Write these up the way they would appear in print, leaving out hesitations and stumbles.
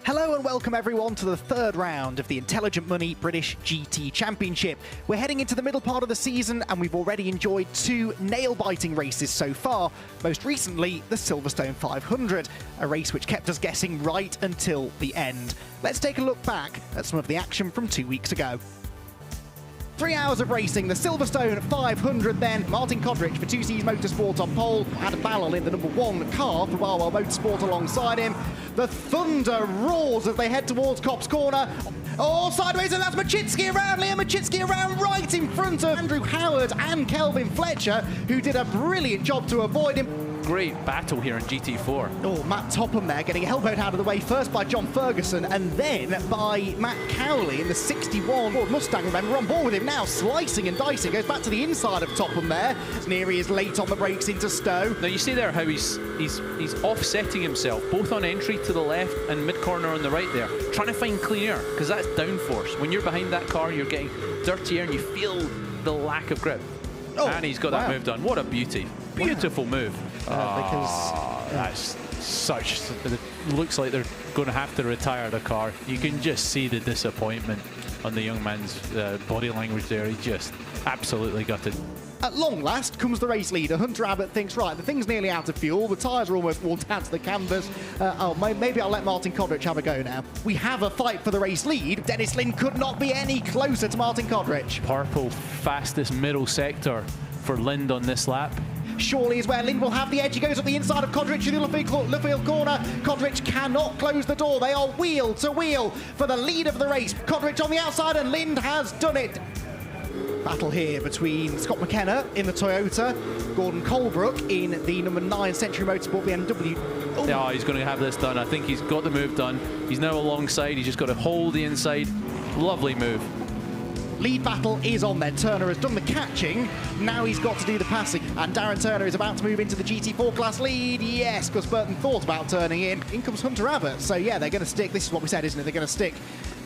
Hello and welcome everyone to the third round of the Intelligent Money British GT Championship. We're heading into the middle part of the season and we've already enjoyed two nail-biting races so far. Most recently, the Silverstone 500, a race which kept us guessing right until the end. Let's take a look back at some of the action from 2 weeks ago. 3 hours of racing, the Silverstone 500 then. Martin Kodrich for 2Cs Motorsport on pole. Had a battle in the number 1 car for Barwell Motorsport alongside him. The thunder roars as they head towards Copse Corner. Oh, sideways, and that's Machitsky around, Liam Machitsky around right in front of Andrew Howard and Kelvin Fletcher, who did a brilliant job to avoid him. Great battle here in GT4. Oh, Matt Topham there getting elbowed out of the way first by John Ferguson and then by Matt Cowley in the 61 Ford Mustang. Remember, on board with him now, slicing and dicing. Goes back to the inside of Topham there. Neary is late on the brakes into Stowe. Now you see there how he's offsetting himself, both on entry to the left and mid-corner on the right there, trying to find clean air, because that's downforce. When you're behind that car, you're getting dirty air and you feel the lack of grip. Oh, and he's got that move done. What a beauty. Beautiful move. That's such... It looks like they're going to have to retire the car. You can just see the disappointment on the young man's body language there. He just absolutely gutted. At long last comes the race leader. Hunter Abbott thinks, right, the thing's nearly out of fuel. The tyres are almost worn down to the canvas. Maybe I'll let Martin Kodrich have a go now. We have a fight for the race lead. Dennis Lind could not be any closer to Martin Kodrich. Purple, fastest middle sector for Lind on this lap. Surely is where Lind will have the edge. He goes up the inside of Kodrich in the Luffield corner. Kodrich cannot close the door. They are wheel to wheel for the lead of the race. Kodrich on the outside and Lind has done it. Battle here between Scott McKenna in the Toyota, Gordon Colebrook in the number 9 Century Motorsport BMW. Oh. Yeah, he's going to have this done. I think he's got the move done. He's now alongside. He's just got to hold the inside. Lovely move. Lead battle is on then. Turner has done the catching. Now he's got to do the passing. And Darren Turner is about to move into the GT4 class lead. Yes, because Burton thought about turning in. In comes Hunter Abbott. So yeah, they're going to stick. This is what we said, isn't it? They're going to stick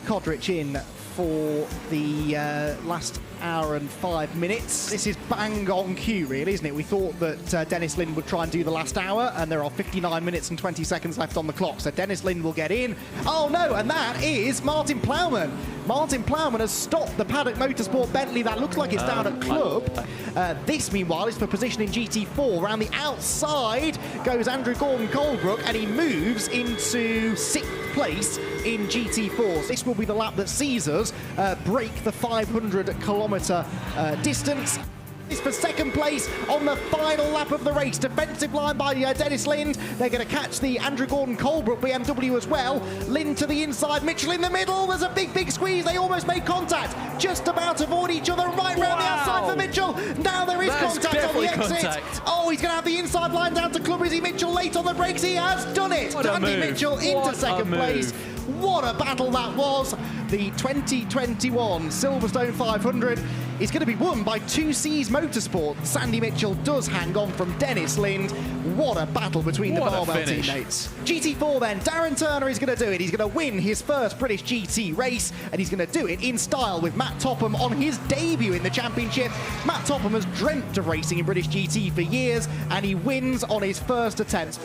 Kodrich in for the last hour and 5 minutes. This is bang on cue, really, isn't it? We thought that Dennis Lind would try and do the last hour, and there are 59 minutes and 20 seconds left on the clock. So Dennis Lind will get in. Oh no, and that is Martin Plowman. Martin Plowman has stopped the Paddock Motorsport Bentley. That looks like it's down at Club. This, meanwhile, is for position in GT4. Around the outside goes Andrew Gordon Colebrook, and he moves into 6th place in GT4. This will be the lap that sees us break the 500-kilometre distance. It's for 2nd place on the final lap of the race. Defensive line by Dennis Lind. They're going to catch the Andrew Gordon Colebrook BMW as well. Lind to the inside, Mitchell in the middle. There's a big squeeze. They almost made contact. Just about to avoid each other right round the outside for Mitchell. Now there is contact on the exit. Contact. Oh, he's going to have the inside line down to Club. Is he Mitchell late on the brakes? He has done it. Andy Mitchell into 2nd place. What a battle that was. The 2021 Silverstone 500 is going to be won by 2Cs Motorsport. Sandy Mitchell does hang on from Dennis Lind. What a battle between the Barwell teammates. GT4 then, Darren Turner is going to do it. He's going to win his first British GT race, and he's going to do it in style with Matt Topham on his debut in the championship. Matt Topham has dreamt of racing in British GT for years, and he wins on his first attempt.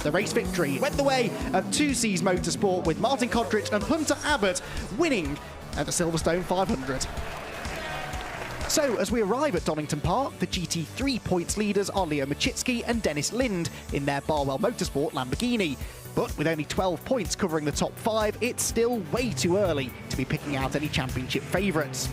The race victory went the way of 2Cs Motorsport, with Martin Kodrich and Hunter Abbott winning at the Silverstone 500. So, as we arrive at Donington Park, the GT3 points leaders are Leo Machitsky and Dennis Lind in their Barwell Motorsport Lamborghini. But with only 12 points covering the top 5, it's still way too early to be picking out any championship favourites.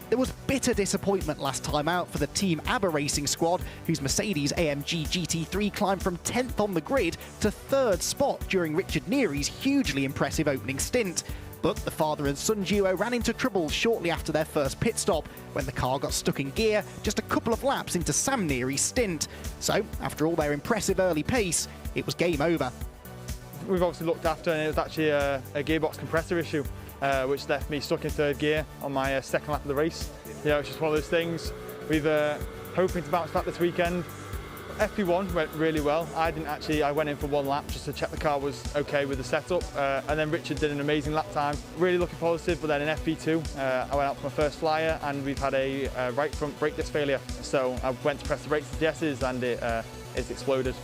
There was bitter disappointment last time out for the Team ABBA Racing squad, whose Mercedes AMG GT3 climbed from 10th on the grid to 3rd spot during Richard Neary's hugely impressive opening stint. But the father and son duo ran into trouble shortly after their first pit stop, when the car got stuck in gear just a couple of laps into Sam Neary's stint. So, after all their impressive early pace, it was game over. We've obviously looked after, and it was actually a gearbox compressor issue, which left me stuck in 3rd gear on my 2nd lap of the race. Yeah, it's just one of those things. We've hoping to bounce back this weekend. FP1 went really well. I went in for 1 lap just to check the car was okay with the setup, and then Richard did an amazing lap time. Really looking positive, but then in FP2, I went out for my first flyer, and we've had a right front brake disc failure. So I went to press the brakes to the S's, and it's exploded.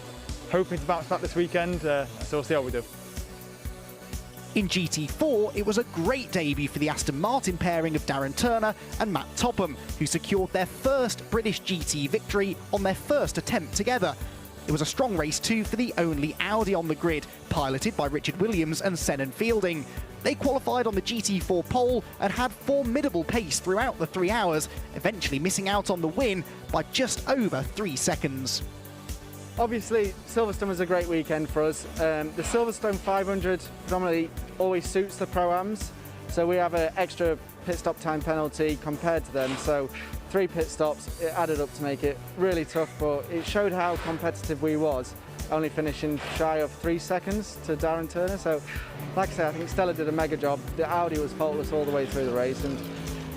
Hoping to bounce back this weekend, so we'll see how we do. In GT4, it was a great debut for the Aston Martin pairing of Darren Turner and Matt Topham, who secured their first British GT victory on their first attempt together. It was a strong race too for the only Audi on the grid, piloted by Richard Williams and Senan Fielding. They qualified on the GT4 pole and had formidable pace throughout the 3 hours, eventually missing out on the win by just over 3 seconds. Obviously, Silverstone was a great weekend for us. The Silverstone 500 predominantly always suits the Pro-Ams, so we have an extra pit stop time penalty compared to them. So 3 pit stops, it added up to make it really tough, but it showed how competitive we was, only finishing shy of 3 seconds to Darren Turner. So, like I say, I think Stella did a mega job. The Audi was faultless all the way through the race, and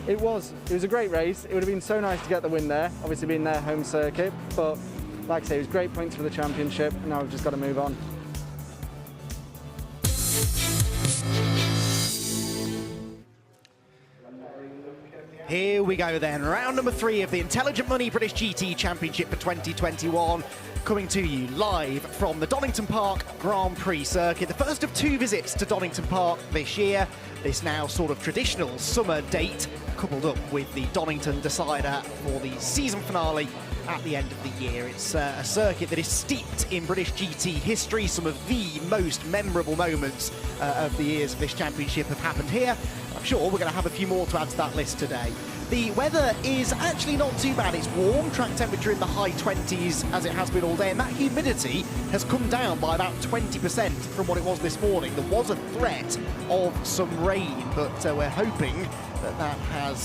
it was a great race. It would have been so nice to get the win there, obviously being their home circuit, but like I say, it was great points for the championship, and now we've just got to move on. Here we go then, round number 3 of the Intelligent Money British GT Championship for 2021, coming to you live from the Donington Park Grand Prix circuit. The first of 2 visits to Donington Park this year. This now sort of traditional summer date, coupled up with the Donington decider for the season finale at the end of the year. It's a circuit that is steeped in British GT history. Some of the most memorable moments of the years of this championship have happened here. I'm sure we're going to have a few more to add to that list today. The weather is actually not too bad. It's warm, track temperature in the high 20s as it has been all day, and that humidity has come down by about 20% from what it was this morning. There was a threat of some rain, but we're hoping that has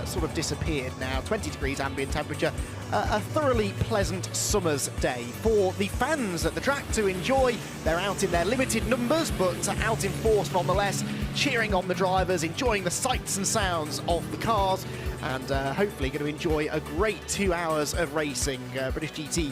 sort of disappeared now. 20 degrees ambient temperature, a thoroughly pleasant summer's day for the fans at the track to enjoy. They're out in their limited numbers, but out in force nonetheless, cheering on the drivers, enjoying the sights and sounds of the cars, and hopefully going to enjoy a great 2 hours of racing. British GT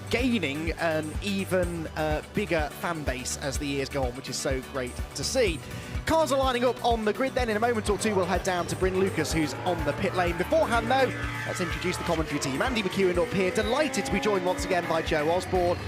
gaining an even bigger fan base as the years go on, which is so great to see. Cars are lining up on the grid then. In a moment or two, we'll head down to Bryn Lucas, who's on the pit lane. Beforehand, though, let's introduce the commentary team. Andy McEwen up here, delighted to be joined once again by Joe Osborne.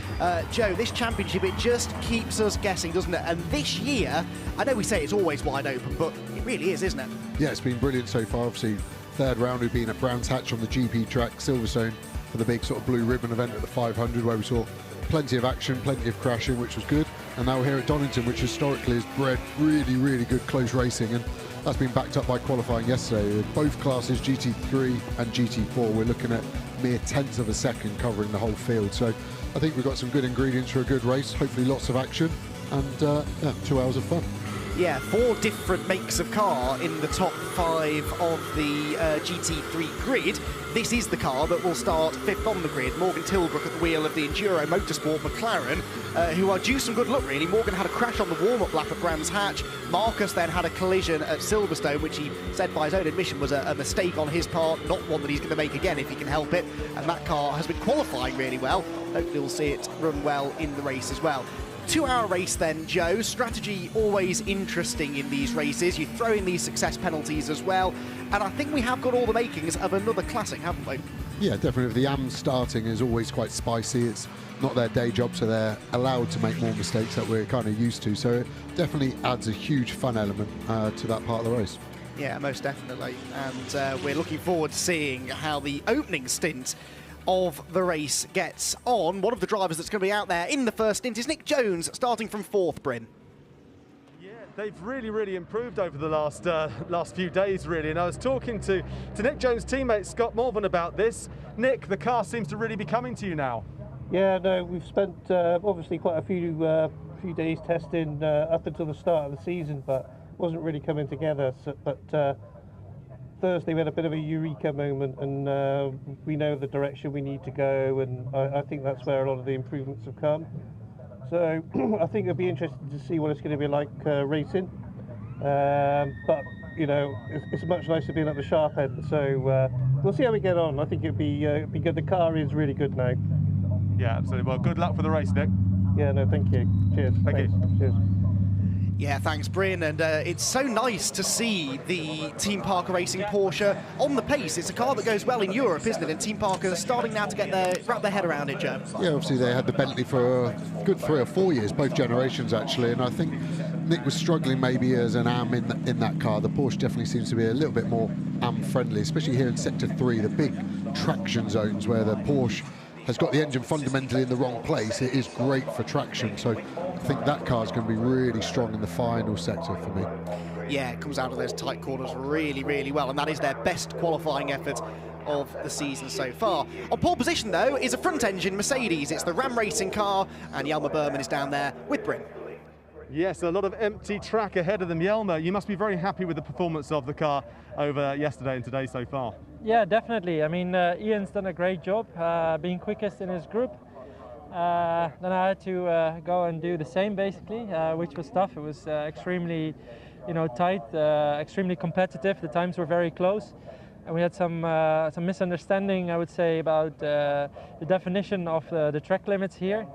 Joe, this championship, it just keeps us guessing, doesn't it? And this year, I know we say it's always wide open, but it really is, isn't it? Yeah, it's been brilliant so far. Obviously, third round we've been at Brands Hatch on the GP track, Silverstone, for the big sort of blue ribbon event at the 500, where we saw plenty of action, plenty of crashing, which was good. And now we're here at Donington, which historically has bred really, really good close racing, and that's been backed up by qualifying yesterday. With both classes, GT3 and GT4, we're looking at mere tenths of a second covering the whole field. So I think we've got some good ingredients for a good race, hopefully lots of action, and yeah, 2 hours of fun. Yeah, 4 different makes of car in the top 5 of the GT3 grid. This is the car that will start 5th on the grid. Morgan Tilbrook at the wheel of the Enduro Motorsport McLaren, who are due some good luck, really. Morgan had a crash on the warm-up lap at Brands Hatch. Marcus then had a collision at Silverstone, which he said by his own admission was a mistake on his part, not one that he's going to make again if he can help it. And that car has been qualifying really well. Hopefully we'll see it run well in the race as well. 2 hour race then, Joe. Strategy always interesting in these races. You throw in these success penalties as well, and I think we have got all the makings of another classic, haven't we? Yeah, definitely. The AMs starting is always quite spicy. It's not their day job, so they're allowed to make more mistakes that we're kind of used to. So it definitely adds a huge fun element to that part of the race. Yeah, most definitely. And we're looking forward to seeing how the opening stint of the race gets on. One of the drivers that's going to be out there in the first stint is Nick Jones, starting from 4th, Bryn. Yeah, they've really improved over the last few days, really. And I was talking to Nick Jones' teammate Scott Morvan about this. Nick, the car seems to really be coming to you now. Yeah, no, we've spent obviously quite a few days testing up until the start of the season, but wasn't really coming together. So, but Thursday we had a bit of a eureka moment, and we know the direction we need to go, and I think that's where a lot of the improvements have come. So I think it'll be interesting to see what it's going to be like racing. But you know, it's much nicer being at the sharp end. So we'll see how we get on. I think it'd be good. The car is really good now. Yeah, absolutely. Well, good luck for the race, Nick. Yeah, no, thank you. Cheers. Thank you. Cheers. Yeah, thanks, Bryn, and it's so nice to see the Team Parker Racing Porsche on the pace. It's a car that goes well in Europe, isn't it? And Team Parker is starting now to wrap their head around it, Joe. Yeah, obviously they had the Bentley for a good 3 or 4 years, both generations actually, and I think Nick was struggling maybe as an AM in that car, the Porsche definitely seems to be a little bit more AM friendly, especially here in Sector 3, the big traction zones where the Porsche has got the engine fundamentally in the wrong place. It is great for traction, so I think that car is going to be really strong in the final sector for me. Yeah, it comes out of those tight corners really, really well, and that is their best qualifying effort of the season so far. On pole position, though, is a front-engine Mercedes. It's the Ram Racing car, and Jelmer Berman is down there with Bryn. Yes, a lot of empty track ahead of them. Jelmer, you must be very happy with the performance of the car over yesterday and today so far. Yeah, definitely. I mean, Ian's done a great job being quickest in his group. Then I had to go and do the same, basically, which was tough. It was extremely, tight, extremely competitive. The times were very close, and we had some misunderstanding, I would say, about the definition of the track limits here.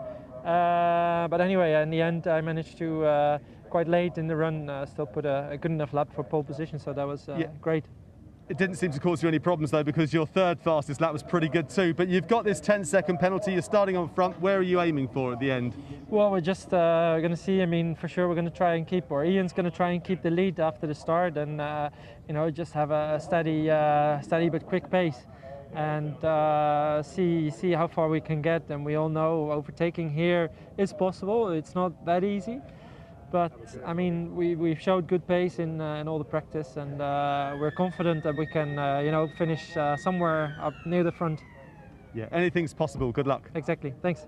But anyway, in the end, I managed to, quite late in the run, still put a good enough lap for pole position, so that was great. It didn't seem to cause you any problems, though, because your third fastest lap was pretty good too. But you've got this 10-second penalty. You're starting on front. Where are you aiming for at the end? Well, we're just going to see. I mean, for sure, we're going to try and keep, or Ian's going to try and keep the lead after the start, and just have a steady but quick pace, and see how far we can get. And we all know overtaking here is possible. It's not that easy. But I mean, we've showed good pace in all the practice, and we're confident that we can, finish somewhere up near the front. Yeah, anything's possible. Good luck. Exactly. Thanks.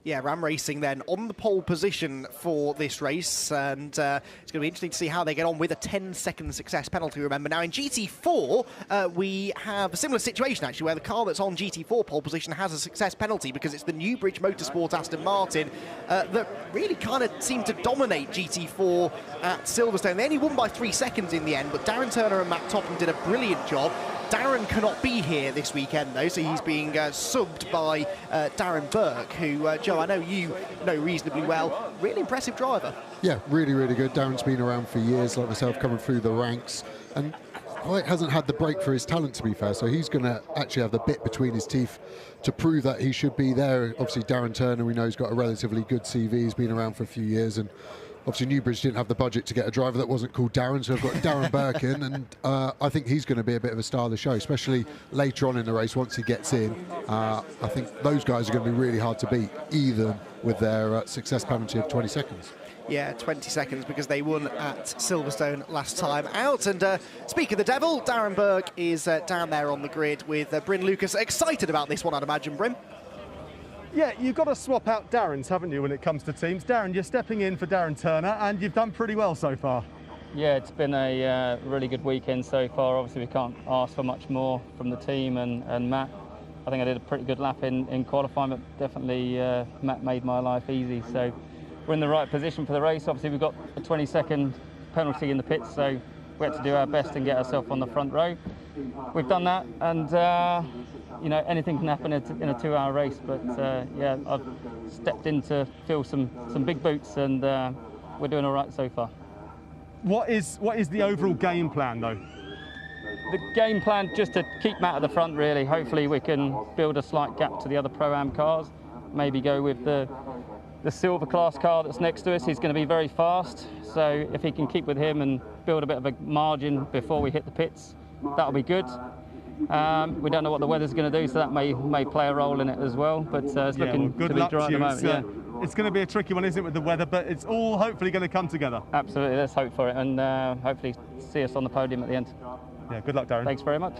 Yeah, Ram Racing then on the pole position for this race, and it's going to be interesting to see how they get on with a 10-second success penalty, remember. Now in GT4, we have a similar situation actually, where the car that's on GT4 pole position has a success penalty because it's the Newbridge Motorsport Aston Martin that really kind of seemed to dominate GT4 at Silverstone. They only won by 3 seconds in the end, but Darren Turner and Matt Topham did a brilliant job. Darren cannot be here this weekend, though, so he's being subbed by Darren Burke, who, Joe, I know you know reasonably well. Really impressive driver. Yeah, really, really good. Darren's been around for years, like myself, coming through the ranks, and quite hasn't had the break for his talent, to be fair, so he's going to actually have the bit between his teeth to prove that he should be there. Obviously, Darren Turner, we know, has got a relatively good CV. He's been around for a few years, and obviously Newbridge didn't have the budget to get a driver that wasn't called Darren, so I've got Darren Burke in, and I think he's going to be a bit of a star of the show, especially later on in the race once he gets in. I think those guys are going to be really hard to beat, even with their success penalty of 20 seconds. Yeah, 20 seconds because they won at Silverstone last time out. And speak of the devil, Darren Burke is down there on the grid with Bryn Lucas. Excited about this one, I'd imagine, Bryn. Yeah, you've got to swap out Darren's, haven't you, when it comes to teams? Darren, you're stepping in for Darren Turner, and you've done pretty well so far. Yeah, it's been a really good weekend so far. Obviously, we can't ask for much more from the team and Matt. I think I did a pretty good lap in qualifying, but definitely Matt made my life easy. So we're in the right position for the race. Obviously, we've got a 20-second penalty in the pits, so we had to do our best and get ourselves on the front row. We've done that, and anything can happen in a 2-hour race. But yeah, I've stepped in to fill some big boots, and we're doing all right so far. What is the overall game plan, though? The game plan, just to keep Matt at the front, really. Hopefully we can build a slight gap to the other Pro-Am cars. Maybe go with the silver class car that's next to us. He's going to be very fast, so if he can keep with him and build a bit of a margin before we hit the pits, that'll be good. We don't know what the weather's going to do, so that may play a role in it as well, but it's looking to be dry at the moment. It's going to be a tricky one, isn't it, with the weather, but it's all hopefully going to come together. Absolutely, let's hope for it, and hopefully see us on the podium at the end. Yeah, good luck, Darren. Thanks very much.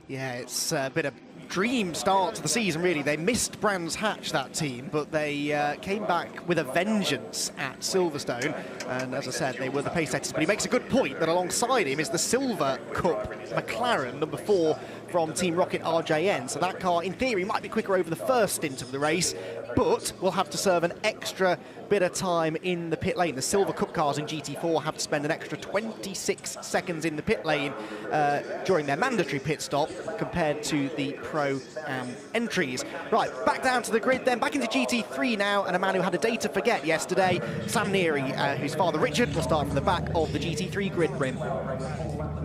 Yeah, it's been a dream start to the season, really. They missed Brands Hatch, that team, but they came back with a vengeance at Silverstone, and as I said, they were the pace setters. But he makes a good point that alongside him is the Silver Cup McLaren, number 4 from Team Rocket RJN, so that car in theory might be quicker over the first stint of the race, but will have to serve an extra bit of time in the pit lane. The Silver Cup cars in GT4 have to spend an extra 26 seconds in the pit lane during their mandatory pit stop compared to the Pro-Am entries. Right, back down to the grid then, back into GT3 now, and a man who had a day to forget yesterday, Sam Neary, whose father Richard will start from the back of the GT3 grid, Bryn.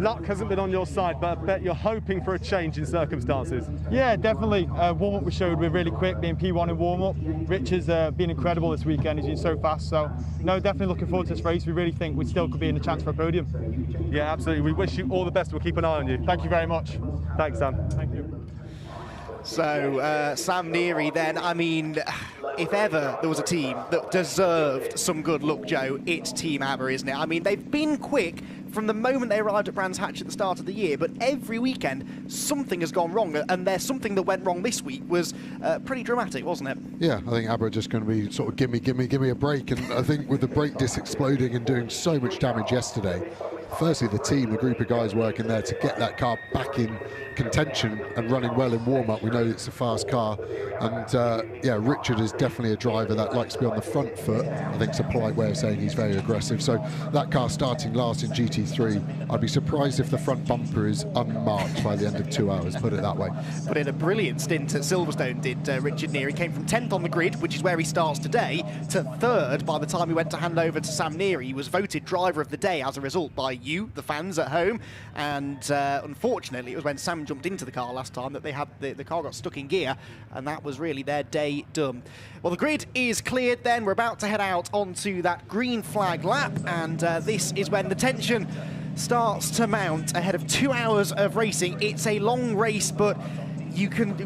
luck hasn't been on your side, but I bet you're hoping for a change in circumstances. Yeah, definitely. Warm-up we showed we're really quick, being P1 in warm-up. Rich has been incredible this weekend. He's been so fast. So, no, definitely looking forward to this race. We really think we still could be in the chance for a podium. Yeah, absolutely. We wish you all the best. We'll keep an eye on you. Thank you very much. Thanks, Sam. Thank you. So, Sam Neary then, I mean, if ever there was a team that deserved some good luck, Joe, it's Team ABBA, isn't it? I mean, they've been quick from the moment they arrived at Brands Hatch at the start of the year, but every weekend something has gone wrong, and there's something that went wrong this week was pretty dramatic, wasn't it? Yeah, I think ABBA are just going to be sort of gimme a break, and I think with the brake disc exploding and doing so much damage yesterday, firstly the team, the group of guys working there to get that car back in contention and running well in warm-up. We know it's a fast car, and yeah, Richard is definitely a driver that likes to be on the front foot. I think it's a polite way of saying he's very aggressive. So that car starting last in GT3, I'd be surprised if the front bumper is unmarked by the end of 2 hours, put it that way. But in a brilliant stint at Silverstone did Richard Neary. Came from 10th on the grid, which is where he starts today, to 3rd by the time he went to hand over to Sam Neary. He was voted driver of the day as a result by you, the fans at home, and unfortunately it was when Sam jumped into the car last time that they had the car got stuck in gear, and that was really their day done. Well, the grid is cleared then. We're about to head out onto that green flag lap, and this is when the tension starts to mount ahead of 2 hours of racing. It's a long race, but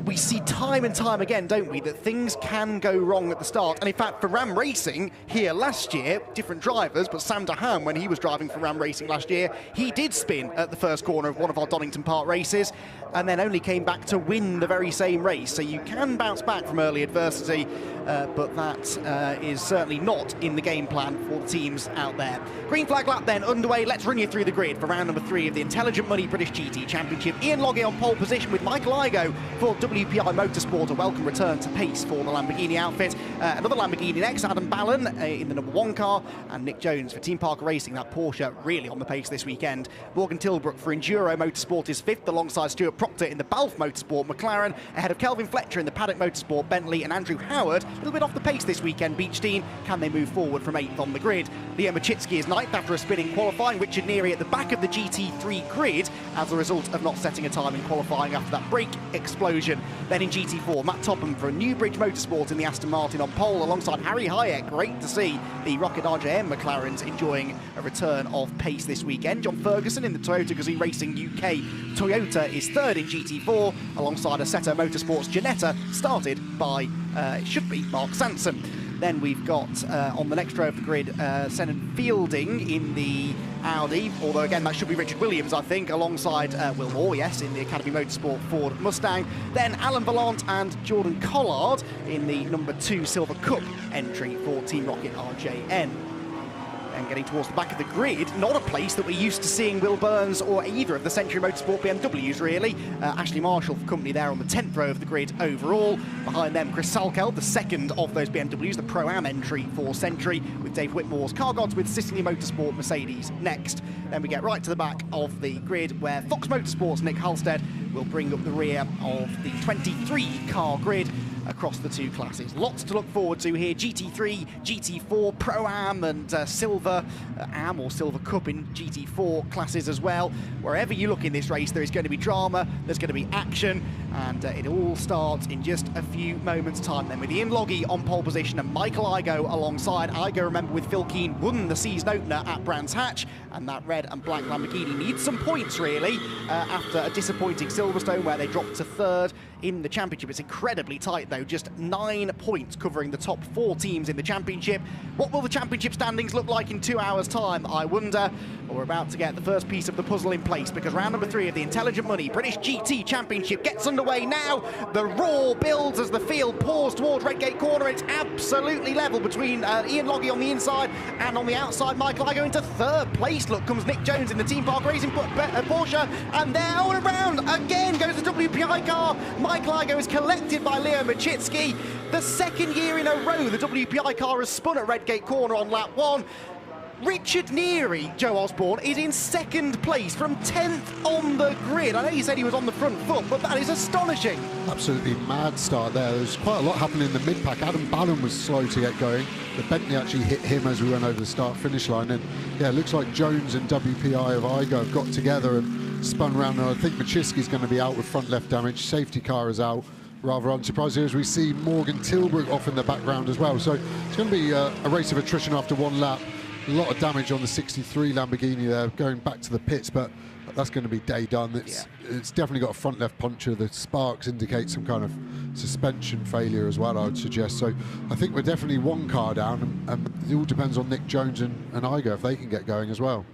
we see time and time again, don't we, that things can go wrong at the start. And in fact, for Ram Racing here last year, different drivers, but Sam Dahan, when he was driving for Ram Racing last year, he did spin at the first corner of one of our Donington Park races, and then only came back to win the very same race. So you can bounce back from early adversity, but that is certainly not in the game plan for the teams out there. Green flag lap then underway. Let's run you through the grid for round number 3 of the Intelligent Money British GT Championship. Ian Logie on pole position with Michael Igoe for WPI Motorsport. A welcome return to pace for the Lamborghini outfit. Another Lamborghini next, Adam Ballon in the number 1 car, and Nick Jones for Team Parker Racing. That Porsche really on the pace this weekend. Morgan Tilbrook for Enduro Motorsport is 5th alongside Stuart Proctor in the Balf Motorsport McLaren, ahead of Kelvin Fletcher in the Paddock Motorsport Bentley, and Andrew Howard a little bit off the pace this weekend. Beechstein, can they move forward from 8th on the grid? Leo Machitsky is 9th after a spin in qualifying. Richard Neary at the back of the GT3 grid as a result of not setting a time in qualifying after that brake explosion. Then in GT4, Matt Topham for Newbridge Motorsport in the Aston Martin on pole alongside Harry Hayek. Great to see the Rocket RJM McLarens enjoying a return of pace this weekend. John Ferguson in the Toyota Gazoo Racing UK Toyota is 3rd in GT4 alongside Assetto Motorsports Ginetta, started by, it should be, Mark Sanson. Then we've got, on the next row of the grid, Senan Fielding in the Audi, although again that should be Richard Williams, I think, alongside Will Moore, yes, in the Academy Motorsport Ford Mustang. Then Alan Vallant and Jordan Collard in the number 2 Silver Cup entry for Team Rocket RJN. And getting towards the back of the grid, not a place that we're used to seeing Will Burns or either of the Century Motorsport BMWs, really. Ashley Marshall for company there on the 10th row of the grid overall. Behind them, Chris Salkeld, the 2nd of those BMWs, the Pro-Am entry for Century, with Dave Whitmore's Car Gods with Sicily Motorsport Mercedes next. Then we get right to the back of the grid, where Fox Motorsport's Nick Halstead will bring up the rear of the 23-car grid across the 2 classes. Lots to look forward to here. GT3, GT4, Pro-Am and Silver Am or Silver Cup in GT4 classes as well. Wherever you look in this race, there is going to be drama, there's going to be action, and it all starts in just a few moments' time then, with Ian Logie on pole position and Michael Igoe alongside. Igoe, remember, with Phil Keane, won the season opener at Brands Hatch, and that red and black Lamborghini needs some points, really, after a disappointing Silverstone where they dropped to 3rd in the championship. It's incredibly tight, though, just 9 points covering the top 4 teams in the championship. What will the championship standings look like in 2 hours' time, I wonder? Well, we're about to get the first piece of the puzzle in place, because round number 3 of the Intelligent Money British GT Championship gets underway now. The roar builds as the field pours towards Redgate Corner. It's absolutely level between Ian Logie on the inside and on the outside Michael Igoe into 3rd place. Look, comes Nick Jones in the Team Park Racing Porsche, and there all around again goes the WPI car. Michael Igoe is collected by Leo Machitsky. The 2nd year in a row the WPI car has spun at Redgate Corner on lap 1. Richard Neary, Joe Osborne, is in second place from 10th on the grid. I know you said he was on the front foot, but that is astonishing. Absolutely mad start there. There's quite a lot happening in the mid-pack. Adam Ballon was slow to get going. The Bentley actually hit him as we went over the start-finish line. And yeah, it looks like Jones and WPI of Igo have got together and spun around. And I think Machiski's going to be out with front left damage. Safety car is out. Rather unsurprising as we see Morgan Tilbrook off in the background as well. So it's going to be a race of attrition after one lap. A lot of damage on the 63 Lamborghini there, going back to the pits, but that's going to be day done. It's definitely got a front left puncture. The sparks indicate some kind of suspension failure as well, I would suggest. So I think we're definitely one car down, and it all depends on Nick Jones and Igo if they can get going as well.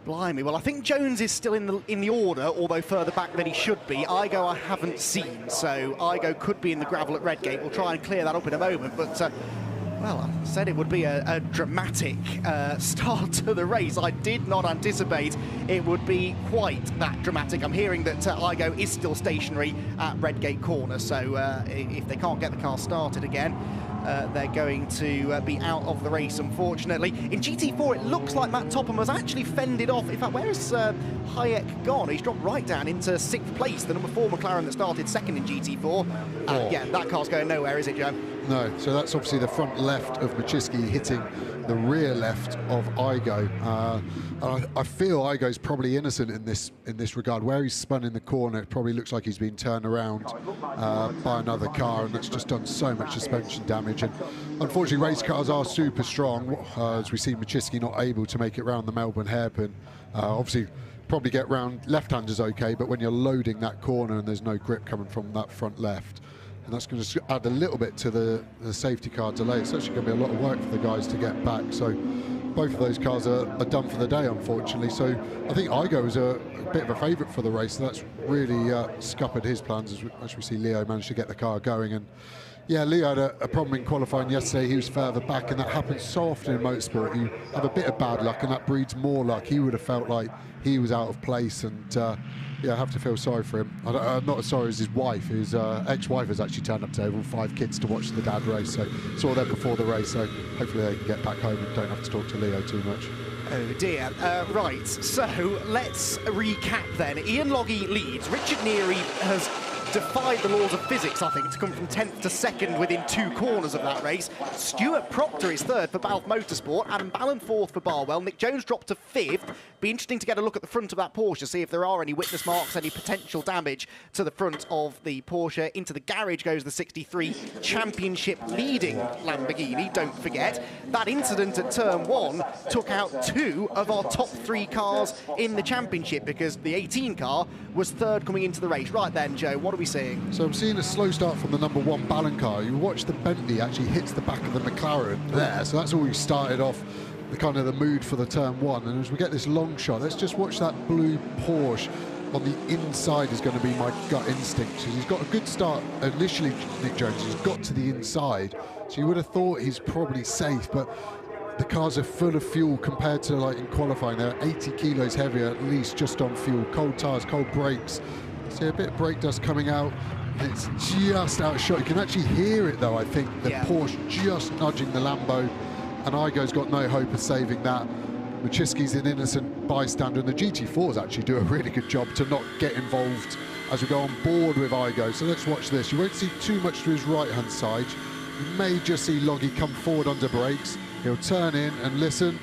Blimey, well, I think Jones is still in the order, although further back than he should be. Igo I haven't seen, so Igo could be in the gravel at Redgate. We'll try and clear that up in a moment, but well, I said it would be a dramatic start to the race. I did not anticipate it would be quite that dramatic. I'm hearing that Igo is still stationary at Redgate Corner, so if they can't get the car started again, they're going to be out of the race, unfortunately. In GT4, it looks like Matt Topham has actually fended off. In fact, where is Hayek gone? He's dropped right down into 6th place, the number 4 McLaren that started second in GT4. Yeah, that car's going nowhere, is it, Joe? No, so that's obviously the front left of Machiski hitting the rear left of Igo. I feel Igo's probably innocent in this regard. Where he's spun in the corner, it probably looks like he's been turned around by another car, and that's just done so much suspension damage. And unfortunately, race cars are super strong, as we see Machiski not able to make it round the Melbourne hairpin. Obviously, probably get round left-handers okay, but when you're loading that corner and there's no grip coming from that front left, and that's going to add a little bit to the safety car delay. It's actually going to be a lot of work for the guys to get back. So both of those cars are done for the day, unfortunately. So I think Igo is a bit of a favourite for the race. So that's really scuppered his plans as we see Leo manage to get the car going. And yeah, Leo had a problem in qualifying yesterday. He was further back, and that happens so often in motorsport. You have a bit of bad luck, and that breeds more luck. He would have felt like he was out of place, and yeah, I have to feel sorry for him. I'm not as sorry as his wife. His ex-wife has actually turned up today with 5 kids to watch the dad race. So saw them before the race. So hopefully they can get back home and don't have to talk to Leo too much. Oh dear. Right, so let's recap then. Ian Logie leads. Richard Neary has defied the laws of physics, I think, to come from 10th to 2nd within 2 corners of that race. Stuart Proctor is 3rd for Balfe Motorsport. Adam Ballon 4th for Barwell. Nick Jones dropped to 5th. Be interesting to get a look at the front of that Porsche, see if there are any witness marks, any potential damage to the front of the Porsche. Into the garage goes the 63 championship leading Lamborghini, don't forget. That incident at turn 1 took out 2 of our top 3 cars in the championship, because the 18 car was 3rd coming into the race. Right then, Joe, what are we seeing? So I'm seeing a slow start from the number 1 Ballon car. You watch the Bentley actually hits the back of the McLaren there, so that's all you started off the kind of the mood for the turn 1. And as we get this long shot, let's just watch that blue Porsche on the inside is going to be my gut instinct. He's got a good start initially, Nick Jones. He's got to the inside, so you would have thought he's probably safe, but the cars are full of fuel compared to like in qualifying. They're 80 kilos heavier at least just on fuel. Cold tyres, cold brakes. See a bit of brake dust coming out. It's just out of shot. You can actually hear it though, I think. The Porsche just nudging the Lambo, and Igo's got no hope of saving that. Machiski's an innocent bystander, and the GT4s actually do a really good job to not get involved as we go on board with Igo. So let's watch this. You won't see too much to his right-hand side. You may just see Logie come forward under brakes. He'll turn in and listen.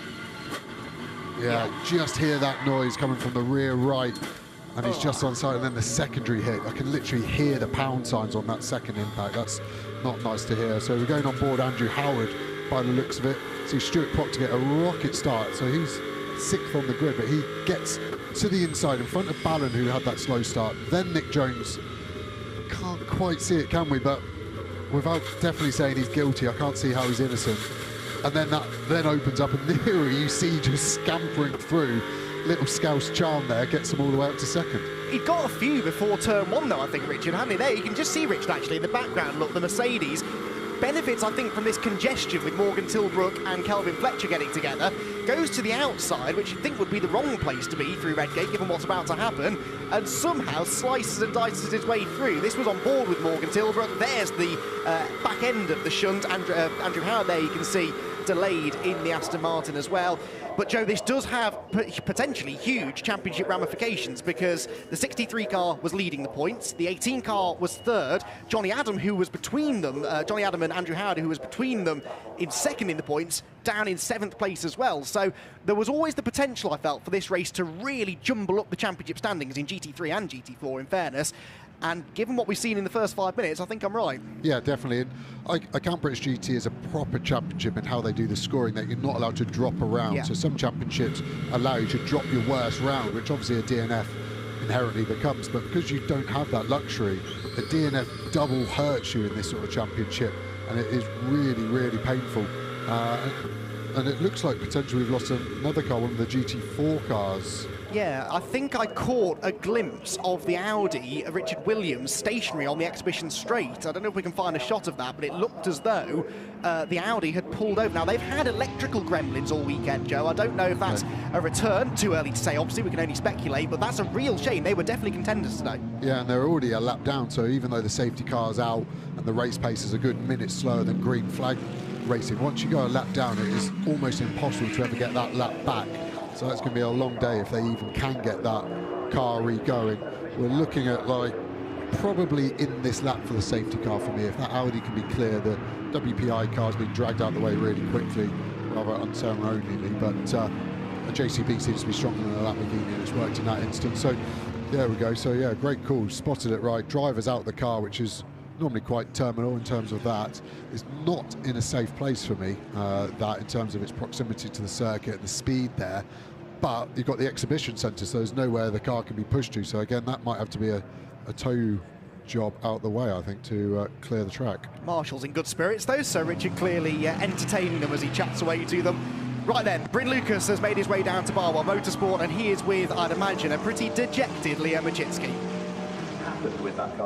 Yeah, just hear that noise coming from the rear right. And he's just on side, and then the secondary hit. I can literally hear the pound signs on that second impact. That's not nice to hear. So we're going on board Andrew Howard by the looks of it. See Stuart Proctor get a rocket start. So he's 6th on the grid, but he gets to the inside in front of Ballon, who had that slow start. Then Nick Jones. Can't quite see it, can we? But without definitely saying he's guilty, I can't see how he's innocent. And then that then opens up, and there you see just scampering through. Little Scouse charm there gets them all the way up to 2nd. He'd got a few before turn 1 though, I think, Richard, hadn't he? There, you can just see Richard actually in the background. Look, the Mercedes benefits, I think, from this congestion with Morgan Tilbrook and Kelvin Fletcher getting together. Goes to the outside, which you'd think would be the wrong place to be through Redgate, given what's about to happen, and somehow slices and dices his way through. This was on board with Morgan Tilbrook. There's the back end of the shunt. Andrew Howard there, you can see, delayed in the Aston Martin as well. But Joe, this does have potentially huge championship ramifications, because the 63 car was leading the points, the 18 car was third, Johnny Adam, who was between them, Johnny Adam and Andrew Howard, who was between them in second in the points, down in 7th place as well. So there was always the potential, I felt, for this race to really jumble up the championship standings in GT3 and GT4, in fairness. And given what we've seen in the first 5 minutes, I think I'm right. Yeah, definitely. And I count British GT as a proper championship in how they do the scoring, that you're not allowed to drop around. Yeah. So some championships allow you to drop your worst round, which obviously a DNF inherently becomes. But because you don't have that luxury, a DNF double hurts you in this sort of championship. And it is really, really painful. And it looks like potentially we've lost another car, one of the GT4 cars. Yeah, I think I caught a glimpse of the Audi, Richard Williams, stationary on the exhibition straight. I don't know if we can find a shot of that, but it looked as though the Audi had pulled over. Now, they've had electrical gremlins all weekend, Joe. I don't know if that's a return. Too early to say, obviously, we can only speculate, but that's a real shame. They were definitely contenders today. Yeah, and they're already a lap down, so even though the safety car's out and the race pace is a good minute slower than green flag racing, once you go a lap down, it is almost impossible to ever get that lap back. So that's going to be a long day if they even can get that car re-going. We're looking at, like, probably in this lap for the safety car for me. If that Audi can be clear, the WPI car's been dragged out of the way really quickly, rather unceremoniously, but a JCB seems to be stronger than a Lamborghini, and it's worked in that instance. So there we go. So yeah, great call, spotted it right. Driver's out the car, which is normally quite terminal in terms of that. It's not in a safe place for me, that in terms of its proximity to the circuit and the speed there. But you've got the exhibition centre, so there's nowhere the car can be pushed to. So again, that might have to be a tow job out the way, I think, to clear the track. Marshall's in good spirits, though, so Richard clearly entertaining them as he chats away to them. Right then, Bryn Lucas has made his way down to Barwell Motorsport, and he is with, I'd imagine, a pretty dejected Leo Machitsky.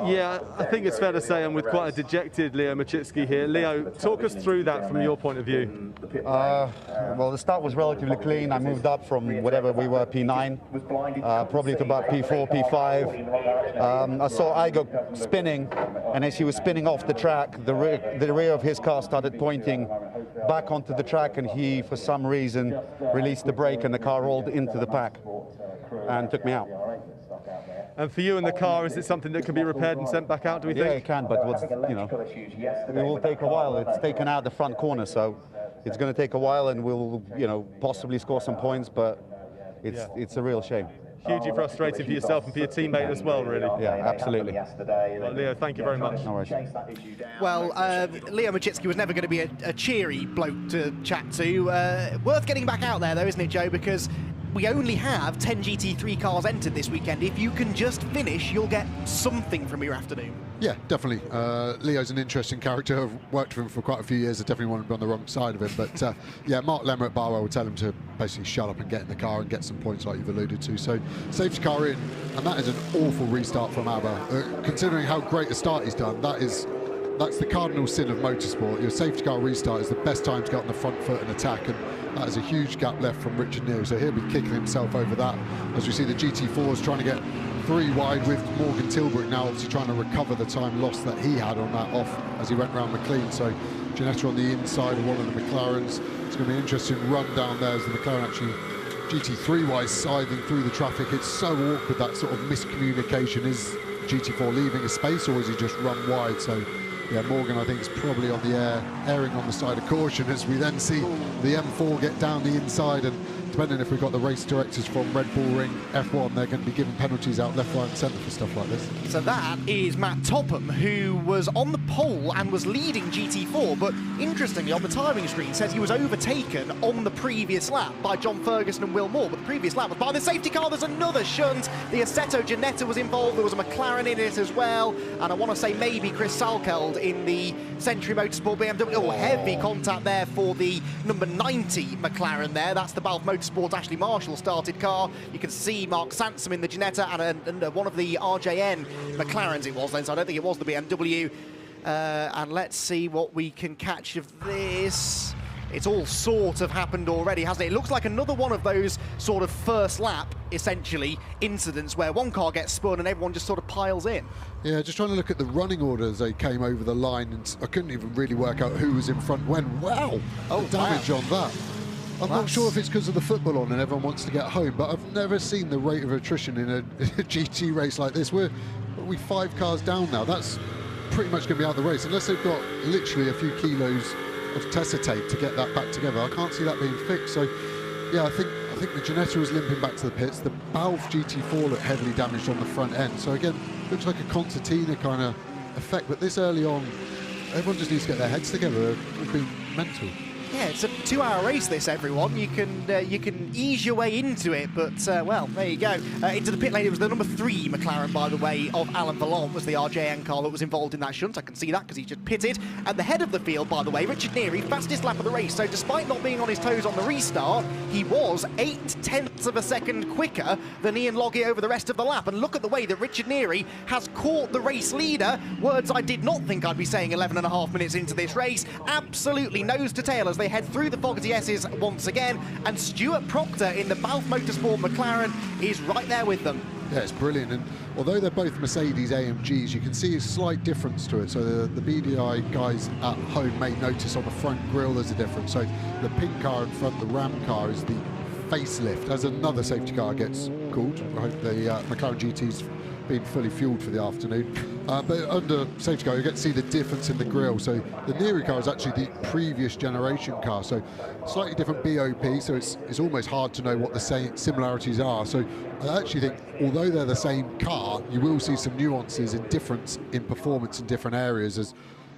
Yeah, I think it's fair to say I'm with quite a dejected Leo Machitsky here. Leo, talk us through that from your point of view. Well, the start was relatively clean. I moved up from whatever we were, P9, probably to about P4, P5. I saw Igo spinning, and as he was spinning off the track, the rear of his car started pointing back onto the track, and he, for some reason, released the brake, and the car rolled into the pack and took me out. And for you in the car, is it something that can be repaired and sent back out, do we think? Yeah, it can, but it will take a while. It's taken out the front corner, so it's going to take a while, and we'll, possibly score some points, but it's a real shame. Hugely frustrating for yourself and for your teammate as well, really. Yeah, absolutely. Well, Leo, thank you very much. No worries. Well, Leo Machitsky was never going to be a cheery bloke to chat to. Worth getting back out there, though, isn't it, Joe? Because we only have 10 GT3 cars entered this weekend. If you can just finish, you'll get something from your afternoon. Yeah, definitely. Leo's an interesting character. I've worked with him for quite a few years. I definitely want to be on the wrong side of him. But yeah, Mark Lemmer at Barwell will tell him to basically shut up and get in the car and get some points like you've alluded to. So safety car in, and that is an awful restart from ABBA. Considering how great a start he's done, that's the cardinal sin of motorsport. Your safety car restart is the best time to get on the front foot and attack, and that is a huge gap left from Richard Neal. So he'll be kicking himself over that. As we see the GT4s trying to get 3 wide with Morgan Tilbrook now, obviously trying to recover the time lost that he had on that off as he went round McLean. So Ginetta on the inside of one of the McLarens. It's going to be an interesting run down there as the McLaren actually GT3-wise scything through the traffic. It's so awkward, that sort of miscommunication. Is GT4 leaving a space, or is he just run wide? So yeah, Morgan, I think, is probably on the erring on the side of caution, as we then see the M4 get down the inside, and depending if we've got the race directors from Red Bull Ring F1, they're going to be giving penalties out left, right and centre for stuff like this. So that is Matt Topham, who was on the pole and was leading GT4, but interestingly on the timing screen says he was overtaken on the previous lap by John Ferguson and Will Moore, but the previous lap was by the safety car. There's another shunt. The Assetto Ginetta was involved. There was a McLaren in it as well, and I want to say maybe Chris Salkeld in the Century Motorsport BMW. Oh, heavy contact there for the number 90 McLaren there. That's the Balf Motorsport Ashley Marshall started car. You can see Mark Sansom in the Ginetta and one of the RJN McLarens it was then, so I don't think it was the BMW. And let's see what we can catch of this. it's all sort of happened already, hasn't it? It looks like another one of those sort of first lap, essentially, incidents where one car gets spun and everyone just sort of piles in. Yeah, just trying to look at the running order as they came over the line, and I couldn't even really work out who was in front when. Wow, the damage on that. I'm not sure if it's because of the football on and everyone wants to get home, but I've never seen the rate of attrition in a GT race like this. We're 5 cars down now. That's pretty much going to be out of the race, unless they've got literally a few kilos of Tessa tape to get that back together. I can't see that being fixed. So, yeah, I think the Ginetta was limping back to the pits. The Balf GT4 looked heavily damaged on the front end. So again, looks like a concertina kind of effect. But this early on, everyone just needs to get their heads together. It's been mental. Yeah, it's a 2-hour race, this, everyone. You can ease your way into it, but, well, there you go. Into the pit lane, it was the number 3 McLaren, by the way, of Alain Vallon, was the RJN car that was involved in that shunt. I can see that because he just pitted. At the head of the field, by the way, Richard Neary, fastest lap of the race. So despite not being on his toes on the restart, he was 0.8 of a second quicker than Ian Loggie over the rest of the lap. And look at the way that Richard Neary has caught the race leader. Words I did not think I'd be saying 11.5 minutes into this race. Absolutely nose to tail as they head through the Fogarty S's once again, and Stuart Proctor in the Balf Motorsport McLaren is right there with them. Yeah, it's brilliant, and although they're both Mercedes AMGs, you can see a slight difference to it. So the BDI guys at home may notice on the front grille there's a difference. So the pink car in front, the Ram car, is the facelift, as another safety car gets called. I hope the McLaren GT's been fully fueled for the afternoon. But under safety car, you get to see the difference in the grille. So the Neary car is actually the previous generation car, so slightly different BOP, so it's almost hard to know what the same similarities are. So I actually think, although they're the same car, you will see some nuances and difference in performance in different areas, as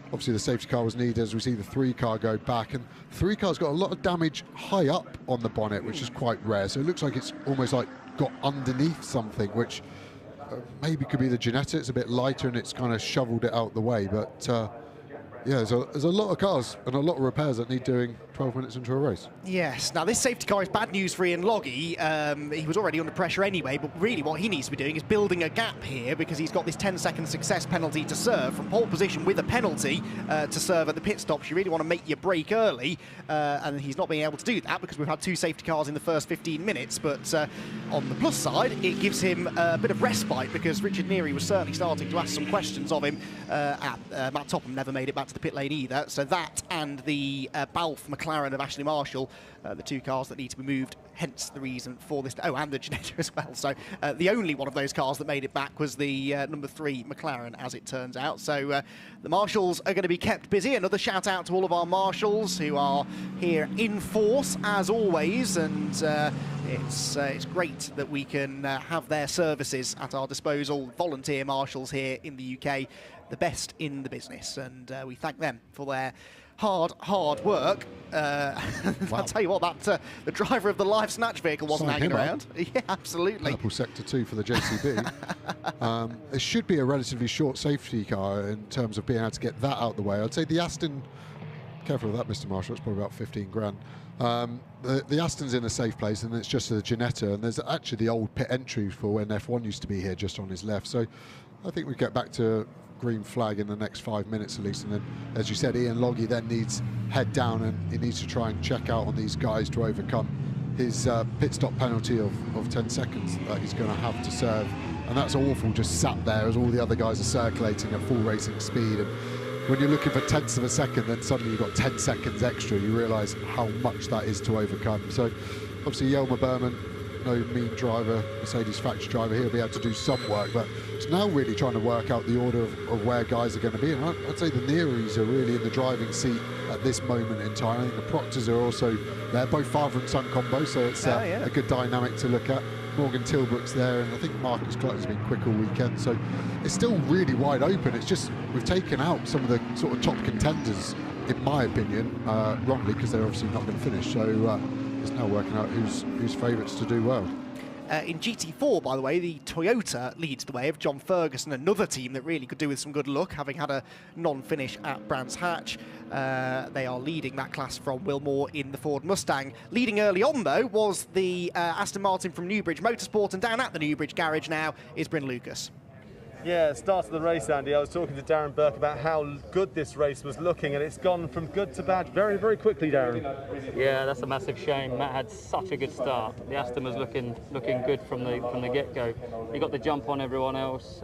obviously the safety car was needed as we see the 3 car go back, and 3 car's got a lot of damage high up on the bonnet, which is quite rare. So it looks like it's almost like got underneath something, which maybe could be the Ginetta. It's a bit lighter and it's kind of shoveled it out the way, but yeah, there's a lot of cars and a lot of repairs that need doing 12 minutes into a race. Yes, now this safety car is bad news for Ian Loggie. He was already under pressure anyway, but really what he needs to be doing is building a gap here, because he's got this 10-second success penalty to serve from pole position with a penalty to serve at the pit stops. You really want to make your break early, and he's not being able to do that because we've had 2 safety cars in the first 15 minutes. But on the plus side, it gives him a bit of respite, because Richard Neary was certainly starting to ask some questions of him. Matt Topham never made it back to the pit lane either, so that and the Balf McLaren of Ashley Marshall, the 2 cars that need to be moved, hence the reason for this. Oh, and the Ginetta as well. So the only one of those cars that made it back was the number 3 McLaren, as it turns out. So the Marshals are going to be kept busy. Another shout out to all of our Marshals who are here in force as always, and it's great that we can have their services at our disposal. Volunteer Marshals here in the UK, the best in the business, and we thank them for their hard work. Wow. I'll tell you what, that the driver of the live snatch vehicle wasn't hanging around. Yeah, absolutely. Purple sector 2 for the JCB. It should be a relatively short safety car in terms of being able to get that out the way. I'd say the Aston, careful of that, Mr. Marshall, it's probably about 15 grand. The Aston's in a safe place, and it's just the Ginetta, and there's actually the old pit entry for when F1 used to be here, just on his left. So I think we get back to green flag in the next 5 minutes at least, and then, as you said, Ian Loggie then needs head down, and he needs to try and check out on these guys to overcome his pit stop penalty of 10 seconds that he's going to have to serve. And that's awful, just sat there as all the other guys are circulating at full racing speed, and when you're looking for tenths of a second, then suddenly you've got 10 seconds extra. You realise how much that is to overcome. So obviously Yelmer Berman, no mean driver, Mercedes factory driver, he'll be able to do some work, but it's now really trying to work out the order of where guys are going to be. And I'd say the Nearys are really in the driving seat at this moment in time. I think the Proctors are also there, both father and son combo, so it's a good dynamic to look at. Morgan Tilbrook's there, and I think Marcus Clutter's been quick all weekend, so it's still really wide open. It's just we've taken out some of the sort of top contenders, in my opinion, wrongly, because they're obviously not going to finish. So it's now working out who's favourites to do well. In GT4, by the way, the Toyota leads the way of John Ferguson, another team that really could do with some good luck, having had a non-finish at Brands Hatch. They are leading that class from Will Moore in the Ford Mustang. Leading early on, though, was the Aston Martin from Newbridge Motorsport, and down at the Newbridge garage now is Bryn Lucas. Yeah, start of the race, Andy. I was talking to Darren Burke about how good this race was looking, and it's gone from good to bad very, very quickly, Darren. Yeah, that's a massive shame. Matt had such a good start. The Aston was looking good from the get-go. He got the jump on everyone else.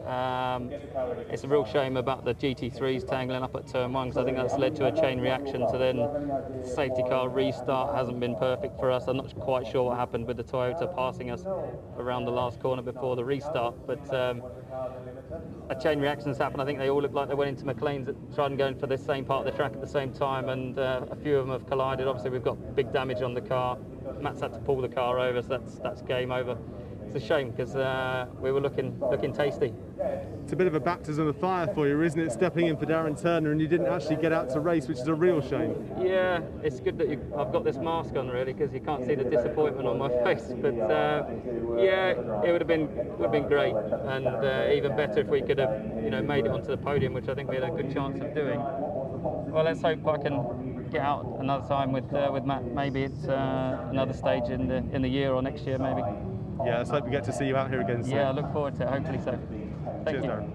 It's a real shame about the GT3s tangling up at turn 1, because I think that's led to a chain reaction. So then safety car restart hasn't been perfect for us. I'm not quite sure what happened with the Toyota passing us around the last corner before the restart, but a chain reaction's happened. I think they all look like they went into McLean's and tried and going for the same part of the track at the same time, and a few of them have collided. Obviously, we've got big damage on the car. Matt's had to pull the car over, so that's game over. It's a shame, because we were looking tasty. It's a bit of a baptism of fire for you, isn't it, stepping in for Darren Turner, and you didn't actually get out to race, which is a real shame. Yeah, it's good that I've got this mask on, really, because you can't see the disappointment on my face. But yeah, it would have been great, and even better if we could have, made it onto the podium, which I think we had a good chance of doing. Well, let's hope I can get out another time with Matt. Maybe it's another stage in the year or next year, maybe. Yeah, let's hope we get to see you out here again soon. Yeah, I look forward to it. Hopefully so. Thank you. Darren.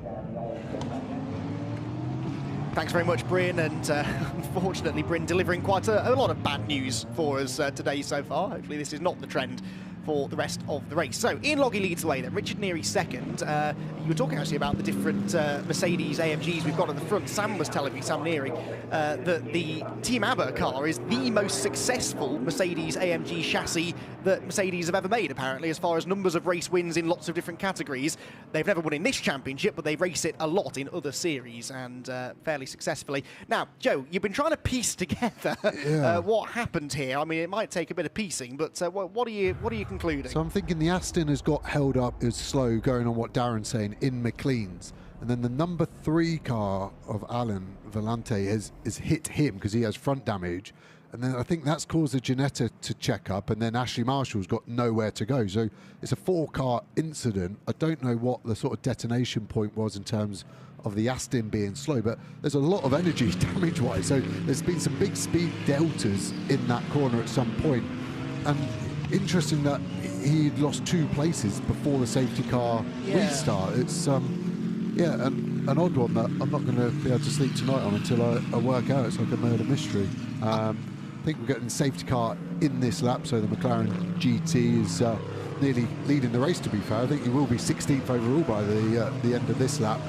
Thanks very much, Bryn, and unfortunately, Bryn delivering quite a lot of bad news for us today so far. Hopefully this is not the trend for the rest of the race. So Ian Loggy leads the way then, Richard Neary second. You were talking actually about the different Mercedes AMGs we've got at the front. Sam was telling me, Sam Neary, that the Team ABBA car is the most successful Mercedes AMG chassis that Mercedes have ever made, apparently, as far as numbers of race wins in lots of different categories. They've never won in this championship, but they race it a lot in other series, and fairly successfully. Now, Joe, you've been trying to piece together what happened here. I mean, it might take a bit of piecing, but what are you concluding? So I'm thinking the Aston has got held up as slow, going on what Darren's saying, in McLean's. And then the number 3 car of Alan Vellante has hit him because he has front damage. And then I think that's caused the Ginetta to check up, and then Ashley Marshall's got nowhere to go. So it's a 4-car incident. I don't know what the sort of detonation point was in terms of the Aston being slow, but there's a lot of energy damage-wise. So there's been some big speed deltas in that corner at some point. And interesting that he'd lost 2 places before the safety car restart. It's an odd one that I'm not going to be able to sleep tonight on until I work out. It's like a murder mystery. I think we're getting the safety car in this lap, so the McLaren GT is nearly leading the race, to be fair. I think he will be 16th overall by the end of this lap.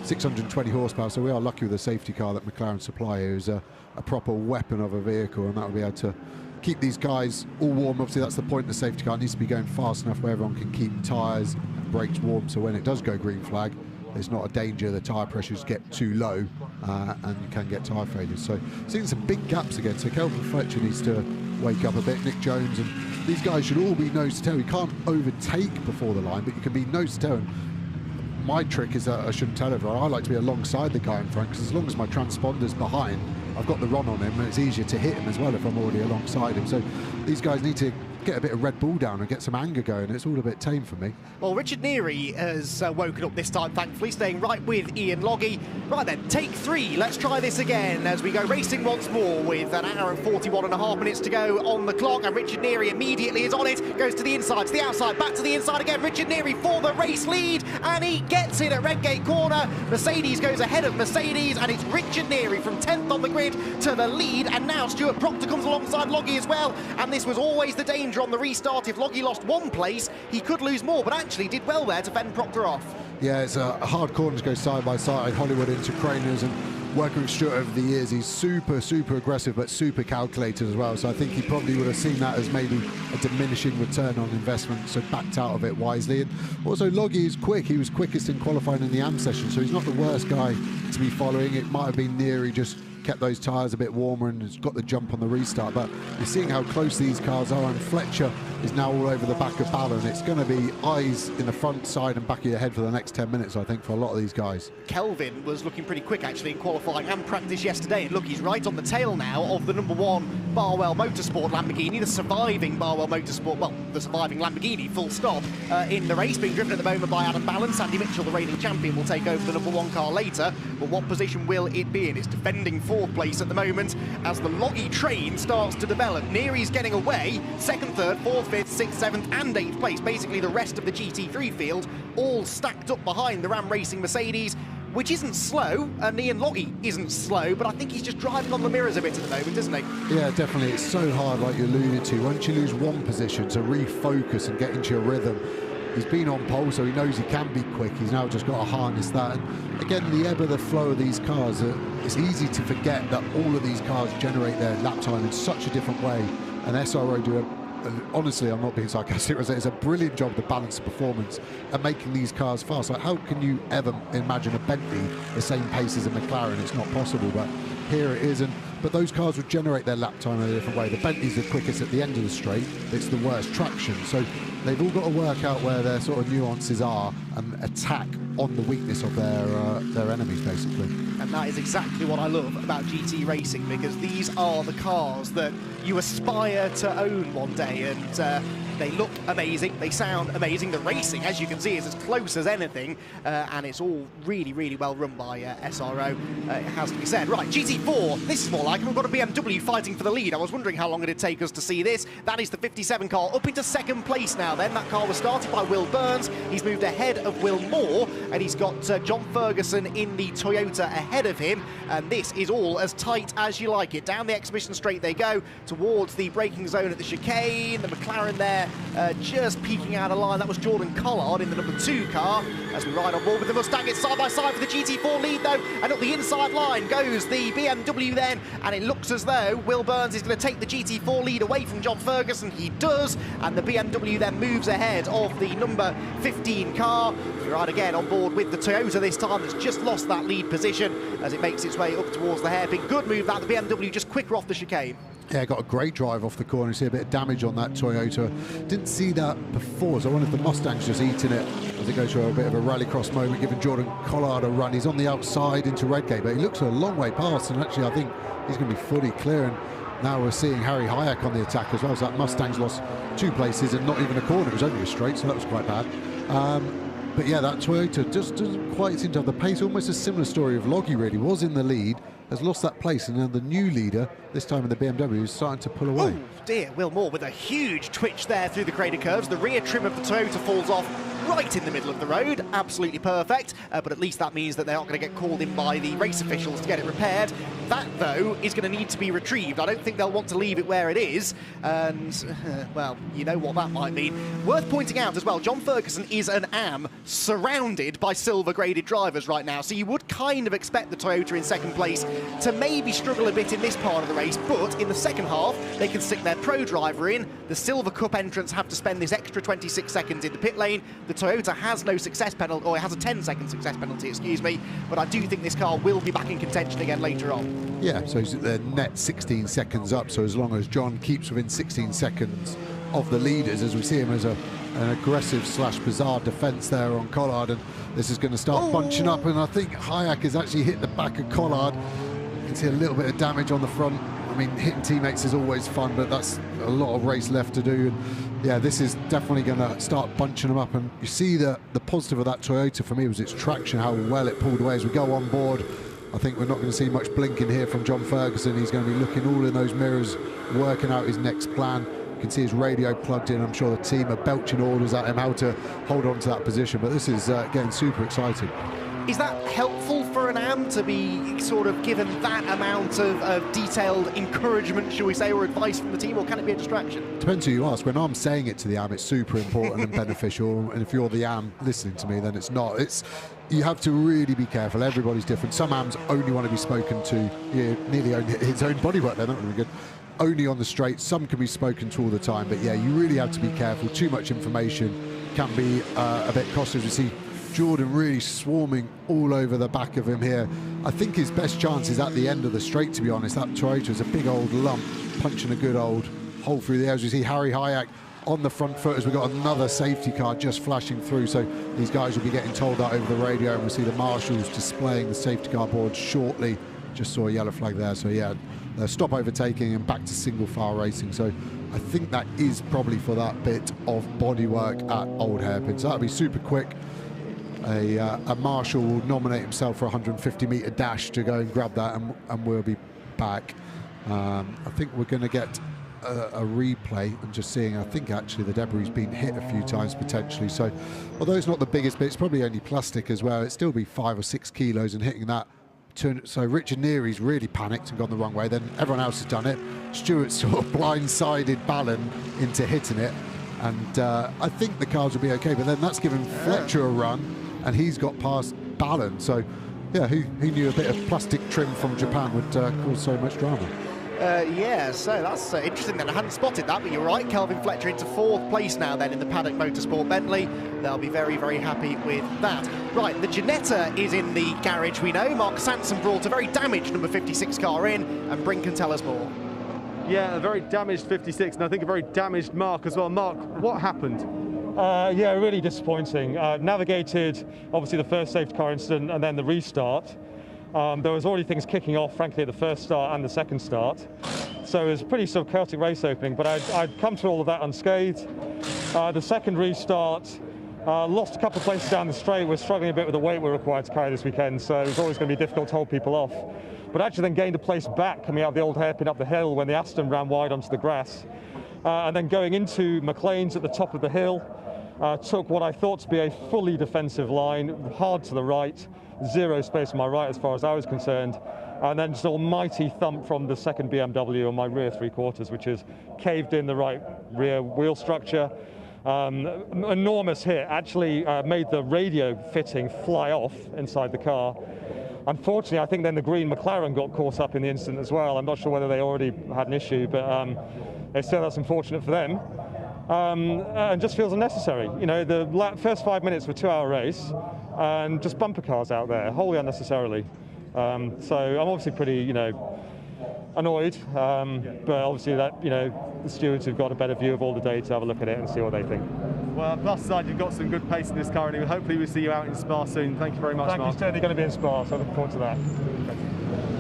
620 horsepower, so we are lucky with the safety car that McLaren supply, who's a proper weapon of a vehicle, and that will be able to keep these guys all warm. Obviously, that's the point of the safety car. It needs to be going fast enough where everyone can keep tyres and brakes warm, so when it does go green flag, there's not a danger the tyre pressures get too low and you can get tyre failures. So seeing some big gaps again. So Kelvin Fletcher needs to wake up a bit, Nick Jones, and these guys should all be nose to tail. You can't overtake before the line, but you can be nose to tail. And my trick is that I shouldn't tell everyone. I like to be alongside the guy in front, because as long as my transponder's behind, I've got the run on him, and it's easier to hit him as well if I'm already alongside him. So these guys need to get a bit of Red Bull down and get some anger going. It's all a bit tame for me. Well, Richard Neary has woken up this time, thankfully, staying right with Ian Loggy. Right then, take 3. Let's try this again as we go racing once more with an hour and 41.5 minutes to go on the clock, and Richard Neary immediately is on it, goes to the inside, to the outside, back to the inside again. Richard Neary for the race lead, and he gets it at Redgate Corner. Mercedes goes ahead of Mercedes, and it's Richard Neary from 10th on the grid to the lead, and now Stuart Proctor comes alongside Loggy as well, and this was always the danger on the restart. If Loggy lost 1 place, he could lose more, but actually did well there to fend Proctor off. Yeah, it's a hard corner to go side by side, Hollywood into Craners, and working with Stuart over the years, he's super aggressive but super calculated as well. So I think he probably would have seen that as maybe a diminishing return on investment, so backed out of it wisely. And also Loggy is quick. He was quickest in qualifying in the AM session, so he's not the worst guy to be following. It might have been Neary just kept those tyres a bit warmer and has got the jump on the restart, but you're seeing how close these cars are, and Fletcher is now all over the back of Ballon. It's going to be eyes in the front, side and back of your head for the next 10 minutes, I think, for a lot of these guys. Kelvin was looking pretty quick actually in qualifying and practice yesterday, and look, he's right on the tail now of the number 1 Barwell Motorsport Lamborghini, the surviving Barwell Motorsport, well, the surviving Lamborghini, full stop, in the race, being driven at the moment by Adam Ballon. Sandy Mitchell, the reigning champion, will take over the number 1 car later, but what position will it be in? It's defending 4th place at the moment as the Loggy train starts to develop. Neary's getting away, 2nd, 3rd, 4th, 5th, 6th, 7th and 8th place. Basically the rest of the GT3 field all stacked up behind the Ram Racing Mercedes, which isn't slow, and Ian Loggy isn't slow, but I think he's just driving on the mirrors a bit at the moment, isn't he? Yeah, definitely. It's so hard, like you alluded to. Once you lose one position, to refocus and get into your rhythm. He's been on pole, so he knows he can be quick. He's now just got to harness that. And again, the ebb of the flow of these cars, it's easy to forget that all of these cars generate their lap time in such a different way. And SRO do honestly, I'm not being sarcastic, it's a brilliant job to balance the performance and making these cars fast. Like, how can you ever imagine a Bentley the same pace as a McLaren? It's not possible, but here it is. But those cars would generate their lap time in a different way. The Bentley's the quickest at the end of the straight, it's the worst traction. So they've all got to work out where their sort of nuances are and attack on the weakness of their enemies, basically. And that is exactly what I love about GT racing, because these are the cars that you aspire to own one day, and they look amazing, they sound amazing. The racing, as you can see, is as close as anything, and it's all really, really well run by SRO, it has to be said. Right, GT4, this is more like it. We've got a BMW fighting for the lead. I was wondering how long it'd take us to see this. That is the 57 car up into 2nd place now then. That car was started by Will Burns. He's moved ahead of Will Moore, and he's got John Ferguson in the Toyota ahead of him, and this is all as tight as you like it. Down the exhibition straight they go towards the braking zone at the chicane. The McLaren there just peeking out of line. That was Jordan Collard in the number 2 car as we ride on board with the Mustang. It's side by side for the GT4 lead though, and up the inside line goes the BMW then, and it looks as though Will Burns is going to take the GT4 lead away from John Ferguson. He does, and the BMW then moves ahead of the number 15 car. We ride again on board with the Toyota this time, that's just lost that lead position as it makes its way up towards the hairpin. Good move that, the BMW just quicker off the chicane. Yeah, got a great drive off the corner. You see a bit of damage on that Toyota. Didn't see that before, so I wonder if the Mustang's just eating it as it goes through a bit of a rallycross moment, giving Jordan Collard a run. He's on the outside into Redgate, but he looks a long way past, and actually I think he's going to be fully clear. And now we're seeing Harry Hayek on the attack as well, so that Mustang's lost 2 places and not even a corner. It was only a straight, so that was quite bad. But yeah, that Toyota just doesn't quite seem to have the pace. Almost a similar story of Loggy, really. Was in the lead, has lost that place, and then the new leader, this time in the BMW, is starting to pull away. Oh dear, Will Moore with a huge twitch there through the crater curves. The rear trim of the Toyota falls off right in the middle of the road. Absolutely perfect, but at least that means that they're not going to get called in by the race officials to get it repaired. That, though, is going to need to be retrieved. I don't think they'll want to leave it where it is, and, well, you know what that might mean. Worth pointing out as well, John Ferguson is an AM surrounded by silver-graded drivers right now, so you would kind of expect the Toyota in 2nd place to maybe struggle a bit in this part of the race, but in the second half, they can stick their pro driver in. The Silver Cup entrants have to spend this extra 26 seconds in the pit lane. The Toyota has no success penalty, or it has a 10-second success penalty, excuse me, but I do think this car will be back in contention again later on. Yeah, so he's at the net 16 seconds up, so as long as John keeps within 16 seconds of the leaders, as we see him as an aggressive / bizarre defence there on Collard, and this is going to start bunching up, and I think Hayek has actually hit the back of Collard. You can see a little bit of damage on the front. I mean, hitting teammates is always fun, but that's a lot of race left to do. And yeah, this is definitely going to start bunching them up. And you see the positive of that Toyota for me was its traction, how well it pulled away as we go on board. I think we're not going to see much blinking here from John Ferguson. He's going to be looking all in those mirrors, working out his next plan. You can see his radio plugged in. I'm sure the team are belching orders at him how to hold on to that position. But this is getting super exciting. Is that helpful for an AM to be sort of given that amount of detailed encouragement, shall we say, or advice from the team, or can it be a distraction? Depends who you ask. When I'm saying it to the AM, it's super important and beneficial, and if you're the AM listening to me, then it's not. You have to really be careful. Everybody's different. Some AMs only want to be spoken to, nearly only his own bodywork. They're not really good. Only on the straight. Some can be spoken to all the time, but yeah, you really have to be careful. Too much information can be a bit costly. As you see Jordan really swarming all over the back of him here. I think his best chance is at the end of the straight, to be honest. That Toyota is a big old lump, punching a good old hole through the air. As you see Harry Hayek on the front foot as we've got another safety car just flashing through. So these guys will be getting told that over the radio, and we'll see the marshals displaying the safety car board shortly, just saw a yellow flag there. So yeah, stop overtaking and back to single file racing. So I think that is probably for that bit of bodywork at Old Hairpin. So that'll be super quick. A marshal will nominate himself for a 150-metre dash to go and grab that, and we'll be back. I think we're going to get a replay and just seeing. I think actually the debris been hit a few times potentially. So although it's not the biggest bit, it's probably only plastic as well. It'd still be 5 or 6 kilos, and hitting that. So Richard Neary's really panicked and gone the wrong way. Then everyone else has done it. Stuart sort of blindsided Ballon into hitting it, and I think the cars will be okay. But then that's given Fletcher a run, and he's got past Ballon. So yeah, who knew a bit of plastic trim from Japan would cause so much drama? Yeah, so that's interesting then. I hadn't spotted that, but you're right. Kelvin Fletcher into 4th place now then in the Paddock Motorsport Bentley. They'll be very, very happy with that. Right, the Ginetta is in the garage, we know. Mark Sanson brought a very damaged number 56 car in, and Brink can tell us more. Yeah, a very damaged 56, and I think a very damaged Mark as well. Mark, what happened? Yeah, really disappointing. Navigated, obviously, the first safety car incident and then the restart. There was already things kicking off, frankly, at the first start and the second start. So it was a pretty sort of chaotic race opening, but I'd come through all of that unscathed. The second restart, lost a couple of places down the straight. We're struggling a bit with the weight we're required to carry this weekend, so it was always going to be difficult to hold people off. But actually then gained a place back coming out of the Old Hairpin up the hill when the Aston ran wide onto the grass. And then going into McLean's at the top of the hill, took what I thought to be a fully defensive line, hard to the right, 0 space on my right as far as I was concerned, and then just an almighty thump from the second BMW on my rear 3/4, which is caved in the right rear wheel structure. Enormous hit, actually made the radio fitting fly off inside the car. Unfortunately, I think then the green McLaren got caught up in the incident as well. I'm not sure whether they already had an issue, but still that's unfortunate for them. And just feels unnecessary. You know, the first 5 minutes of a 2-hour race, and just bumper cars out there, wholly unnecessarily. So I'm obviously pretty, annoyed, but obviously that, the stewards have got a better view of all the data, have a look at it and see what they think. Well, plus side, you've got some good pace in this car, and hopefully we'll see you out in Spa soon. Thank you very much, Mark. Thank you, certainly going to be in Spa, so I look forward to that.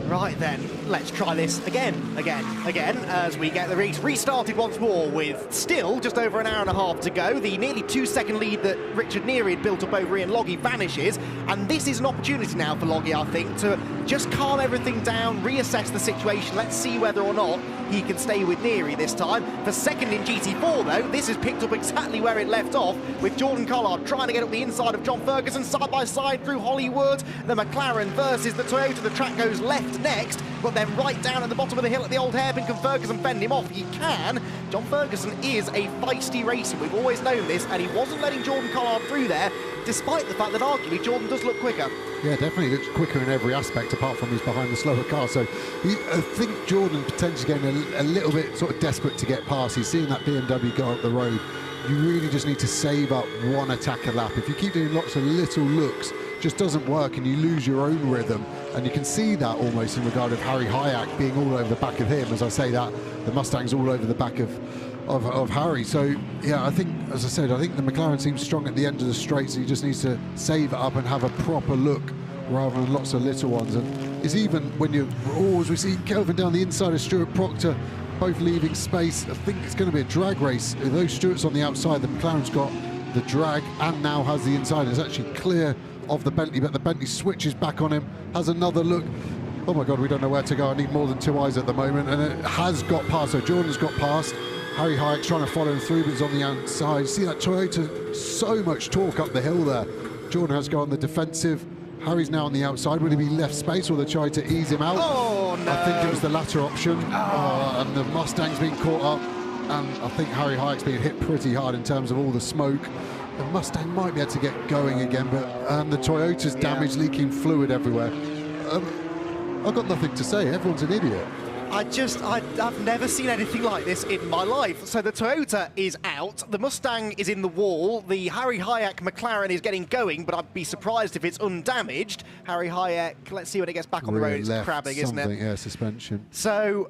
Right then, let's try this again, as we get the race restarted once more with still just over an hour and a half to go. The nearly 2-second lead that Richard Neary had built up over Ian Loggy vanishes, and this is an opportunity now for Loggy, I think, to just calm everything down, reassess the situation. Let's see whether or not he can stay with Neary this time. For second in GT4 though, this has picked up exactly where it left off, with Jordan Collard trying to get up the inside of John Ferguson, side by side through Hollywood. The McLaren versus the Toyota. The track goes left next, but then right down at the bottom of the hill at the Old Hairpin. Can Ferguson fend him off? He can. John Ferguson is a feisty racer. We've always known this, and he wasn't letting Jordan Collard through there, despite the fact that arguably Jordan does look quicker. Yeah, definitely looks quicker in every aspect, apart from he's behind the slower car. So I think Jordan potentially getting a little bit sort of desperate to get past. He's seeing that BMW go up the road. You really just need to save up one attack a lap. If you keep doing lots of little looks, it just doesn't work, and you lose your own rhythm. And you can see that almost in regard of Harry Hyack being all over the back of him. As I say that, the Mustang's all over the back of Harry. So yeah, I think, as I said, I think the McLaren seems strong at the end of the straight, so he just needs to save it up and have a proper look rather than lots of little ones. And it's even when as we see Kelvin down the inside of Stuart Proctor, both leaving space. I think it's going to be a drag race. Though Stuart's on the outside, the McLaren's got the drag and now has the inside. It's actually clear of the Bentley, but the Bentley switches back on him, has another look. Oh my God, we don't know where to go. I need more than 2 eyes at the moment, and it has got past. So Jordan's got past. Harry Hyack's trying to follow him through, but he's on the outside. You see that Toyota, so much torque up the hill there. Jordan has to go on the defensive. Harry's now on the outside. Will he be left space, or they try to ease him out? Oh, no. I think it was the latter option. And the Mustang's been caught up, and I think Harry Hyack's been hit pretty hard in terms of all the smoke. The Mustang might be able to get going again, but the Toyota's damaged, leaking fluid everywhere. I've got nothing to say. Everyone's an idiot. I've never seen anything like this in my life. So the Toyota is out, the Mustang is in the wall, the Harry Hyack McLaren is getting going, but I'd be surprised if it's undamaged. Harry Hyack, let's see when it gets back on the road, it's crabbing, isn't it? Yeah, suspension. So,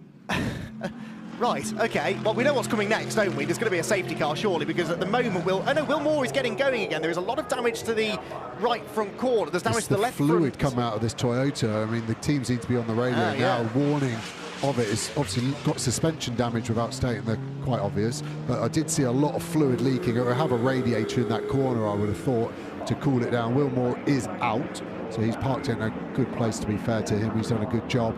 Right, okay. Well, we know what's coming next, don't we? There's going to be a safety car, surely, because at the moment, Will Moore is getting going again. There is a lot of damage to the right front corner. There's damage to the left fluid front. come out of this Toyota. I mean, the teams need to be on the radio now, warning of it. It's obviously got suspension damage without stating, they're quite obvious, but I did see a lot of fluid leaking. It would have a radiator in that corner, I would have thought, to cool it down. Will Moore is out, so he's parked in a good place, to be fair to him. He's done a good job.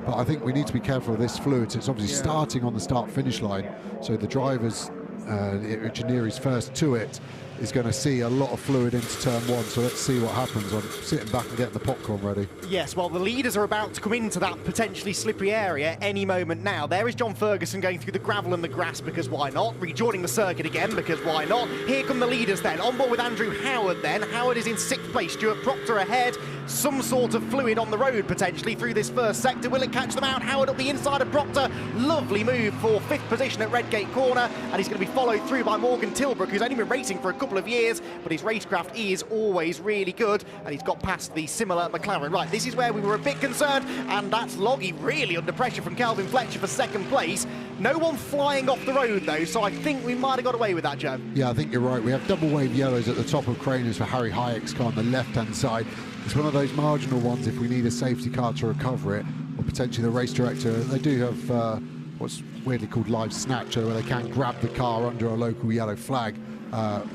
But I think we need to be careful of this fluid. So it's obviously starting on the start-finish line, so the driver's the engineer is first to it, is going to see a lot of fluid into turn one. So let's see what happens. I'm sitting back and getting the popcorn ready. Yes, well, the leaders are about to come into that potentially slippery area any moment now. There is John Ferguson going through the gravel and the grass, because why not? Rejoining the circuit again, because why not? Here come the leaders then. On board with Andrew Howard then. Howard is in 6th place. Stuart Proctor ahead. Some sort of fluid on the road potentially through this first sector. Will it catch them out? Howard up the inside of Proctor. Lovely move for 5th position at Redgate Corner. And he's going to be followed through by Morgan Tilbrook, who's only been racing for a couple of years, but his racecraft is always really good, and he's got past the similar McLaren. Right, this is where we were a bit concerned, and that's Loggy really under pressure from Calvin Fletcher for 2nd place. No one flying off the road though, so I think we might have got away with that, Joe. Yeah, I think you're right. We have double wave yellows at the top of Craners for Harry Hayek's car on the left-hand side. It's one of those marginal ones if we need a safety car to recover it, or potentially the race director. They do have what's weirdly called live snatcher, where they can grab the car under a local yellow flag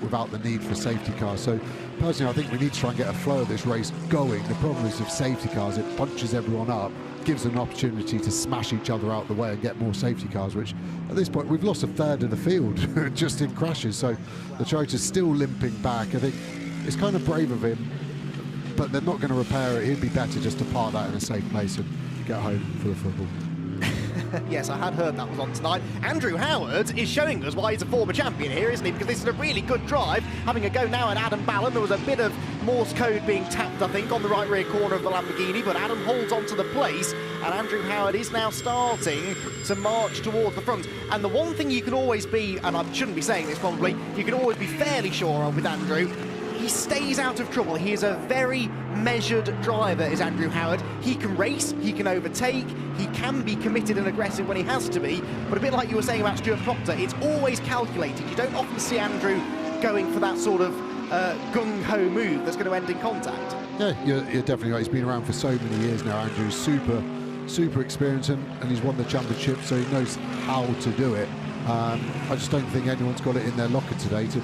without the need for a safety car. So personally, I think we need to try and get a flow of this race going. The problem is with safety cars, it bunches everyone up, gives them an opportunity to smash each other out the way and get more safety cars, which at this point we've lost a third of the field just in crashes. So the Toyota's still limping back. I think it's kind of brave of him, but they're not going to repair it. It'd be better just to park that in a safe place and get home for the football. Yes, I had heard that was on tonight. Andrew Howard is showing us why he's a former champion here, isn't he? Because this is a really good drive. Having a go now at Adam Ballon. There was a bit of Morse code being tapped, I think, on the right rear corner of the Lamborghini, but Adam holds on to the place, and Andrew Howard is now starting to march towards the front. And the one thing you can always be, and I shouldn't be saying this probably, you can always be fairly sure of with Andrew, he stays out of trouble. He is a very measured driver, is Andrew Howard. He can race, he can overtake, he can be committed and aggressive when he has to be, but a bit like you were saying about Stuart Proctor, it's always calculated. You don't often see Andrew going for that sort of gung-ho move that's going to end in contact. Yeah, you're definitely right. He's been around for so many years now, Andrew's super experienced, and he's won the championship, so he knows how to do it. I just don't think anyone's got it in their locker today to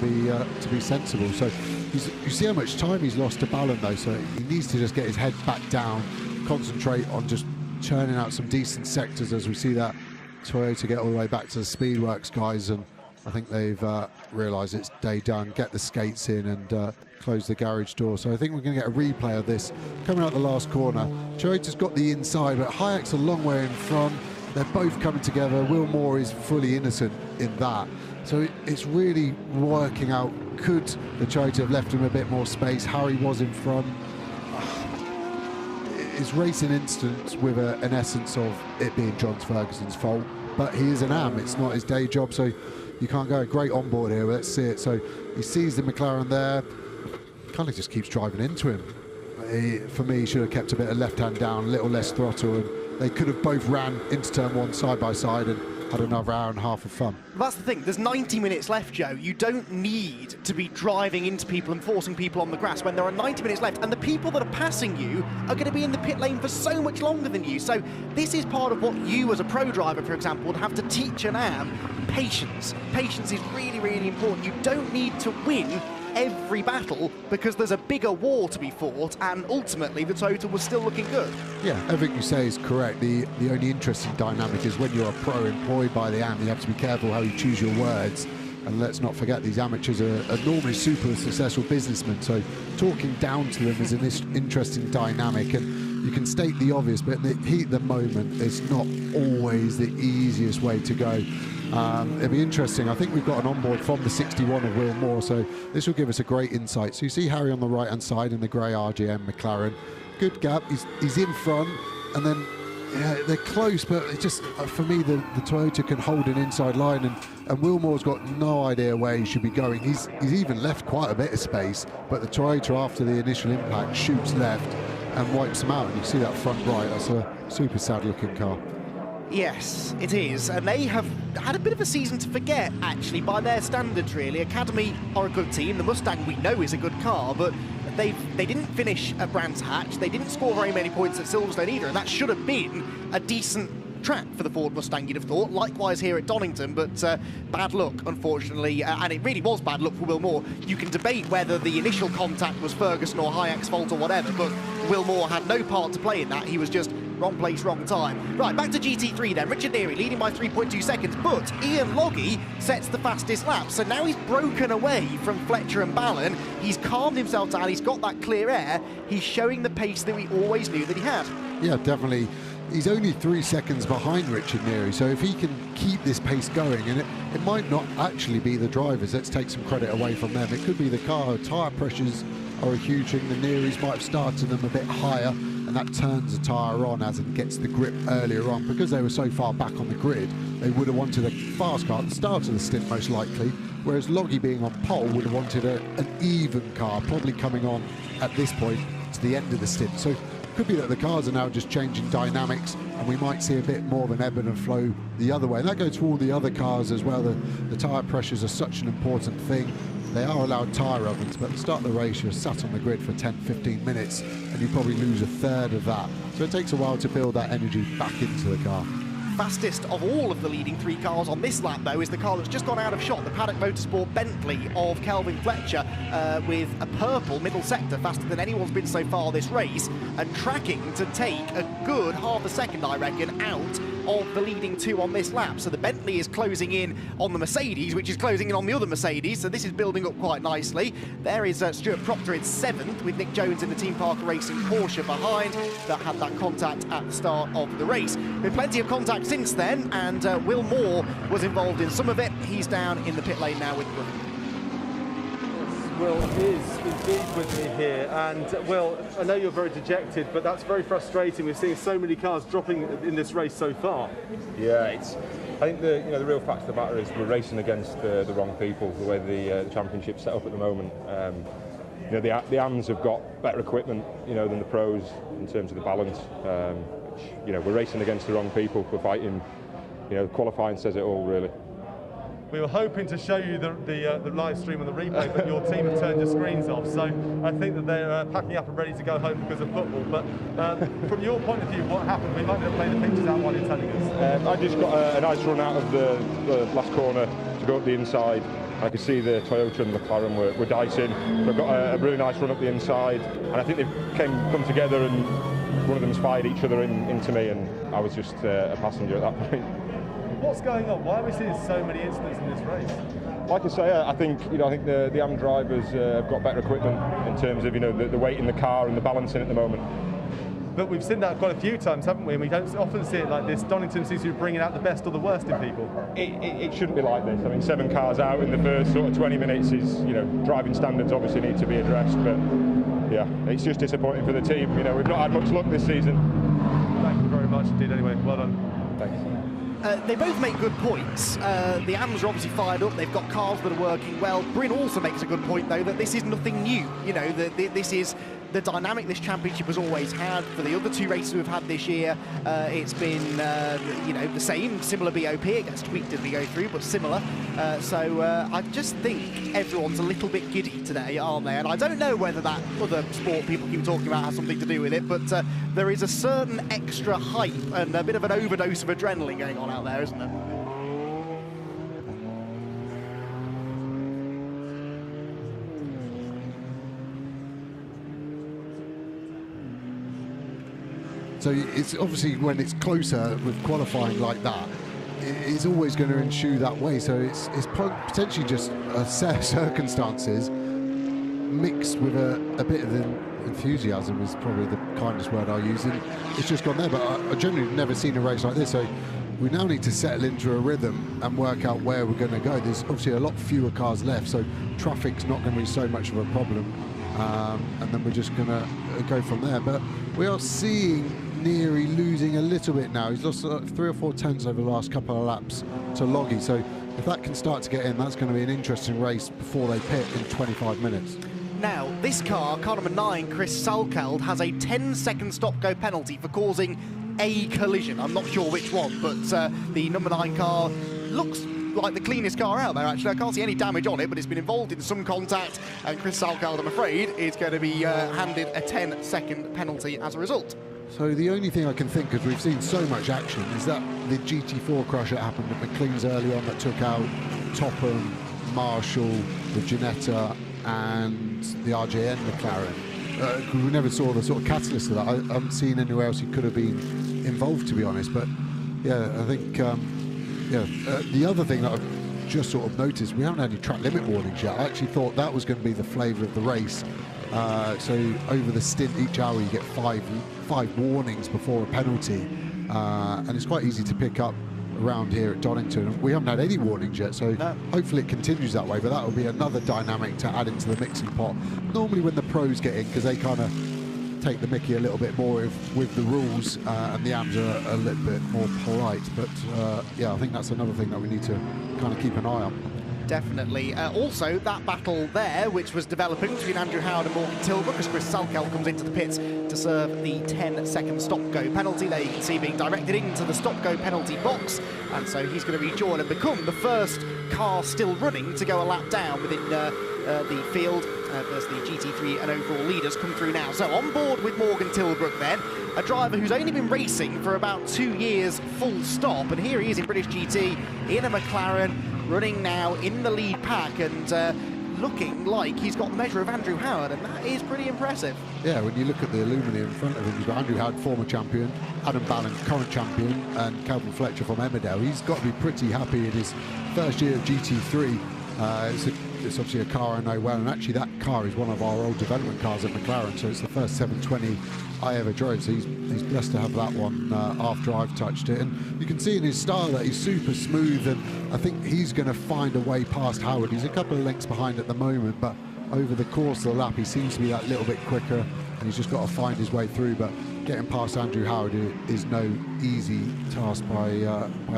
be sensible. So you see how much time he's lost to Ballon though, so he needs to just get his head back down, concentrate on just churning out some decent sectors as we see that Toyota get all the way back to the Speedworks guys, and I think they've realised it's day done, get the skates in and close the garage door. So I think we're going to get a replay of this coming out the last corner. Toyota's got the inside, but Hayek's a long way in front. They're both coming together. Will Moore is fully innocent in that. So it's really working out. Could the Toyota have left him a bit more space? Harry was in front. It's racing instance with an essence of it being John Ferguson's fault, but he is an AM. It's not his day job, so you can't go. Great on board here. Let's see it. So he sees the McLaren there. Kind of just keeps driving into him. For me, he should have kept a bit of left hand down, a little less throttle, and they could have both ran into turn one side by side and had another hour and a half of fun. That's the thing, there's 90 minutes left, Joe. You don't need to be driving into people and forcing people on the grass when there are 90 minutes left, and the people that are passing you are going to be in the pit lane for so much longer than you. So this is part of what you as a pro driver, for example, would have to teach an AM. Patience. Patience is really, really important. You don't need to win every battle because there's a bigger war to be fought, and ultimately the Toyota was still looking good. Yeah, everything you say is correct. The only interesting dynamic is when you're a pro employed by the AM, you have to be careful how you choose your words. And let's not forget, these amateurs are normally super successful businessmen, so talking down to them is an interesting dynamic. And you can state the obvious, but in the heat of the moment, it's not always the easiest way to go. It'll be interesting. I think we've got an onboard from the 61 of Will Moore, so this will give us a great insight. So you see Harry on the right-hand side in the grey RGM McLaren. Good gap. He's in front, and then they're close, but it's just, for me, the Toyota can hold an inside line, and Will Moore's got no idea where he should be going. He's even left quite a bit of space, but the Toyota, after the initial impact, shoots left and wipes him out. And you see that front right. That's a super sad-looking car. Yes, it is, and they have had a bit of a season to forget, actually, by their standards, really. Academy are a good team. The Mustang, we know, is a good car, but they didn't finish at Brands Hatch. They didn't score very many points at Silverstone either, and that should have been a decent track for the Ford Mustang, you'd have thought. Likewise here at Donington, but bad luck, unfortunately, and it really was bad luck for Will Moore. You can debate whether the initial contact was Ferguson or Hayek's fault or whatever, but Will Moore had no part to play in that. He was just wrong place, wrong time. Right, back to GT3 then. Richard Neary leading by 3.2 seconds, but Ian Loggy sets the fastest lap. So now he's broken away from Fletcher and Ballon. He's calmed himself down. He's got that clear air. He's showing the pace that we always knew that he had. Yeah, definitely. He's only 3 seconds behind Richard Neary, so if he can keep this pace going, and it might not actually be the drivers, let's take some credit away from them. It could be the car. Tyre pressures are a huge thing. The Nearys might have started them a bit higher, and that turns the tyre on as it gets the grip earlier on. Because they were so far back on the grid, they would have wanted a fast car at the start of the stint most likely, whereas Loggy being on pole would have wanted an even car, probably coming on at this point to the end of the stint. So it could be that the cars are now just changing dynamics, and we might see a bit more of an ebb and flow the other way. And that goes for all the other cars as well. The tyre pressures are such an important thing. They are allowed tyre ovens, but at the start of the race, you're sat on the grid for 10-15 minutes, and you probably lose a third of that. So it takes a while to build that energy back into the car. Fastest of all of the leading three cars on this lap, though, is the car that's just gone out of shot, the Paddock Motorsport Bentley of Kelvin Fletcher, with a purple middle sector, faster than anyone's been so far this race, and tracking to take a good half a second, I reckon, out of the leading two on this lap. So the Bentley is closing in on the Mercedes, which is closing in on the other Mercedes, so this is building up quite nicely. There is Stuart Proctor in 7th, with Nick Jones in the Team Parker Racing Porsche behind, that had that contact at the start of the race. With plenty of contact since then, and Will Moore was involved in some of it. He's down in the pit lane now with Burton. Will is indeed with me here, and Will, I know you're very dejected, but that's very frustrating. We're seeing so many cars dropping in this race so far. Yeah, I think the real fact of the matter is we're racing against the wrong people. The way the championship's set up at the moment, the AMs have got better equipment, than the pros in terms of the balance. We're racing against the wrong people. We're fighting. Qualifying says it all, really. We were hoping to show you the live stream and the replay, but your team have turned your screens off, so I think that they're packing up and ready to go home because of football. But from your point of view, what happened? We might be able to play the pictures out while you're telling us. I just got a nice run out of the last corner to go up the inside. I could see the Toyota and the McLaren were dicing. So I got a really nice run up the inside, and I think they've come together, and one of them's fired each other into me, and I was just a passenger at that point. What's going on? Why are we seeing so many incidents in this race? Like I say, I think the AM drivers have got better equipment in terms of the weight in the car and the balancing at the moment. But we've seen that quite a few times, haven't we? And we don't often see it like this. Donington seems to be bringing out the best or the worst in people. It shouldn't be like this. I mean, 7 cars out in the first sort of 20 minutes is, driving standards obviously need to be addressed. But yeah, it's just disappointing for the team. We've not had much luck this season. Thank you very much indeed. Anyway, well done. Thanks. They both make good points. The AMs are obviously fired up. They've got cars that are working well. Bryn also makes a good point, though, that this is nothing new. This is the dynamic this championship has always had. For the other 2 races we've had this year, it's been, the same, similar BOP. It gets tweaked as we go through, but similar. So I just think everyone's a little bit giddy today, aren't they? And I don't know whether that other sport people keep talking about has something to do with it, but there is a certain extra hype and a bit of an overdose of adrenaline going on out there, isn't there? So it's obviously when it's closer with qualifying like that, it's always going to ensue that way. So it's potentially just a set of circumstances mixed with a bit of enthusiasm is probably the kindest word I'll use. And it's just gone there. But I generally never seen a race like this. So we now need to settle into a rhythm and work out where we're going to go. There's obviously a lot fewer cars left, so traffic's not going to be so much of a problem. And then we're just going to go from there. But we are seeing Neary losing a little bit now. He's lost 3 or 4 tenths over the last couple of laps to Loggy. So if that can start to get in, that's going to be an interesting race before they pit in 25 minutes. Now, this car number 9, Chris Salkeld, has a 10-second stop-go penalty for causing a collision. I'm not sure which one, but the number 9 car looks like the cleanest car out there, actually. I can't see any damage on it, but it's been involved in some contact, and Chris Salkeld, I'm afraid, is going to be handed a 10-second penalty as a result. So the only thing I can think, because we've seen so much action, is that the GT4 crash that happened at McLean's early on that took out Topham, Marshall, the Ginetta and the RJN McLaren. We never saw the sort of catalyst of that. I haven't seen anywhere else he could have been involved, to be honest. But yeah, I think the other thing that I've just sort of noticed, we haven't had any track limit warnings yet. I actually thought that was going to be the flavour of the race. So over the stint each hour you get five warnings before a penalty, and it's quite easy to pick up around here at Donington. We haven't had any warnings yet, so hopefully it continues that way, but that will be another dynamic to add into the mixing pot. Normally when the pros get in, because they kind of take the mickey a little bit more with the rules, and the AMs are a little bit more polite, but yeah, I think that's another thing that we need to kind of keep an eye on. Definitely. Also, that battle there, which was developing between Andrew Howard and Morgan Tilbrook, as Chris Salkeld comes into the pits to serve the 10-second stop-go penalty. There you can see being directed into the stop-go penalty box, and so he's going to rejoin and become the first car still running to go a lap down within the field as the GT3 and overall leaders come through now. So on board with Morgan Tilbrook then, a driver who's only been racing for about 2 years full stop, and here he is in British GT in a McLaren, running now in the lead pack and looking like he's got the measure of Andrew Howard, and that is pretty impressive. Yeah, when you look at the alumni in front of him, you've got Andrew Howard, former champion, Adam Ballin, current champion, and Calvin Fletcher from Emmerdale. He's got to be pretty happy in his first year of GT3. It's obviously a car I know well, and actually that car is one of our old development cars at McLaren, so it's the first 720 I ever drove, so he's blessed to have that one after I've touched it. And you can see in his style that he's super smooth, and I think he's going to find a way past Howard. He's a couple of lengths behind at the moment, but over the course of the lap he seems to be that little bit quicker, and he's just got to find his way through. But getting past Andrew Howard is no easy task by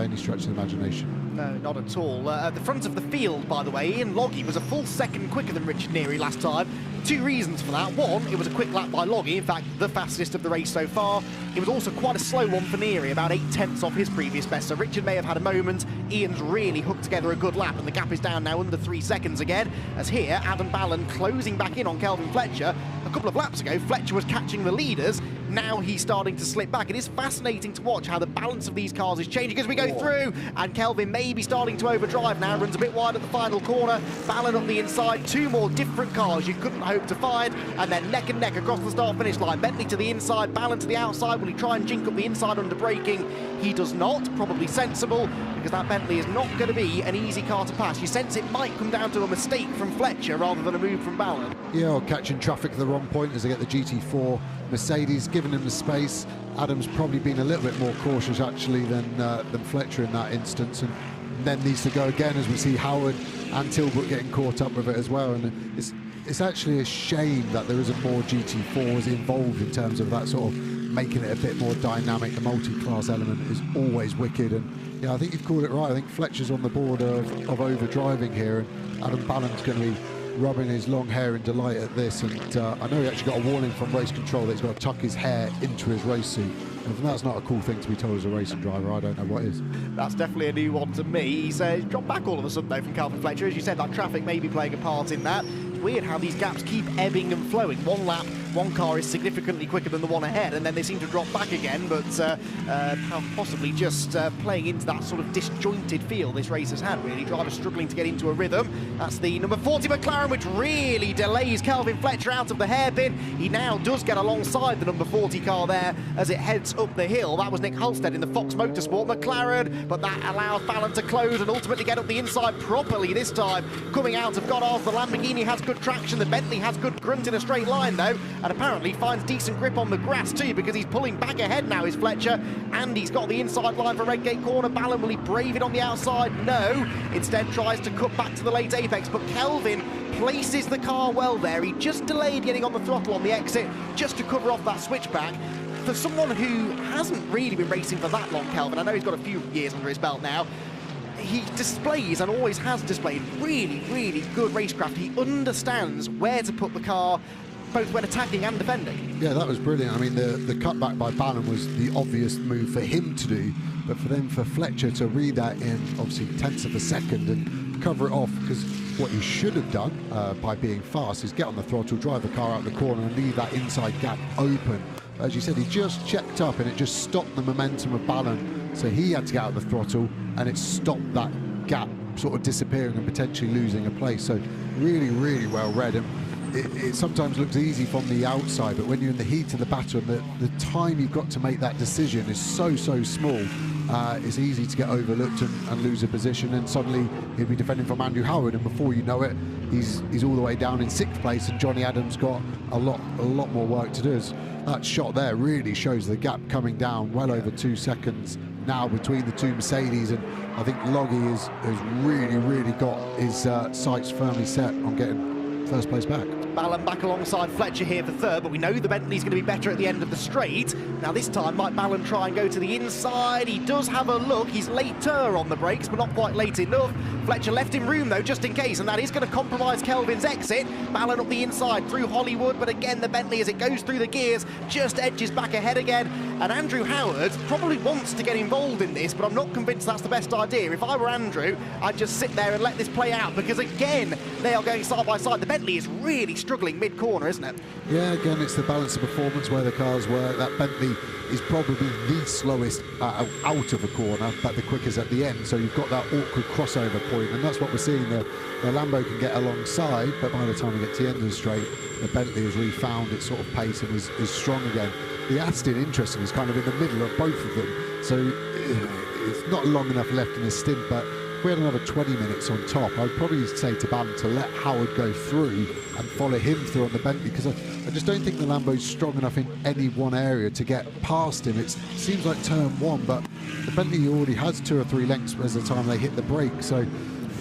any stretch of the imagination. No, not at all. At the front of the field, by the way, Ian Loggy was a full second quicker than Richard Neary last time. 2 reasons for that. One, it was a quick lap by Loggy, in fact, the fastest of the race so far. It was also quite a slow one for Neary, about 8/10 off his previous best, so Richard may have had a moment. Ian's really hooked together a good lap, and the gap is down now under 3 seconds again, as here, Adam Ballin closing back in on Calvin Fletcher. A couple of laps ago, Fletcher was catching the leaders. Now he's starting to slip back. It is fascinating to watch how the balance of these cars is changing as we go through, and Kelvin may be starting to overdrive now, runs a bit wide at the final corner. Ballin up the inside, 2 more different cars you couldn't hope to find, and then neck and neck across the start-finish line. Bentley to the inside, Ballin to the outside. Will he try and jink up the inside under braking? He does not, probably sensible, because that Bentley is not going to be an easy car to pass. You sense it might come down to a mistake from Fletcher rather than a move from Ballin. Yeah, or catching traffic at the wrong point as they get the GT4 Mercedes, giving him the space. Adam's probably been a little bit more cautious actually than Fletcher in that instance, and then needs to go again as we see Howard and Tilbrook getting caught up with it as well. And it's actually a shame that there isn't more GT4s involved in terms of that sort of making it a bit more dynamic. The multi-class element is always wicked, and yeah, I think you've called it right. I think Fletcher's on the border of overdriving here, and Adam Ballin's going to be rubbing his long hair in delight at this, and I know he actually got a warning from race control that he's got to tuck his hair into his race suit. And if that's not a cool thing to be told as a racing driver, I don't know what is. That's definitely a new one to me. He's dropped back all of a sudden though from Calvin Fletcher. As you said, that traffic may be playing a part in that. It's weird how these gaps keep ebbing and flowing. One lap, one car is significantly quicker than the one ahead, and then they seem to drop back again, but possibly just playing into that sort of disjointed feel this race has had, really. Drivers struggling to get into a rhythm. That's the number 40 McLaren, which really delays Calvin Fletcher out of the hairpin. He now does get alongside the number 40 car there as it heads up the hill. That was Nick Halstead in the Fox Motorsport McLaren, but that allows Ballin to close and ultimately get up the inside properly this time. Coming out of Goddard, the Lamborghini has good traction, the Bentley has good grunt in a straight line though, and apparently finds decent grip on the grass too, because he's pulling back ahead now is Fletcher, and he's got the inside line for Redgate Corner. Ballin, will he brave it on the outside? No, instead tries to cut back to the late apex, but Kelvin places the car well there. He just delayed getting on the throttle on the exit just to cover off that switchback. For someone who hasn't really been racing for that long, Kelvin, I know he's got a few years under his belt now, he displays and always has displayed really, really good racecraft. He understands where to put the car, both when attacking and defending. Yeah, that was brilliant. I mean, the cutback by Ballon was the obvious move for him to do, but for Fletcher to read that in obviously tenths of a second and cover it off, because what he should have done by being fast is get on the throttle, drive the car out the corner and leave that inside gap open. As you said, he just checked up and it just stopped the momentum of Ballon, so he had to get out of the throttle and it stopped that gap sort of disappearing and potentially losing a place. So really, really well read. And it sometimes looks easy from the outside, but when you're in the heat of the battle and the time you've got to make that decision is so small, it's easy to get overlooked and lose a position, and suddenly he'll be defending from Andrew Howard, and before you know it, he's all the way down in 6th place, and Johnny Adams got a lot more work to do. That shot there really shows the gap coming down well over 2 seconds now between the two Mercedes, and I think Loggy has really got his sights firmly set on getting first place back. Ballon back alongside Fletcher here for third, but we know the Bentley's going to be better at the end of the straight. Now this time, might Ballon try and go to the inside? He does have a look. He's later on the brakes, but not quite late enough. Fletcher left him room though, just in case, and that is going to compromise Kelvin's exit. Ballon up the inside through Hollywood, but again the Bentley, as it goes through the gears, just edges back ahead again. And Andrew Howard probably wants to get involved in this, but I'm not convinced that's the best idea. If I were Andrew, I'd just sit there and let this play out, because again, they are going side by side. The Bentley is really struggling mid-corner, isn't it? Yeah, again, it's the balance of performance where the cars work. That Bentley is probably the slowest out of a corner, but the quickest at the end. So you've got that awkward crossover point, and that's what we're seeing. The Lambo can get alongside, but by the time we get to the end of the straight, the Bentley has refound its sort of pace and is strong again. The Aston, interesting, is kind of in the middle of both of them, so it's not long enough left in his stint, but if we had another 20 minutes on top, I'd probably say to Ballon to let Howard go through and follow him through on the Bentley, because I just don't think the Lambo's strong enough in any one area to get past him. It seems like turn 1, but the Bentley already has 2 or 3 lengths by the time they hit the brake, so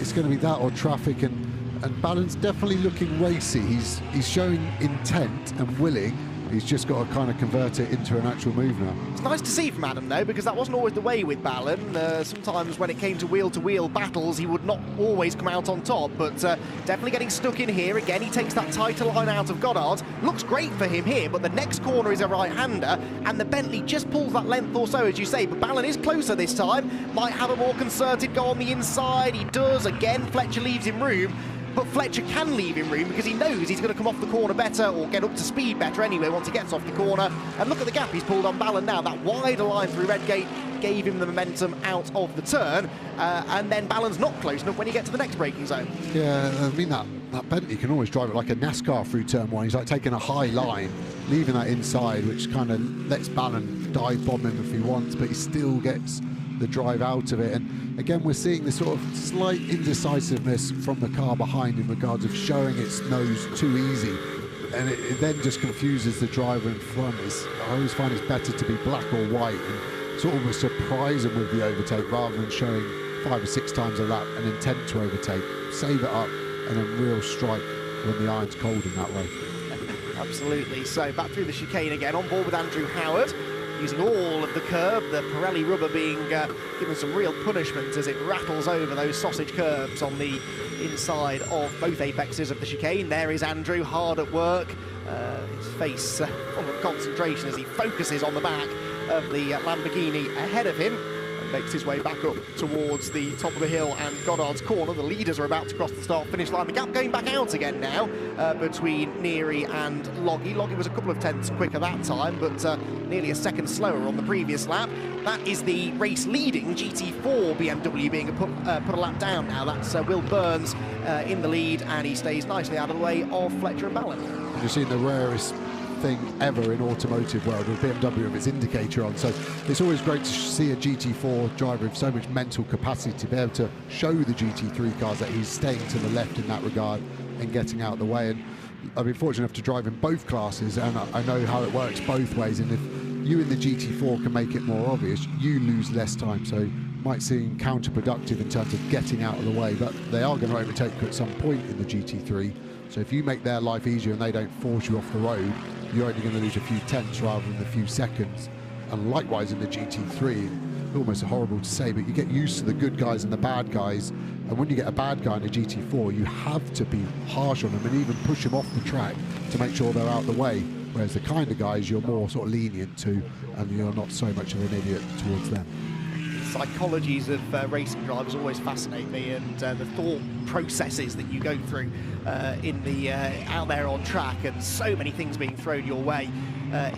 it's going to be that or traffic, and Ballon's definitely looking racy. He's showing intent and willing. He's just got to kind of convert it into an actual move now. It's nice to see from Adam, though, because that wasn't always the way with Ballon. Sometimes when it came to wheel-to-wheel battles, he would not always come out on top, but definitely getting stuck in here. Again, he takes that tighter line out of Goddard. Looks great for him here, but the next corner is a right-hander, and the Bentley just pulls that length or so, as you say, but Ballon is closer this time. Might have a more concerted go on the inside. He does. Again, Fletcher leaves him room. But Fletcher can leave him room because he knows he's going to come off the corner better, or get up to speed better anyway once he gets off the corner. And look at the gap he's pulled on Ballon now. That wider line through Redgate gave him the momentum out of the turn. And then Ballon's not close enough when you get to the next braking zone. Yeah, I mean, that Bentley can always drive it like a NASCAR through turn 1. He's like taking a high line, leaving that inside, which kind of lets Ballon dive bomb him if he wants, but he still gets the drive out of it. And again, we're seeing this sort of slight indecisiveness from the car behind in regards of showing its nose too easy, and it then just confuses the driver in front. I always find it's better to be black or white and sort of surprise them with the overtake rather than showing 5 or 6 times a lap an intent to overtake. Save it up and a real strike when the iron's cold in that way. Absolutely. So back through the chicane again, on board with Andrew Howard, using all of the curb, the Pirelli rubber being given some real punishment as it rattles over those sausage curbs on the inside of both apexes of the chicane. There is Andrew, hard at work, his face full of concentration as he focuses on the back of the Lamborghini ahead of him, and makes his way back up towards the top of the hill and Goddard's corner. The leaders are about to cross the start-finish line. The gap going back out again now between Neary and Loggy. Loggy was a couple of tenths quicker that time, but nearly a second slower on the previous lap. That is the race-leading GT4 BMW being put a lap down now. That's Will Burns in the lead, and he stays nicely out of the way of Fletcher and Ballon. You've seen the rarest thing ever in automotive world with BMW with its indicator on, so it's always great to see a GT4 driver with so much mental capacity to be able to show the GT3 cars that he's staying to the left in that regard and getting out of the way. And I've been fortunate enough to drive in both classes, and I know how it works both ways, and if you in the GT4 can make it more obvious, you lose less time, so might seem counterproductive in terms of getting out of the way, but they are going to overtake you at some point in the GT3. So if you make their life easier and they don't force you off the road, you're only going to lose a few tenths rather than a few seconds. And likewise in the GT3, almost horrible to say, but you get used to the good guys and the bad guys, and when you get a bad guy in a GT4, you have to be harsh on them and even push them off the track to make sure they're out of the way, whereas the kind of guys you're more sort of lenient to, and you're not so much of an idiot towards them. Psychologies of racing drivers always fascinate me, and the thought processes that you go through in the out there on track, and so many things being thrown your way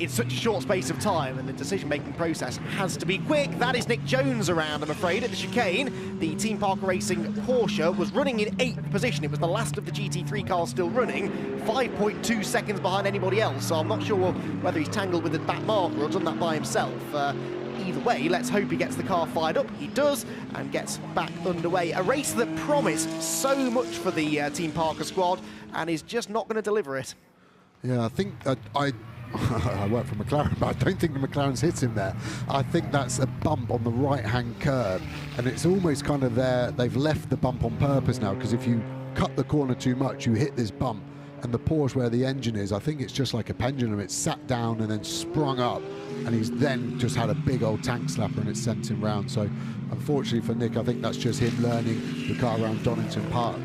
in such a short space of time, and the decision-making process has to be quick. That is Nick Jones around, I'm afraid, at the chicane. The Team Parker Racing Porsche was running in 8th position. It was the last of the GT3 cars still running, 5.2 seconds behind anybody else, so I'm not sure whether he's tangled with the back marker or done that by himself. Either way, let's hope he gets the car fired up. He does, and gets back underway. A race that promised so much for the Team Parker squad, and is just not going to deliver it. Yeah, I think I work for McLaren, but I don't think the McLaren's hit him there. I think that's a bump on the right-hand curve, and it's almost kind of there. They've left the bump on purpose now, because if you cut the corner too much, you hit this bump. And the Porsche where the engine is, I think it's just like a pendulum. It's sat down and then sprung up, and he's then just had a big old tank slapper and it sent him round. So unfortunately for Nick, I think that's just him learning the car around Donington Park.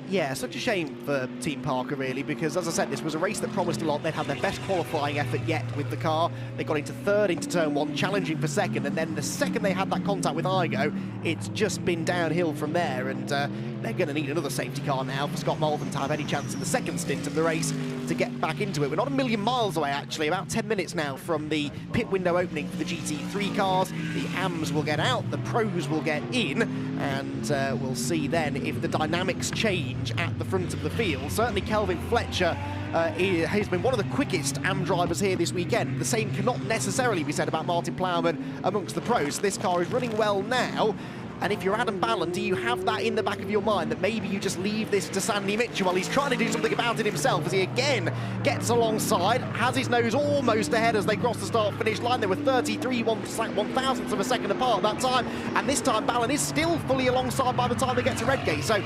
Yeah, such a shame for Team Parker, really, because, as I said, this was a race that promised a lot. They'd had their best qualifying effort yet with the car. They got into third into turn one, challenging for second, and then the second they had that contact with Igo, it's just been downhill from there, and they're going to need another safety car now for Scott Malvern to have any chance in the second stint of the race to get back into it. We're not a million miles away, actually, about 10 minutes now from the pit window opening for the GT3 cars. The AMs will get out, the pros will get in, and we'll see then if the dynamics change at the front of the field. Certainly Kelvin Fletcher has been one of the quickest AM drivers here this weekend. The same cannot necessarily be said about Martin Plowman amongst the pros. This car is running well now, and if you're Adam Ballon, do you have that in the back of your mind that maybe you just leave this to Sandy Mitchell while he's trying to do something about it himself, as he again gets alongside, has his nose almost ahead as they cross the start-finish line. They were 33 one-thousandths of a second apart that time, and this time Ballon is still fully alongside by the time they get to Redgate. So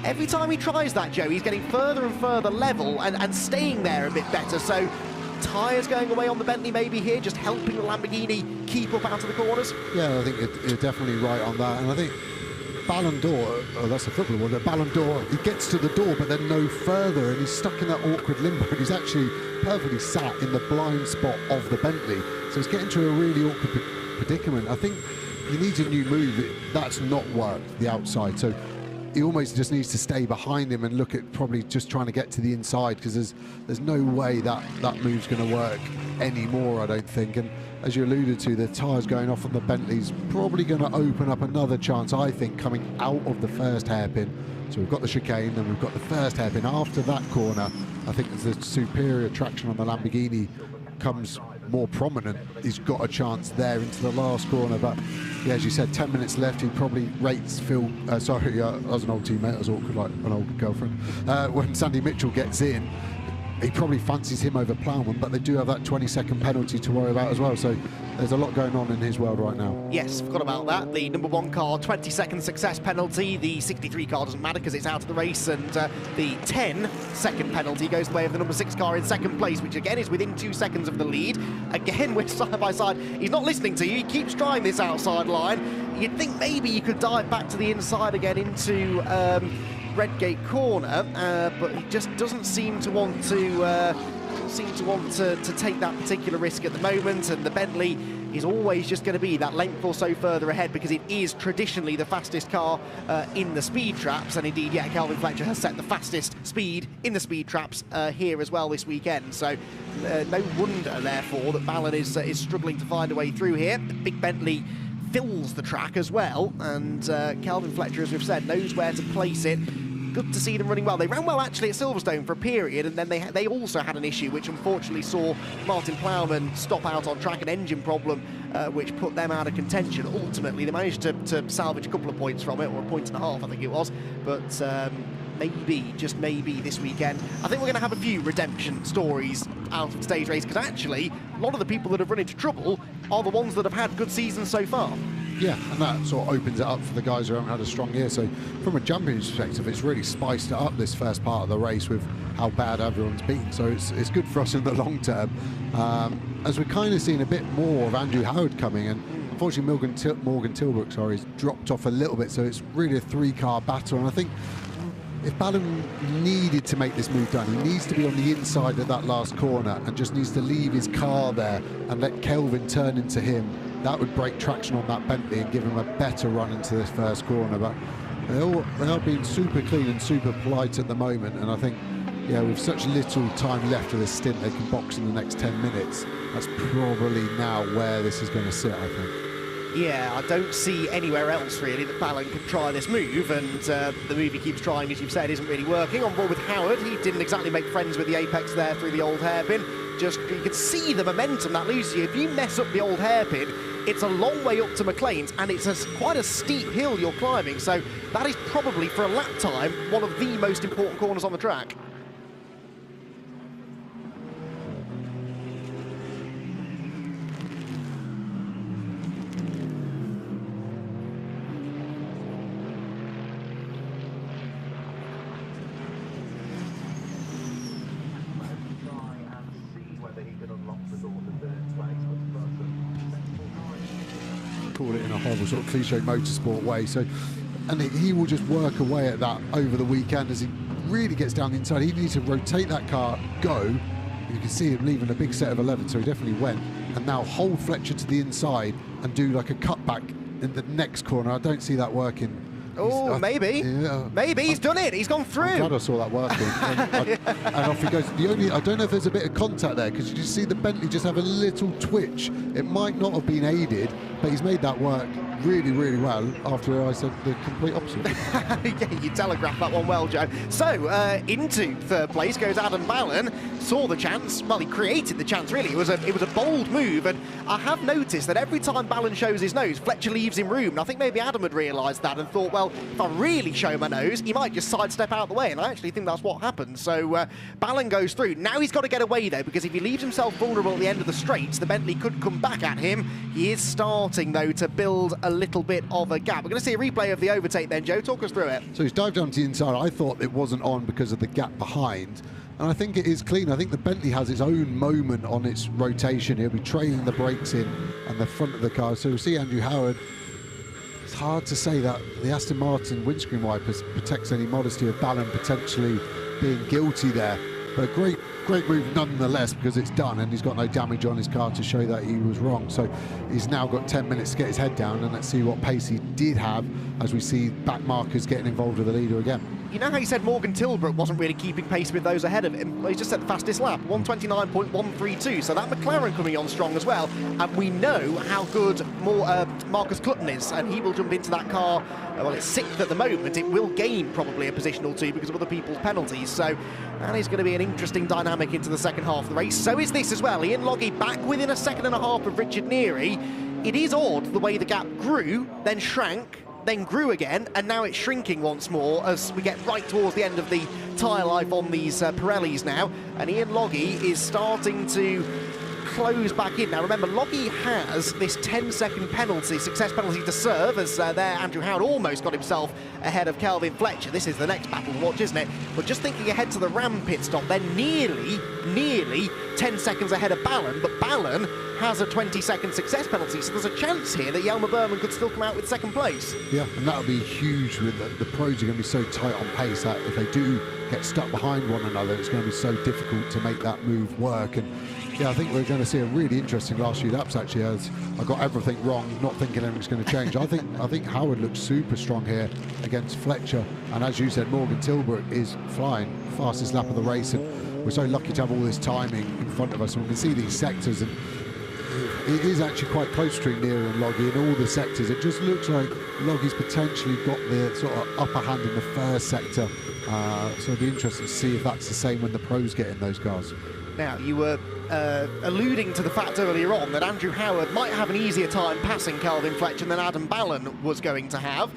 every time he tries that, Joe, he's getting further and further level and staying there a bit better. So tyres going away on the Bentley maybe here, just helping the Lamborghini keep up out of the corners. Yeah, I think you're definitely right on that. And I think Ballon d'Or, oh, that's a football one, Ballon d'Or, he gets to the door but then no further, and he's stuck in that awkward limbo, and he's actually perfectly sat in the blind spot of the Bentley. So he's getting to a really awkward predicament. I think he needs a new move. That's not worked, the outside. So he almost just needs to stay behind him and look at probably just trying to get to the inside, because there's no way that move's going to work anymore, I don't think. And as you alluded to, the tyres going off on the Bentley's probably going to open up another chance, I think, coming out of the first hairpin. So we've got the chicane, then we've got the first hairpin. After that corner, I think as the superior traction on the Lamborghini comes more prominent, he's got a chance there into the last corner. But yeah, as you said, 10 minutes left. He probably rates Phil, sorry, I was an old teammate, I was awkward like an old girlfriend. When Sandy Mitchell gets in, he probably fancies him over Plowman, but they do have that 20-second penalty to worry about as well. So there's a lot going on in his world right now. Yes, forgot about that. The number 1 car, 20-second success penalty. The 63 car doesn't matter because it's out of the race, and the 10-second penalty goes the way of the number 6 car in second place, which again is within 2 seconds of the lead. Again, we're side by side. He's not listening to you. He keeps trying this outside line. You'd think maybe you could dive back to the inside again into Redgate corner, but he just doesn't seem to want to take that particular risk at the moment. And the Bentley is always just going to be that length or so further ahead, because it is traditionally the fastest car in the speed traps. And indeed, yeah, Kelvin Fletcher has set the fastest speed in the speed traps here as well this weekend. So no wonder, therefore, that Ballon is struggling to find a way through here. The big Bentley fills the track as well, and Kelvin Fletcher, as we've said, knows where to place it. Good to see them running well. They ran well actually at Silverstone for a period, and then they also had an issue which unfortunately saw Martin Plowman stop out on track, an engine problem which put them out of contention. Ultimately they managed to salvage a couple of points from it, or 1.5 points I think it was, but maybe, just maybe this weekend, I think we're going to have a few redemption stories out of today's race, because actually a lot of the people that have run into trouble are the ones that have had good seasons so far. Yeah, and that sort of opens it up for the guys who haven't had a strong year. So from a jumping perspective, it's really spiced it up this first part of the race with how bad everyone's been. So it's good for us in the long term. As we're kind of seeing a bit more of Andrew Howard coming, and unfortunately Morgan Tilbrook, sorry, has dropped off a little bit, so it's really a 3-car battle. And I think if Ballon needed to make this move done, he needs to be on the inside of that last corner and just needs to leave his car there and let Kelvin turn into him. That would break traction on that Bentley and give him a better run into this first corner. But they are being super clean and super polite at the moment, and I think, yeah, with such little time left of this stint, they can box in the next 10 minutes. That's probably now where this is going to sit, I think. Yeah, I don't see anywhere else really that Ballon can try this move, and the move he keeps trying, as you've said, isn't really working. On board with Howard, he didn't exactly make friends with the apex there through the old hairpin. Just, you can see the momentum that loses you. If you mess up the old hairpin, it's a long way up to McLean's, and it's quite a steep hill you're climbing, so that is probably, for a lap time, one of the most important corners on the track. Call it in a horrible sort of cliche motorsport way. So, and he will just work away at that over the weekend as he really gets down the inside. He needs to rotate that car, go. You can see him leaving a big set of 11, so he definitely went. And now hold Fletcher to the inside and do like a cutback in the next corner. I don't see that working. Oh, maybe. Yeah. Maybe he's done it. He's gone through. I'm glad I saw that working. And off he goes. I don't know if there's a bit of contact there, because you just see the Bentley just have a little twitch. It might not have been aided, but he's made that work really, really well after I said the complete opposite. Yeah, you telegraphed that one well, Joe. So, into third place goes Adam Ballon. Saw the chance. Well, he created the chance, really. It was a bold move, and I have noticed that every time Ballon shows his nose, Fletcher leaves him room. And I think maybe Adam had realised that and thought, well, if I really show my nose, he might just sidestep out of the way, and I actually think that's what happened. So Ballon goes through. Now he's got to get away, though, because if he leaves himself vulnerable at the end of the straights, the Bentley could come back at him. He is starting, though, to build a little bit of a gap. We're going to see a replay of the overtake then, Joe. Talk us through it. So he's dived down to the inside. I thought it wasn't on because of the gap behind, and I think it is clean. I think the Bentley has its own moment on its rotation. He'll be trailing the brakes in and the front of the car. So we'll see Andrew Howard. It's hard to say that the Aston Martin windscreen wipers protects any modesty of Ballon potentially being guilty there. But great move nonetheless, because it's done and he's got no damage on his car to show that he was wrong. So he's now got 10 minutes to get his head down, and let's see what pace he did have as we see back markers getting involved with the leader again. You know how you said Morgan Tilbrook wasn't really keeping pace with those ahead of him? Well, he's just set the fastest lap, 129.132, so that McLaren coming on strong as well. And we know how good Marcus Clutton is, and he will jump into that car. Well, it's sixth at the moment. It will gain probably a position or two because of other people's penalties. So that is going to be an interesting dynamic into the second half of the race. So is this as well. Ian Logie back within a second and a half of Richard Neary. It is odd the way the gap grew, then shrank, then grew again, and now it's shrinking once more as we get right towards the end of the tyre life on these Pirellis now, and Ian Logie is starting to close back in. Now remember, Logie has this 10-second penalty, success penalty to serve, as there Andrew Howard almost got himself ahead of Kelvin Fletcher. This is the next battle to watch, isn't it? But just thinking ahead to the Ram pit stop, they're nearly 10 seconds ahead of Ballon, but Ballon has a 20-second success penalty, so there's a chance here that Jelmer Berman could still come out with second place. Yeah, and that'll be huge. With the pros are going to be so tight on pace that if they do get stuck behind one another, it's going to be so difficult to make that move work. And yeah, I think we're going to see a really interesting last few laps, actually, as I got everything wrong, not thinking anything's going to change. I think Howard looks super strong here against Fletcher, and as you said, Morgan Tilbrook is flying, fastest lap of the race, and we're so lucky to have all this timing in front of us, and we can see these sectors, and it is actually quite close between Neary and Logie in all the sectors. It just looks like Loggie's potentially got the sort of upper hand in the first sector, so it'll be interesting to see if that's the same when the pros get in those cars. Now, you were alluding to the fact earlier on that Andrew Howard might have an easier time passing Kelvin Fletcher than Adam Ballon was going to have.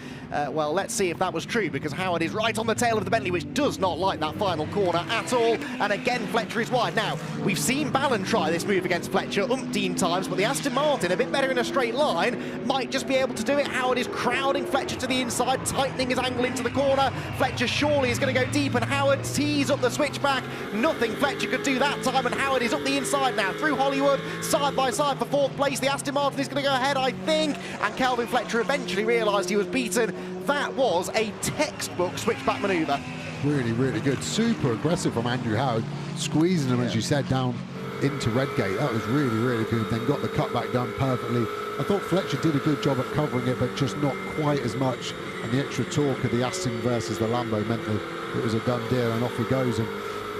Well, let's see if that was true, because Howard is right on the tail of the Bentley, which does not like that final corner at all. And again, Fletcher is wide. Now, we've seen Ballon try this move against Fletcher umpteen times, but the Aston Martin, a bit better in a straight line, might just be able to do it. Howard is crowding Fletcher to the inside, tightening his angle into the corner. Fletcher surely is going to go deep, and Howard tees up the switchback. Nothing Fletcher could do that time. time, and Howard is up the inside now through Hollywood, side by side for 4th place. The Aston Martin is going to go ahead, I think, and Kelvin Fletcher eventually realised he was beaten. That was a textbook switchback manoeuvre. Really, really good. Super aggressive from Andrew Howard, squeezing him, as you said, down into Redgate. That was really, really good. Then got the cutback done perfectly. I thought Fletcher did a good job at covering it, but just not quite as much. And the extra torque of the Aston versus the Lambo meant that it was a done deal, and off he goes. And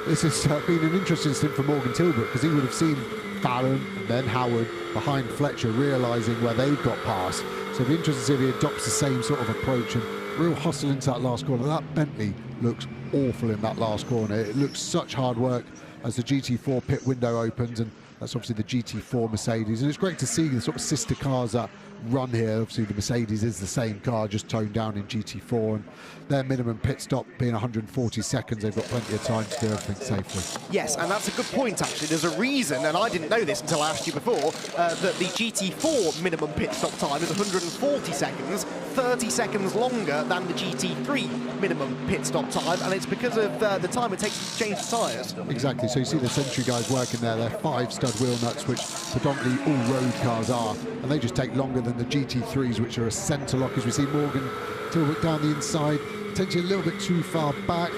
this has been an interesting stint for Morgan Tilbrook, because he would have seen Fallon and then Howard behind Fletcher, realising where they've got past. So it'd be interesting to see if he adopts the same sort of approach, and real hustle into that last corner. That Bentley looks awful in that last corner. It looks such hard work as the GT4 pit window opens, and that's obviously the GT4 Mercedes. And it's great to see the sort of sister cars that run here. Obviously the Mercedes is the same car, just toned down in GT4, and their minimum pit stop being 140 seconds, they've got plenty of time to do everything safely. Yes, and that's a good point, actually. There's a reason, and I didn't know this until I asked you before, that the GT4 minimum pit stop time is 140 seconds, 30 seconds longer than the GT3 minimum pit stop time, and it's because of the time it takes to change the tyres. Exactly, so you see the Century guys working there. They're 5-stud wheel nuts, which predominantly all road cars are, and they just take longer than the GT3s, which are a centre lock, as we see Morgan Tilbrook down the inside, potentially a little bit too far back.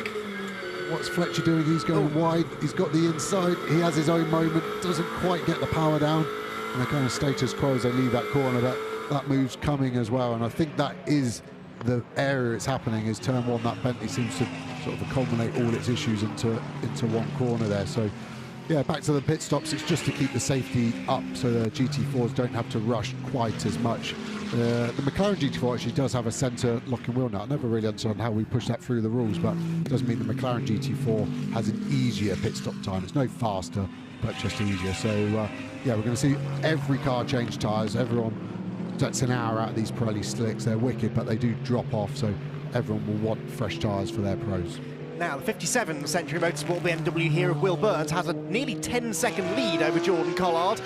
What's Fletcher doing? He's going wide, he's got the inside, he has his own moment, doesn't quite get the power down, and they kind of status quo as they leave that corner, but that move's coming as well, and I think that is the area it's happening, is turn 1. That Bentley seems to sort of culminate all its issues into one corner there. So yeah, back to the pit stops. It's just to keep the safety up so the GT4s don't have to rush quite as much. The McLaren GT4 actually does have a centre locking wheel nut. I never really understand how we push that through the rules, but it does mean the McLaren GT4 has an easier pit stop time. It's no faster, but just easier. So yeah, we're going to see every car change tyres. Everyone gets an hour out of these Pirelli slicks. They're wicked, but they do drop off, so everyone will want fresh tyres for their pros. Now, the 57 Century Motorsport BMW here of Will Burns has a nearly 10-second lead over Jordan Collard.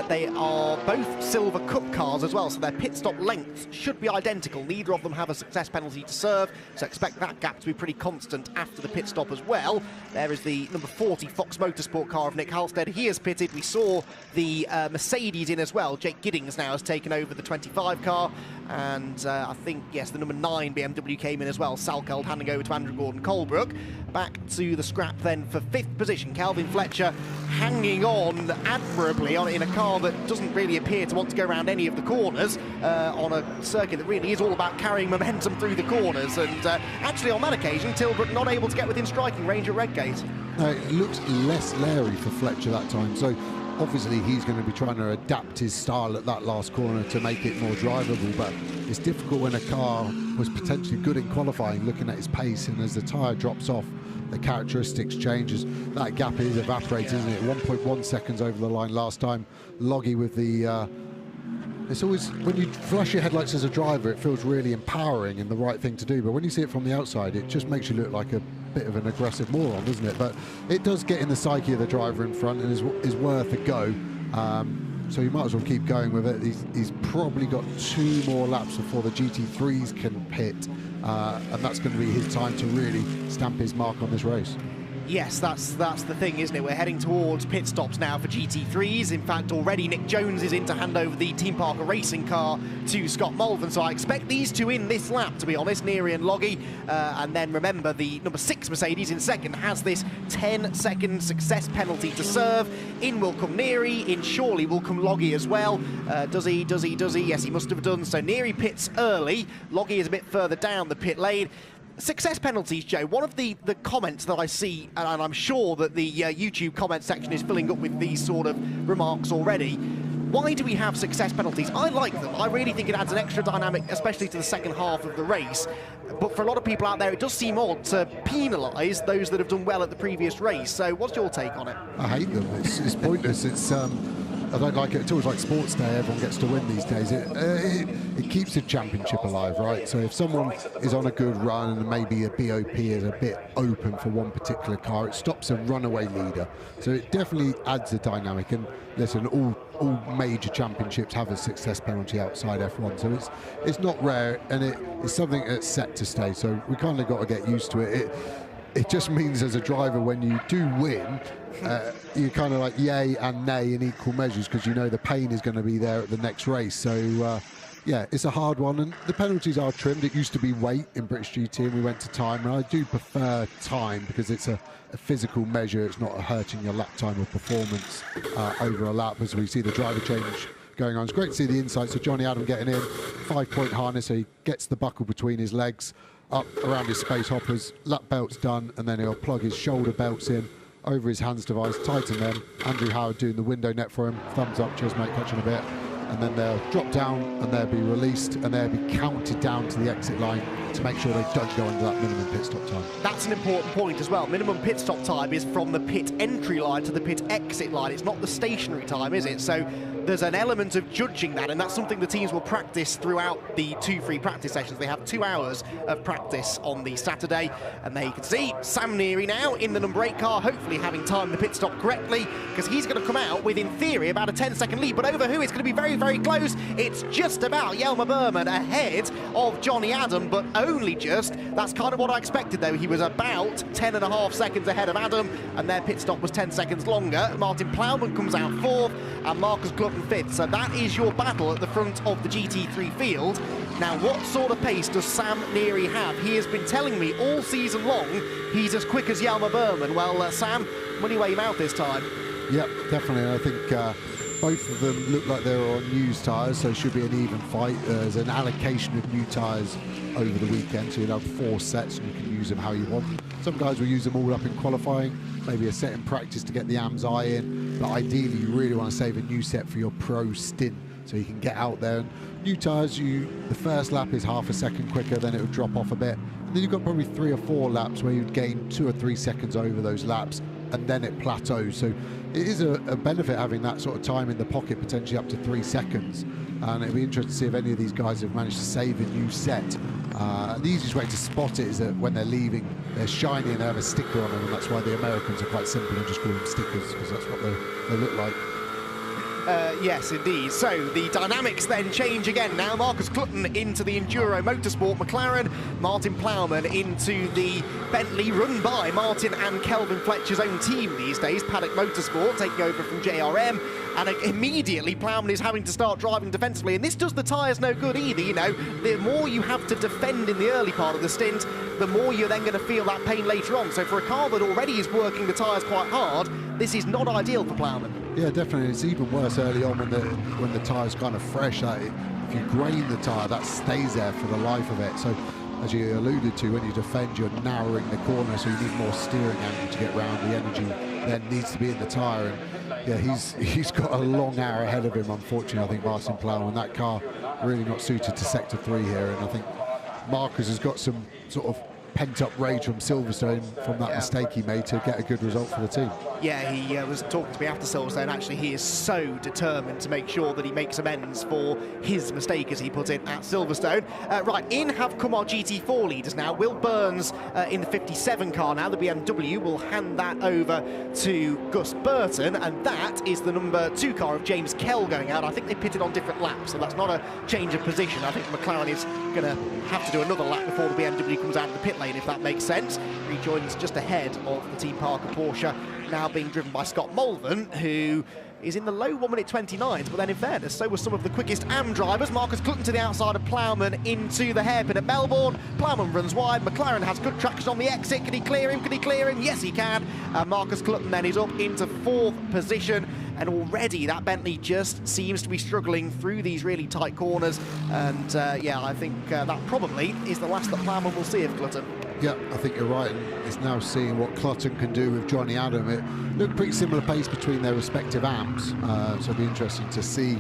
They are both Silver Cup cars as well, so their pit stop lengths should be identical. Neither of them have a success penalty to serve, so expect that gap to be pretty constant after the pit stop as well. There is the number 40 Fox Motorsport car of Nick Halstead. He has pitted. We saw the Mercedes in as well. Jake Giddings now has taken over the 25 car, and I think, yes, the number 9 BMW came in as well. Salkeld handing over to Andrew Gordon-Colebrook. Back to the scrap then for 5th position. Kelvin Fletcher hanging on admirably in a car that doesn't really appear to want to go around any of the corners on a circuit that really is all about carrying momentum through the corners. And actually on that occasion, Tilbrook not able to get within striking range at Redgate. It looks less Larry for Fletcher that time. So obviously he's going to be trying to adapt his style at that last corner to make it more drivable, but it's difficult when a car was potentially good in qualifying, looking at his pace, and as the tyre drops off, the characteristics changes. That gap is evaporated, isn't it? 1.1 seconds over the line last time. Loggy with the it's always, when you flash your headlights as a driver, it feels really empowering and the right thing to do, but when you see it from the outside, it just makes you look like a bit of an aggressive moron, doesn't it? But it does get in the psyche of the driver in front and is worth a go. So you might as well keep going with it. He's probably got 2 more laps before the GT3s can pit, and that's going to be his time to really stamp his mark on this race. Yes, that's the thing, isn't it? We're heading towards pit stops now for GT3s. In fact, already Nick Jones is in to hand over the Team Parker racing car to Scott Mulvin. So I expect these two in this lap, to be honest, Neary and Loggy. And then remember, the number 6 Mercedes in second has this 10-second success penalty to serve. In will come Neary, in surely will come Loggy as well. Does he? Yes, he must have done. So Neary pits early. Loggy is a bit further down the pit lane. Success penalties, Joe. One of the comments that I see, and I'm sure that the YouTube comment section is filling up with these sort of remarks already. Why do we have success penalties? I like them. I really think it adds an extra dynamic, especially to the second half of the race. But for a lot of people out there, it does seem odd to penalise those that have done well at the previous race. So what's your take on it? I hate them. It's pointless. I don't like it. It's always like sports day. Everyone gets to win these days. It keeps the championship alive, right? So if someone is on a good run and maybe a BOP is a bit open for one particular car, it stops a runaway leader. So it definitely adds a dynamic. And listen, all major championships have a success penalty outside F1. So it's not rare, and it's something that's set to stay. So we kind of got to get used to it. it just means as a driver, when you do win, you're kind of like yay and nay in equal measures, because you know the pain is going to be there at the next race. So yeah, it's a hard one, and the penalties are trimmed. It used to be weight in British GT, and we went to time, and I do prefer time because it's a physical measure. It's not hurting your lap time or performance over a lap, as we see the driver change going on. It's great to see the insight. So Johnny Adam getting in, 5-point harness, so he gets the buckle between his legs, up around his space hoppers, lap belt's done, and then he'll plug his shoulder belts in over his hands device, tighten them. Andrew Howard doing the window net for him. Thumbs up, cheers mate, catching a bit. And then they'll drop down and they'll be released and they'll be counted down to the exit line to make sure they don't go under that minimum pit stop time. That's an important point as well. Minimum pit stop time is from the pit entry line to the pit exit line. It's not the stationary time, is it? So there's an element of judging that, and that's something the teams will practice throughout the 2 free practice sessions. They have 2 hours of practice on the Saturday, and there you can see Sam Neary now in the number 8 car, hopefully having timed the pit stop correctly, because he's going to come out with, in theory, about a 10-second lead, but over who? It's going to be very, very close. It's just about Jelmer Berman ahead of Johnny Adam, but only just. That's kind of what I expected, though. He was about 10.5 seconds ahead of Adam, and their pit stop was 10 seconds longer. Martin Plowman comes out 4th, and Marcus Glutton 5th. So that is your battle at the front of the GT3 field. Now, what sort of pace does Sam Neary have? He has been telling me all season long he's as quick as Jelmer Berman. Well, Sam, money where your mouth this time. Yep, definitely. I think both of them look like they're on used tyres, so it should be an even fight. There's an allocation of new tyres over the weekend, so you'll have 4 sets and you can use them how you want. Some guys will use them all up in qualifying, maybe a set in practice to get the AMS eye in, but ideally you really want to save a new set for your pro stint so you can get out there. And new tyres, the first lap is half a second quicker, then it will drop off a bit, and then you've got probably 3 or 4 laps where you'd gain 2 or 3 seconds over those laps, and then it plateaus. So it is a benefit having that sort of time in the pocket, potentially up to 3 seconds. And it'll be interesting to see if any of these guys have managed to save a new set. The easiest way to spot it is that when they're leaving, they're shiny and they have a sticker on them, and that's why the Americans are quite simple and just call them stickers, because that's what they look like. Yes, indeed. So the dynamics then change again. Now Marcus Glutton into the Enduro Motorsport McLaren, Martin Plowman into the Bentley, run by Martin and Kelvin Fletcher's own team these days, Paddock Motorsport, taking over from JRM. And immediately Plowman is having to start driving defensively, and this does the tyres no good either. You know, the more you have to defend in the early part of the stint, the more you're then going to feel that pain later on. So for a car that already is working the tyres quite hard, this is not ideal for Plowman. Yeah, definitely. It's even worse early on when the tyre's kind of fresh. If you grain the tyre, that stays there for the life of it. So as you alluded to, when you defend, you're narrowing the corner, so you need more steering angle to get round. The energy then needs to be in the tyre. And yeah, he's got a long hour ahead of him, unfortunately. I think Martin Plowman, that car really not suited to Sector 3 here, and I think Marcus has got some sort of pent-up rage from Silverstone from that mistake he made to get a good result for the team. Yeah, he was talking to me after Silverstone. Actually, he is so determined to make sure that he makes amends for his mistake, as he put it, at Silverstone. Right, in have come our GT4 leaders now. Will Burns in the 57 car now. The BMW will hand that over to Gus Burton, and that is the number 2 car of James Kell going out. I think they pitted on different laps, so that's not a change of position. I think McLaren is going to have to do another lap before the BMW comes out of the pit lane, if that makes sense. Rejoins just ahead of the Team Parker Porsche, now being driven by Scott Mulvern, who is in the low 1:29s, but then in fairness, so were some of the quickest AM drivers. Marcus Glutton to the outside of Plowman into the hairpin at Melbourne. Plowman runs wide. McLaren has good traction on the exit. Can he clear him? Can he clear him? Yes, he can. Marcus Glutton then is up into 4th position. And already that Bentley just seems to be struggling through these really tight corners. And yeah, I think that probably is the last that Plowman will see of Glutton. Yeah, I think you're right. And it's now seeing what Glutton can do with Johnny Adam. It looked pretty similar pace between their respective AMs. So it'll be interesting to see.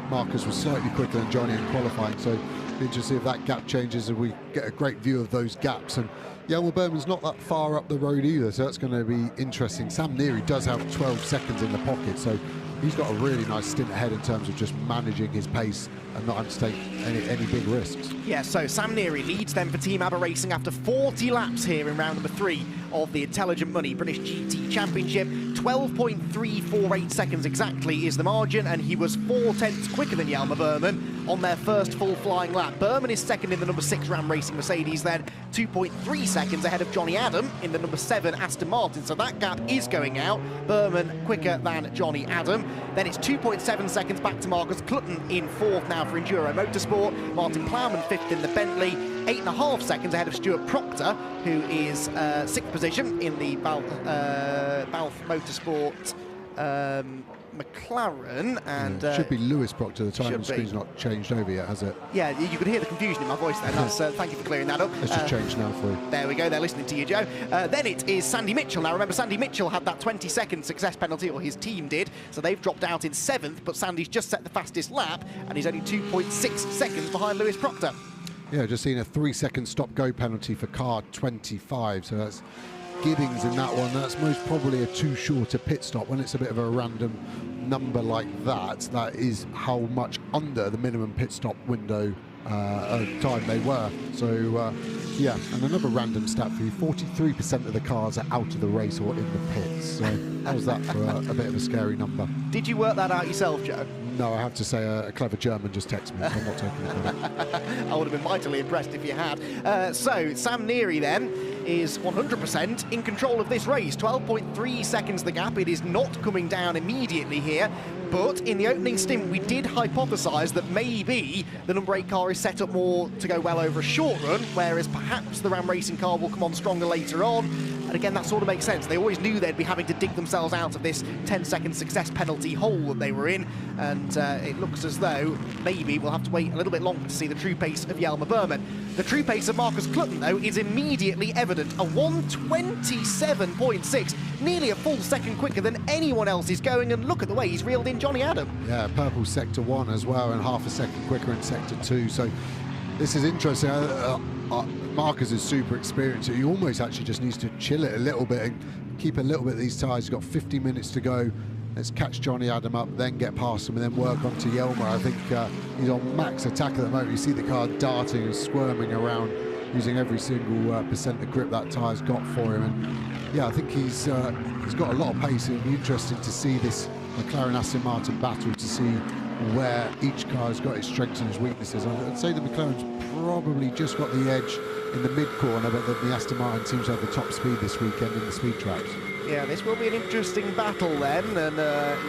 Marcus was slightly quicker than Johnny in qualifying. So it'll be interesting to see if that gap changes and we get a great view of those gaps. And Jelmer Berman's not that far up the road either, so that's going to be interesting. Sam Neary does have 12 seconds in the pocket, so he's got a really nice stint ahead in terms of just managing his pace and not having to take any big risks. Yeah, so Sam Neary leads then for Team ABBA Racing after 40 laps here in round number 3 of the Intelligent Money British GT Championship. 12.348 seconds exactly is the margin, and he was 4 tenths quicker than Jelmer Berman. on their first full flying lap. Burton is second in the number 6 Ram Racing Mercedes then, 2.3 seconds ahead of Johnny Adam in the number 7 Aston Martin, so that gap is going out. Burton quicker than Johnny Adam. Then it's 2.7 seconds back to Marcus Clutton in 4th now for Enduro Motorsport. Martin Plowman 5th in the Bentley, 8.5 seconds ahead of Stuart Proctor, who is 6th position in the Balf Motorsport McLaren. And should be Lewis Proctor. The time on the screen's not changed over yet, has it? Yeah, you could hear the confusion in my voice then. That's, thank you for clearing that up. It's just changed now for you. There we go, they're listening to you, Joe. Then it is Sandy Mitchell. Now remember, Sandy Mitchell had that 20-second success penalty, or his team did, so they've dropped out in 7th, but Sandy's just set the fastest lap, and he's only 2.6 seconds behind Lewis Proctor. Yeah, just seen a 3-second stop-go penalty for car 25, so that's Giddings in that one. That's most probably a too short a pit stop. When it's a bit of a random number like that, that is how much under the minimum pit stop window of time they were. So yeah, and another random stat for you, 43% of the cars are out of the race or in the pits. So how's that for a bit of a scary number? Did you work that out yourself, Joe? No, I have to say a clever German just texted me, so I'm not taking the credit. I would have been mightily impressed if you had. So Sam Neary then is 100% in control of this race. 12.3 seconds the gap. It is not coming down immediately here, but in the opening stint we did hypothesise that maybe the number 8 car is set up more to go well over a short run, whereas perhaps the Ram Racing car will come on stronger later on. And again, that sort of makes sense. They always knew they'd be having to dig themselves out of this 10-second success penalty hole that they were in, and it looks as though maybe we'll have to wait a little bit longer to see the true pace of Hjalmar Burman. The true pace of Marcus Clutton, though, is immediately evident. A 1:27.6, nearly a full second quicker than anyone else is going, and look at the way he's reeled in Johnny Adam. Yeah, purple sector 1 as well, and half a second quicker in sector 2. So this is interesting. Marcus is super experienced. He almost actually just needs to chill it a little bit and keep a little bit of these tyres. He's got 50 minutes to go. Let's catch Johnny Adam up, then get past him, and then work on to Hjalmar. I think he's on max attack at the moment. You see the car darting and squirming around, using every single percent of grip that tyre's got for him. And yeah, I think he's got a lot of pace. It'll be interesting to see this McLaren Aston Martin battle, to see where each car has got its strengths and its weaknesses. I'd say the McLaren's probably just got the edge in the mid-corner, but the Aston Martin seems to have the top speed this weekend in the speed traps. Yeah, this will be an interesting battle then, and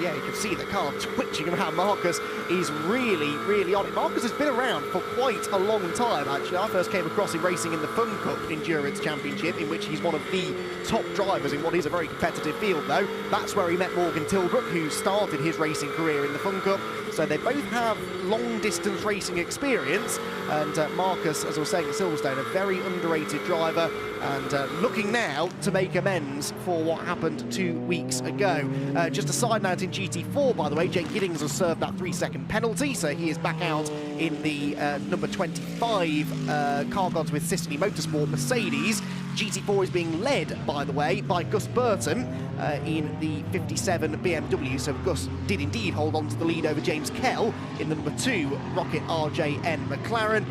yeah, you can see the car twitching around. Marcus is really, really on it. Marcus has been around for quite a long time, actually. I first came across him racing in the Fun Cup Endurance Championship, in which he's one of the top drivers in what is a very competitive field, though. That's where he met Morgan Tilbrook, who started his racing career in the Fun Cup. So they both have long-distance racing experience, and Marcus, as I was saying at Silverstone, a very underrated driver, and looking now to make amends for what happened 2 weeks ago. Just a side note, in GT4, by the way, Jake Giddings has served that 3-second penalty, so he is back out in the number 25 Car Gods with Sicily Motorsport Mercedes. GT4 is being led, by the way, by Gus Burton in the 57 BMW, so Gus did indeed hold on to the lead over James Kell in the number 2 Rocket RJN McLaren.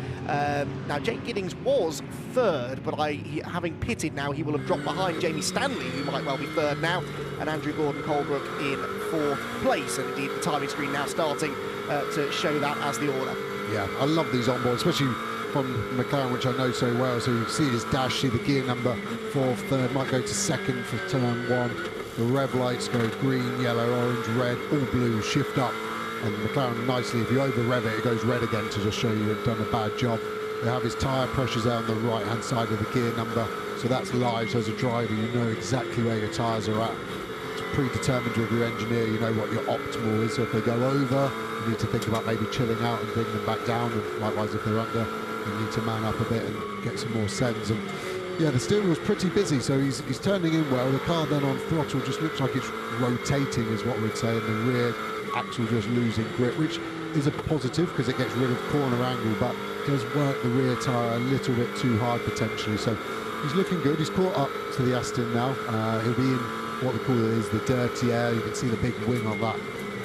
Now, Jake Giddings was third, but having pitted now, he will have dropped behind Jamie Stanley, who might well be third now, and Andrew Gordon-Colebrook in 4th place. And indeed, the timing screen now starting to show that as the order. Yeah, I love these onboards, especially from McLaren, which I know so well. So you can see his dash, see the gear number, 4th, 3rd, might go to 2nd for turn 1. The rev lights go green, yellow, orange, red, all blue, shift up. And McLaren nicely, if you over rev it, it goes red again to just show you you've done a bad job. They have his tyre pressures there on the right hand side of the gear number, so that's live. So as a driver, you know exactly where your tyres are at. It's predetermined with your engineer, you know what your optimal is. So if they go over, you need to think about maybe chilling out and bringing them back down, and likewise if they're under, you need to man up a bit and get some more sends. And yeah, the steering was pretty busy, so he's turning in well. The car then on throttle just looks like it's rotating, is what we'd say, and the rear axle just losing grip, which is a positive because it gets rid of corner angle, but does work the rear tyre a little bit too hard potentially. So he's looking good. He's caught up to the Aston now. He'll be in what we call the dirty air. You can see the big wing on that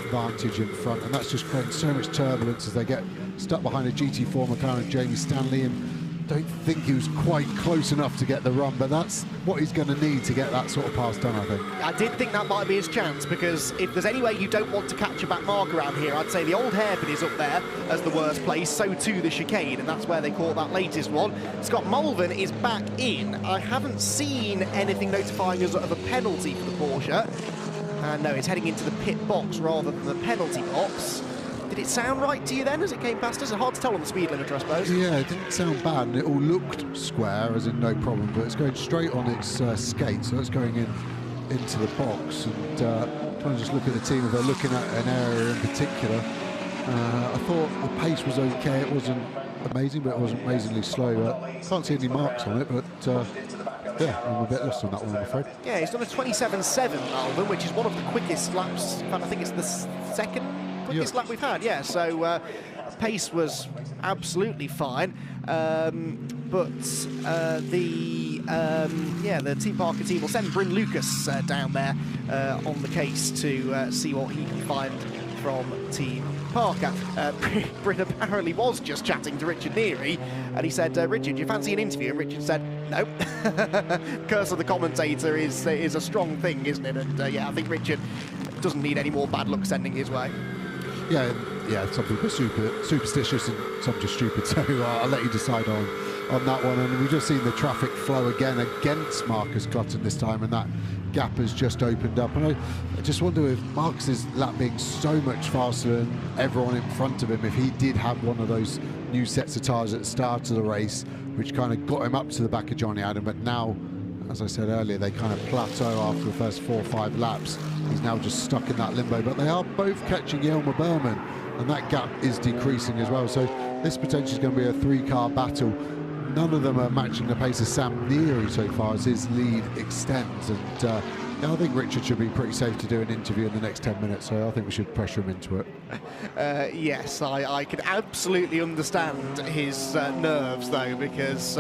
Vantage in front, and that's just creating so much turbulence as they get stuck behind a GT4 McLaren Jamie Stanley. And don't think he was quite close enough to get the run, but that's what he's going to need to get that sort of pass done, I think. I did think that might be his chance, because if there's any way you don't want to catch a back mark around here, I'd say the old hairpin is up there as the worst place, so too the chicane, and that's where they caught that latest one. Scott Mulvin is back in. I haven't seen anything notifying us of a penalty for the Porsche. No, it's heading into the pit box rather than the penalty box. Did it sound right to you then as it came past us? It's hard to tell on the speed limiter, I suppose. Yeah, it didn't sound bad, and it all looked square, as in no problem, but it's going straight on its skate, so it's going into the box. And trying to just look at the team, if they're looking at an area in particular. I thought the pace was okay. It wasn't amazing, but it wasn't amazingly slow. Can't see any marks on it, but yeah, I'm a bit lost on that one, I'm afraid. Yeah, he's done a 27.7, Alvin, which is one of the quickest laps. In fact, I think it's the second quickest lap we've had, yeah, so pace was absolutely fine, but the Team Parker team will send Bryn Lucas down there on the case to see what he can find from Team Parker. Bryn apparently was just chatting to Richard Neary, and he said, Richard, do you fancy an interview? And Richard said, no. Curse of the commentator is a strong thing, isn't it? And yeah, I think Richard doesn't need any more bad luck sending his way. Yeah, some people are superstitious and some just stupid, so I'll let you decide on that one. And we've just seen the traffic flow again against Marcus Clutton this time, and that gap has just opened up. And I just wonder if Marcus's lap being so much faster than everyone in front of him, if he did have one of those new sets of tyres at the start of the race, which kind of got him up to the back of Johnny Adam, but now, as I said earlier, they kind of plateau after the first 4 or 5 laps. He's now just stuck in that limbo, but they are both catching Yelmer Berman, and that gap is decreasing as well. So this potentially is going to be a 3-car battle. None of them are matching the pace of Sam Neary so far as his lead extends, and yeah, I think Richard should be pretty safe to do an interview in the next 10 minutes, so I think we should pressure him into it. Yes, I can absolutely understand his nerves though, because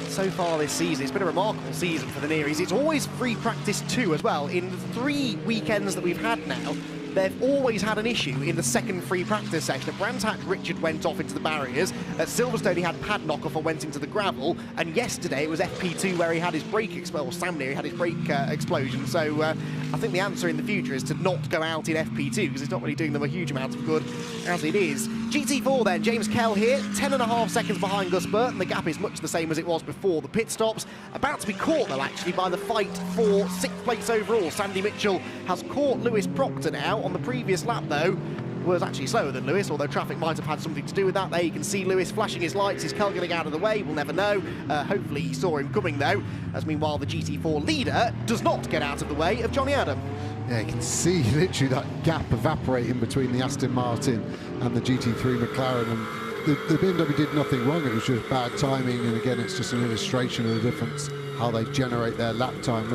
so far this season, it's been a remarkable season for the Nearys. It's always free practice 2 as well. In the 3 weekends that we've had now, they've always had an issue in the second free practice session. At Brands Hatch, Richard went off into the barriers. At Silverstone, he had padlock off and went into the gravel. And yesterday, it was FP2 where he had his brake Sam Neary had his brake explosion. So I think the answer in the future is to not go out in FP2, because it's not really doing them a huge amount of good as it is. GT4 then, James Kell here, 10.5 seconds behind Gus Burton. The gap is much the same as it was before the pit stops. About to be caught, though, actually, by the fight for 6th place overall. Sandy Mitchell has caught Lewis Proctor now. On the previous lap, though, was actually slower than Lewis, although traffic might have had something to do with that. There you can see Lewis flashing his lights, his Kell getting out of the way, we'll never know. Hopefully he saw him coming, though, as meanwhile the GT4 leader does not get out of the way of Johnny Adam. Yeah, you can see literally that gap evaporating between the Aston Martin and the GT3 McLaren, and the BMW did nothing wrong, it was just bad timing, and again it's just an illustration of the difference how they generate their lap time.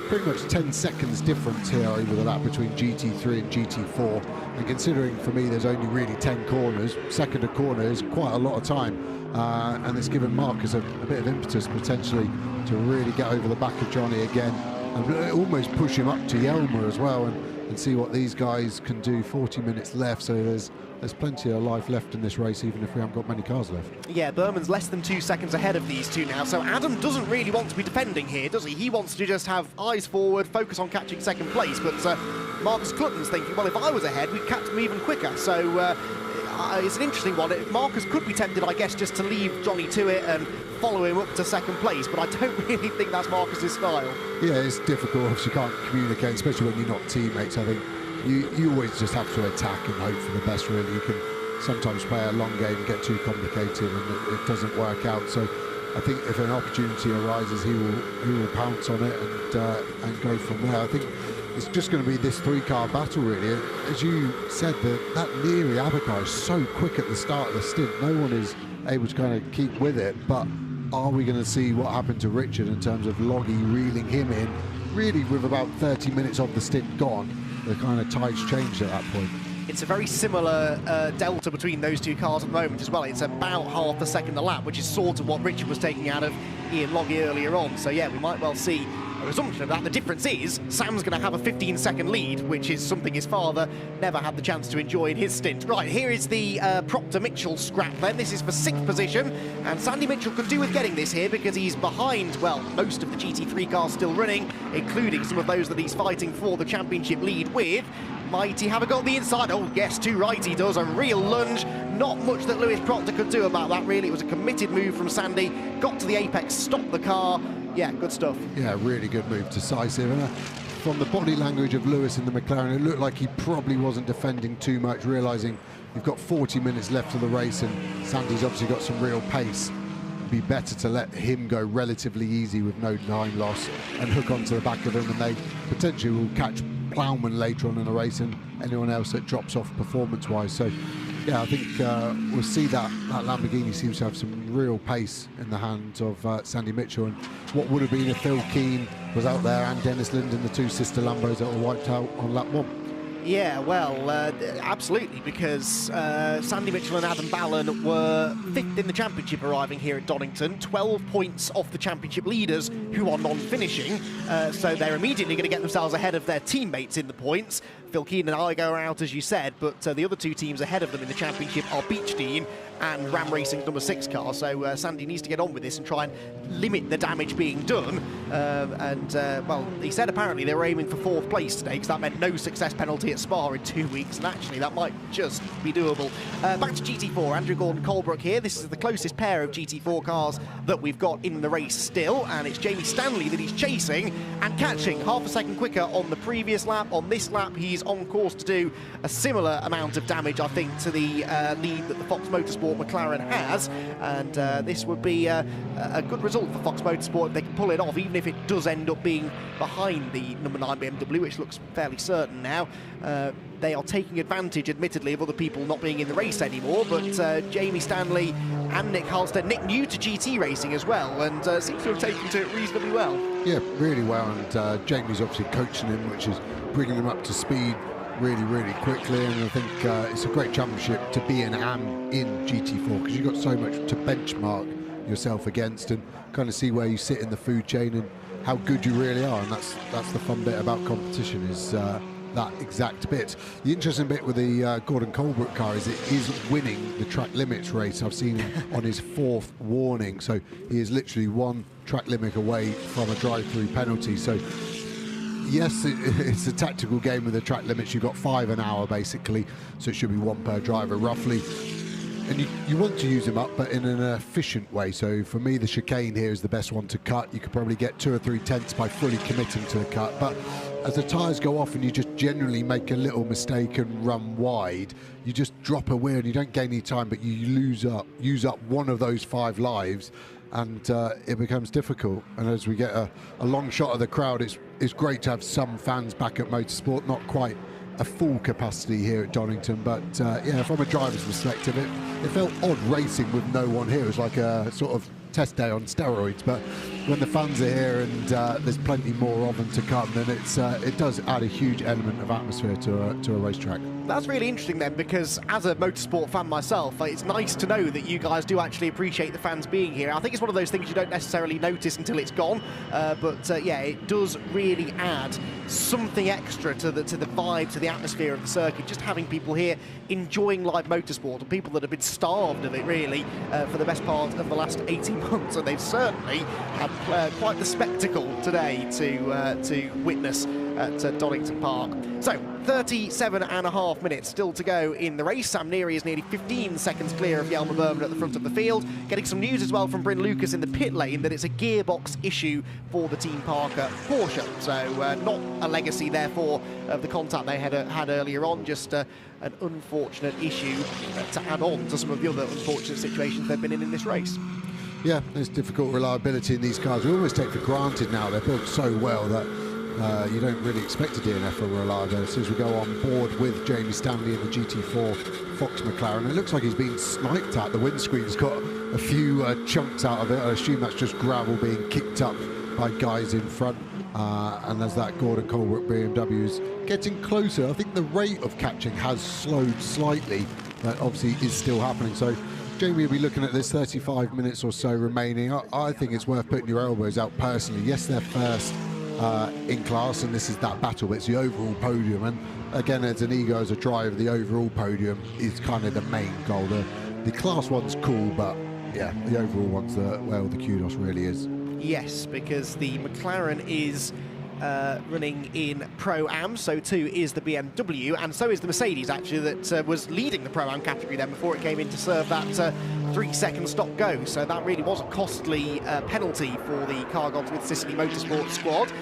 Pretty much 10 seconds difference here over the lap between GT3 and GT4, and considering for me there's only really 10 corners, second a corner is quite a lot of time, and it's given Marcus a bit of impetus potentially to really get over the back of Johnny again and almost push him up to Yelmer as well, and see what these guys can do. 40 minutes left, so there's plenty of life left in this race, even if we haven't got many cars left. Yeah, Berman's less than 2 seconds ahead of these two now, so Adam doesn't really want to be defending here, does he? He wants to just have eyes forward, focus on catching second place, but Marcus Clutton's thinking, well, if I was ahead, we'd catch him even quicker, so it's an interesting one. Marcus could be tempted, I guess, just to leave Johnny to it and follow him up to second place, but I don't really think that's Marcus's style. Yeah, it's difficult if you can't communicate, especially when you're not teammates. I think you always just have to attack and hope for the best, really. You can sometimes play a long game and get too complicated and it doesn't work out. So I think if an opportunity arises, he will pounce on it and go from there. I think it's just going to be this 3-car battle, really. As you said, that Neary Abakar is so quick at the start of the stint. No one is able to kind of keep with it, but are we going to see what happened to Richard in terms of Loggy reeling him in, really with about 30 minutes of the stint gone? The kind of tides changed at that point. It's a very similar delta between those two cars at the moment as well. It's about half a second a lap, which is sort of what Richard was taking out of Ian Loggy earlier on. So yeah, we might well see a resumption of that. The difference is Sam's going to have a 15-second lead, which is something his father never had the chance to enjoy in his stint. Right, here is the Proctor-Mitchell scrap then. This is for 6th position, and Sandy Mitchell could do with getting this here because he's behind, well, most of the GT3 cars still running, including some of those that he's fighting for the championship lead with. Might he have a go on the inside? Oh, yes, too right he does. A real lunge. Not much that Lewis Proctor could do about that, really. It was a committed move from Sandy. Got to the apex, stopped the car. Yeah, good stuff. Yeah, really good move, decisive. And from the body language of Lewis in the McLaren, it looked like he probably wasn't defending too much, realising you've got 40 minutes left of the race and Sandy's obviously got some real pace. It'd be better to let him go relatively easy with no time loss and hook onto the back of him, and they potentially will catch Plowman later on in the race and anyone else that drops off performance-wise. So, yeah, I think we'll see that Lamborghini seems to have some real pace in the hands of Sandy Mitchell, and what would have been if Phil Keane was out there and Dennis Linden, the two sister Lambos that were wiped out on lap 1. Yeah, well, absolutely, because Sandy Mitchell and Adam Ballon were 5th in the championship arriving here at Donington, 12 points off the championship leaders who are non-finishing, so they're immediately going to get themselves ahead of their teammates in the points. Phil Keane and Igo are out, as you said, but the other two teams ahead of them in the championship are Beach Team and Ram Racing's number 6 car, so Sandy needs to get on with this and try and limit the damage being done. Well, he said apparently they were aiming for 4th place today because that meant no success penalty at Spa in 2 weeks, and actually that might just be doable. Back to GT4, Andrew Gordon-Colebrook here. This is the closest pair of GT4 cars that we've got in the race still, and it's Jamie Stanley that he's chasing and catching half a second quicker on the previous lap. On this lap, he's on course to do a similar amount of damage, I think, to the lead that the Fox Motorsport McLaren has, and this would be a good result for Fox Motorsport if they can pull it off, even if it does end up being behind the number 9 BMW, which looks fairly certain now. They are taking advantage, admittedly, of other people not being in the race anymore, but Jamie Stanley and Nick Halstead, Nick new to GT racing as well, and seems to have taken to it reasonably well. Yeah, really well, and Jamie's obviously coaching him, which is bringing him up to speed really quickly, and I think it's a great championship to be in and in GT4 because you've got so much to benchmark yourself against and kind of see where you sit in the food chain and how good you really are, and that's the fun bit about competition, is that exact bit. The interesting bit with the Gordon Colebrook car is it is winning the track limits race. I've seen him on his 4th warning, so he is literally 1 track limit away from a drive-through penalty. So yes, it's a tactical game with the track limits. You've got 5 an hour basically, so it should be 1 per driver roughly. And you want to use them up, but in an efficient way. So for me, the chicane here is the best one to cut. You could probably get 2 or 3 tenths by fully committing to the cut. But as the tyres go off and you just generally make a little mistake and run wide, you just drop a wheel and you don't gain any time, but you use up one of those 5 lives, and it becomes difficult. And as we get a long shot of the crowd, it's great to have some fans back at Motorsport, not quite a full capacity here at Donington, but yeah, from a driver's perspective, it felt odd racing with no one here. It was like a sort of test day on steroids, but when the fans are here and there's plenty more of them to come, then it does add a huge element of atmosphere to a racetrack. That's really interesting then, because as a motorsport fan myself, it's nice to know that you guys do actually appreciate the fans being here. I think it's one of those things you don't necessarily notice until it's gone, but yeah, it does really add something extra to the vibe, to the atmosphere of the circuit, just having people here enjoying live motorsport, and people that have been starved of it really for the best part of the last 18 months, and they've certainly had quite the spectacle today to witness at Donington Park. So 37.5 minutes still to go in the race. Sam Neary is nearly 15 seconds clear of Jelmer Berman at the front of the field. Getting some news as well from Bryn Lucas in the pit lane that it's a gearbox issue for the Team Parker Porsche. So not a legacy, therefore, of the contact they had earlier on, just an unfortunate issue to add on to some of the other unfortunate situations they've been in this race. Yeah, there's difficult reliability in these cars. We almost take for granted now they're built so well that you don't really expect a DNF for reliability. As we go on board with Jamie Stanley in the GT4 Fox McLaren, it looks like he's been sniped at. The windscreen's got a few chunks out of it. I assume that's just gravel being kicked up by guys in front. And as that Gordon Colebrook BMW is getting closer, I think the rate of catching has slowed slightly, but obviously is still happening. So Jamie will be looking at this 35 minutes or so remaining. I think it's worth putting your elbows out personally. Yes, they're first in class, and this is that battle, but it's the overall podium. And again, as an ego, as a driver, the overall podium is kind of the main goal. The class one's cool, but yeah, the overall one's where all the kudos really is. Yes, because the McLaren is running in Pro-Am, so too is the BMW, and so is the Mercedes, actually, that was leading the Pro-Am category then before it came in to serve that 3-second stop-go. So that really was a costly penalty for the car gods with Sicily Motorsports squad.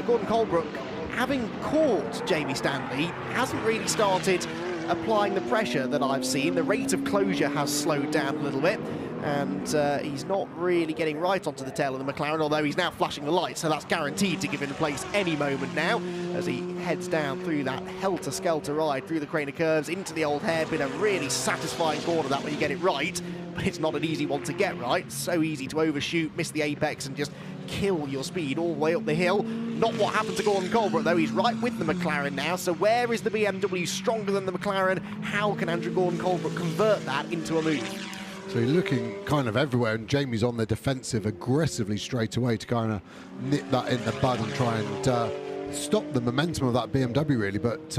Gordon Colebrook, having caught Jamie Stanley, hasn't really started applying the pressure that I've seen. The rate of closure has slowed down a little bit, and he's not really getting right onto the tail of the McLaren, although he's now flashing the lights, so that's guaranteed to give him place any moment now as he heads down through that helter-skelter ride through the crane of curves into the old hairpin. A really satisfying corner that when you get it right, but it's not an easy one to get right. So easy to overshoot, miss the apex, and just kill your speed all the way up the hill. Not what happened to Gordon Colebrook, though. He's right with the McLaren now. So where is the BMW stronger than the McLaren? How can Andrew Gordon Colebrook convert that into a move? So he's looking kind of everywhere, and Jamie's on the defensive aggressively straight away to kind of nip that in the bud and try and stop the momentum of that BMW, really. But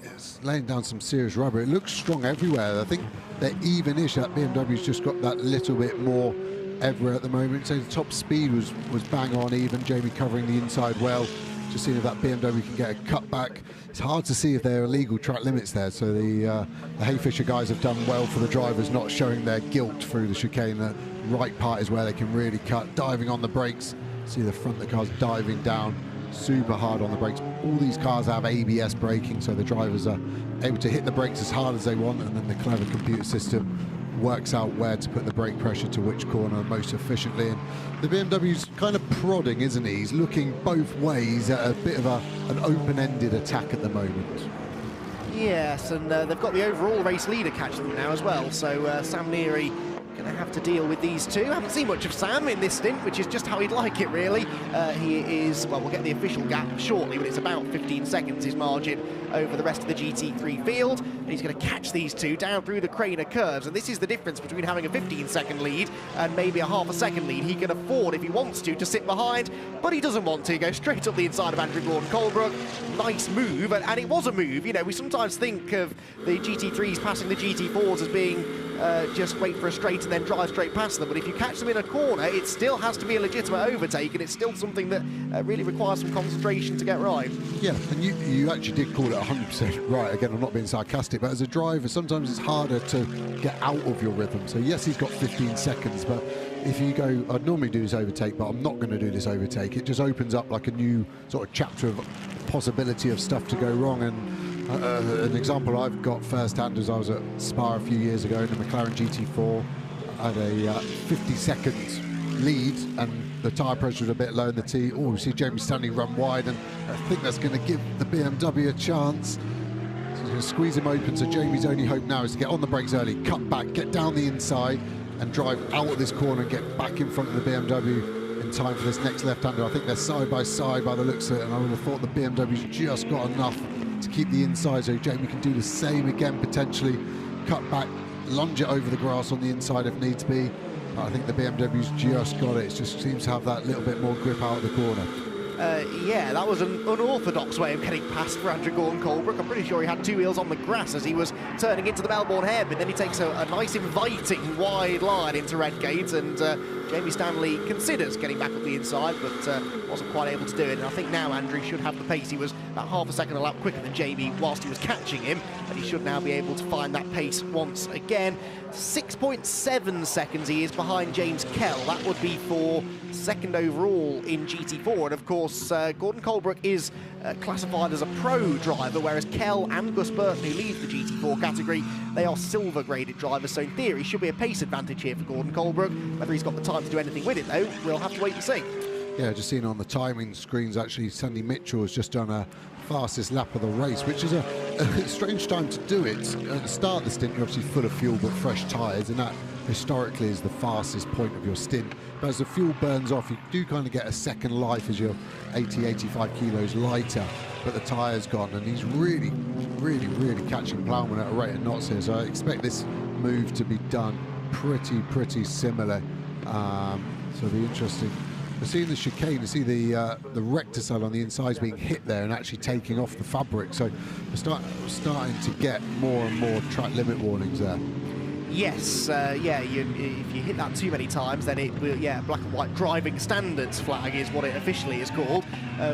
it's laying down some serious rubber. It looks strong everywhere. I think they're even-ish. That BMW's just got that little bit more everywhere at the moment. So the top speed was bang on even. Jamie covering the inside well. Just seeing if that BMW can get a cutback. It's hard to see if there are legal track limits there. So the Hayfisher guys have done well for the drivers, not showing their guilt through the chicane. The right part is where they can really cut, diving on the brakes. See the front of the car's diving down, super hard on the brakes. All these cars have ABS braking, so the drivers are able to hit the brakes as hard as they want, and then the clever computer system works out where to put the brake pressure to which corner most efficiently. And the BMW's kind of prodding, isn't he? He's looking both ways at a bit of an open-ended attack at the moment. Yes, and they've got the overall race leader catching them now as well, so Sam Neary going to have to deal with these two. I haven't seen much of Sam in this stint, which is just how he'd like it, really. He is, well, we'll get the official gap shortly, but it's about 15 seconds his margin over the rest of the GT3 field. And he's going to catch these two down through the crane of curves, and this is the difference between having a 15-second lead and maybe a half-a-second lead. He can afford, if he wants to sit behind, but he doesn't want to. Go straight up the inside of Andrew Gordon Colebrook. Nice move, and it was a move. You know, we sometimes think of the GT3s passing the GT4s as being just wait for a straight and then drive straight past them, but if you catch them in a corner, it still has to be a legitimate overtake, and it's still something that really requires some concentration to get right. Yeah, and you actually did call it 100% right. Again, I'm not being sarcastic, but as a driver, sometimes it's harder to get out of your rhythm. So yes, he's got 15 seconds, but if you go, I'd normally do this overtake, but I'm not going to do this overtake. It just opens up like a new sort of chapter of possibility of stuff to go wrong. And an example I've got firsthand is I was at Spa a few years ago in the McLaren GT4. I had a 50-second lead, and the tyre pressure was a bit low in the T. Oh, we see Jamie Stanley run wide, and I think that's going to give the BMW a chance. So he's going to squeeze him open, so Jamie's only hope now is to get on the brakes early, cut back, get down the inside, and drive out of this corner and get back in front of the BMW in time for this next left-hander. I think they're side by side by the looks of it, and I would have thought the BMW's just got enough to keep the inside, so Jamie can do the same again, potentially cut back, lunge it over the grass on the inside if needs be. I think the BMW's just got it. It just seems to have that little bit more grip out of the corner. Yeah, that was an unorthodox way of getting past for Andrew Gordon Colebrook. I'm pretty sure he had two wheels on the grass as he was turning into the Melbourne hairpin. Then he takes a nice inviting wide line into Redgate, and Jamie Stanley considers getting back up the inside, but wasn't quite able to do it. And I think now Andrew should have the pace. He was about half a second a lap quicker than Jamie whilst he was catching him, and he should now be able to find that pace once again. 6.7 seconds he is behind James Kell. That would be for second overall in GT4, and of course Gordon Colebrook is classified as a pro driver, whereas Kell and Gus Burton, who leads the GT4 category, they are silver graded drivers, so in theory should be a pace advantage here for Gordon Colebrook. Whether he's got the time to do anything with it though, we'll have to wait and see. Yeah, just seeing on the timing screens, actually Sandy Mitchell has just done a fastest lap of the race, which is a strange time to do it. At the start of the stint, you're obviously full of fuel but fresh tyres, and that historically is the fastest point of your stint. But as the fuel burns off, you do kind of get a second life as you're 80-85 kilos lighter, but the tyre's gone, and he's really catching Plowman at a rate of knots here. So I expect this move to be done pretty similar. So it'll be interesting seeing the chicane, to see the rector on the insides being hit there and actually taking off the fabric. So we're starting to get more and more track limit warnings there. Yes, if you hit that too many times, then it will, black and white driving standards flag is what it officially is called.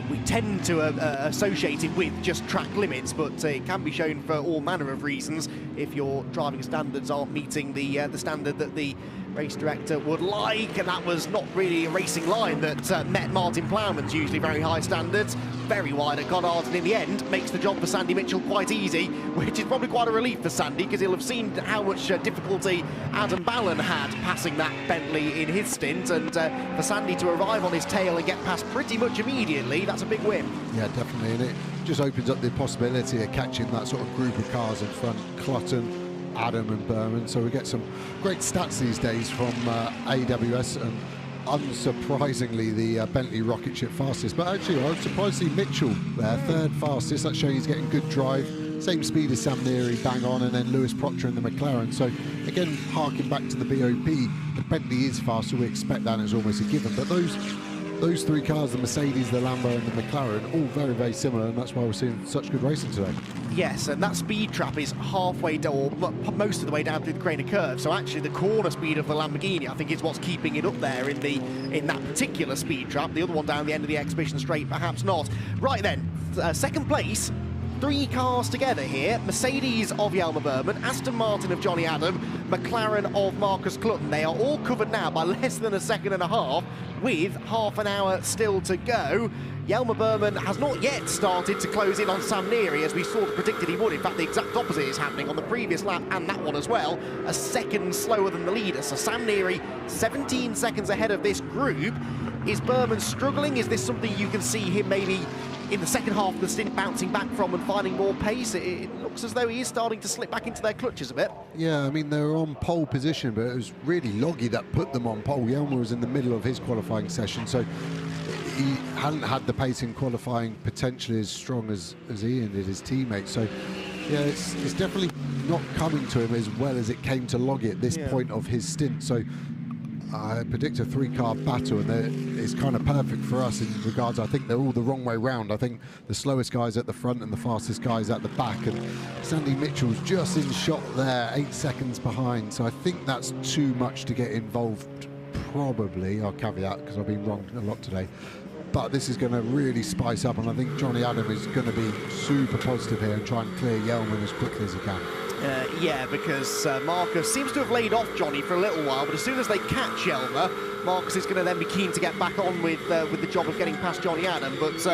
We tend to associate it with just track limits, but it can be shown for all manner of reasons if your driving standards aren't meeting the standard that the race director would like, and that was not really a racing line that met Martin Plowman's usually very high standards. Very wide at Goddard, and in the end makes the job for Sandy Mitchell quite easy, which is probably quite a relief for Sandy, because he'll have seen how much difficulty Adam Ballon had passing that Bentley in his stint, and for Sandy to arrive on his tail and get past pretty much immediately, that's a big win. Yeah, definitely, and it just opens up the possibility of catching that sort of group of cars in front, Clutton, Adam and Burton. So we get some great stats these days from AWS, and unsurprisingly the Bentley rocket ship fastest, but actually I was surprised to see Mitchell there, third fastest. That's showing he's getting good drive, same speed as Sam Neary, bang on, and then Lewis Proctor in the McLaren. So again, harking back to the BOP, the Bentley is faster, we expect that, and it's almost a given, but those three cars, the Mercedes, the Lambo and the McLaren, all very, very similar, and that's why we're seeing such good racing today. Yes, and that speed trap is halfway down, or most of the way down through the Craner curve. So actually the corner speed of the Lamborghini, I think, is what's keeping it up there in that particular speed trap. The other one down the end of the Exhibition Straight, perhaps not. Right then, second place. 3 cars together here. Mercedes of Jelmer Burton, Aston Martin of Johnny Adam, McLaren of Marcus Clutton. They are all covered now by less than a second and a half, with half an hour still to go. Jelmer Burton has not yet started to close in on Sam Neary, as we sort of predicted he would. In fact, the exact opposite is happening on the previous lap and that one as well. A second slower than the leader. So Sam Neary, 17 seconds ahead of this group. Is Burton struggling? Is this something you can see him maybe in the second half of the stint bouncing back from and finding more pace? It looks as though he is starting to slip back into their clutches a bit. Yeah, I mean, they were on pole position, but it was really Loggy that put them on pole. Jelmer was in the middle of his qualifying session, so he hadn't had the pace in qualifying potentially as strong as Ian did, his teammate. So yeah, it's definitely not coming to him as well as it came to Loggy at this point of his stint. So I predict a 3-car battle, and it's kind of perfect for us in regards. I think they're all the wrong way round. I think the slowest guy's at the front and the fastest guy's at the back, and Sandy Mitchell's just in shot there, 8 seconds behind. So I think that's too much to get involved, probably. I'll caveat because I've been wrong a lot today. But this is going to really spice up, and I think Johnny Adam is going to be super positive here and try and clear Jelmer as quickly as he can. Yeah, because Marcus seems to have laid off Johnny for a little while, but as soon as they catch Jelmer, Marcus is going to then be keen to get back on with the job of getting past Johnny Adam. But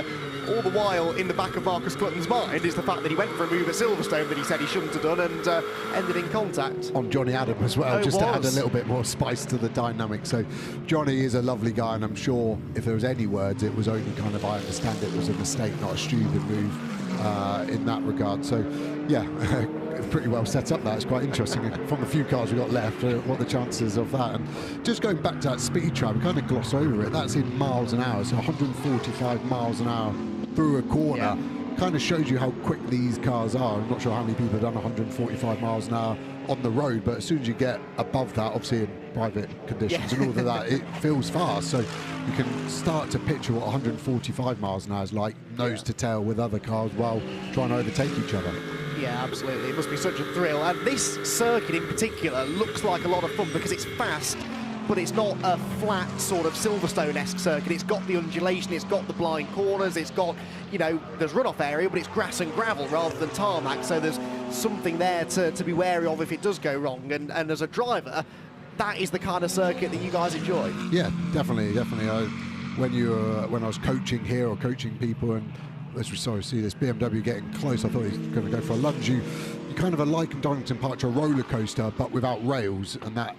all the while, in the back of Marcus Clutton's mind is the fact that he went for a move at Silverstone that he said he shouldn't have done, and ended in contact. On Johnny Adam as well, just to add a little bit more spice to the dynamic. So Johnny is a lovely guy, and I'm sure if there was any words, it was only kind of, I understand it was a mistake, not a stupid move in that regard. So yeah, pretty well set up. That's quite interesting. From the few cars we got left, what the chances of that. And just going back to that speed trap, we kind of gloss over it. That's in miles an hour, so 145 miles an hour through a corner. Kind of shows you how quick these cars are. I'm not sure how many people have done 145 miles an hour on the road, but as soon as you get above that, obviously in private conditions and all of that, it feels fast. So you can start to picture what 145 miles an hour is like, nose to tail with other cars while trying to overtake each other. Yeah, absolutely. It must be such a thrill. And this circuit in particular looks like a lot of fun because it's fast, but it's not a flat sort of Silverstone-esque circuit. It's got the undulation, it's got the blind corners, it's got, you know, there's runoff area, but it's grass and gravel rather than tarmac, so there's something there to be wary of if it does go wrong. And as a driver, that is the kind of circuit that you guys enjoy. Yeah, definitely. When I was coaching here or coaching people, and as we see this BMW getting close, I thought he was going to go for a lunge. You kind of liken Donington Park to a roller coaster, but without rails, and that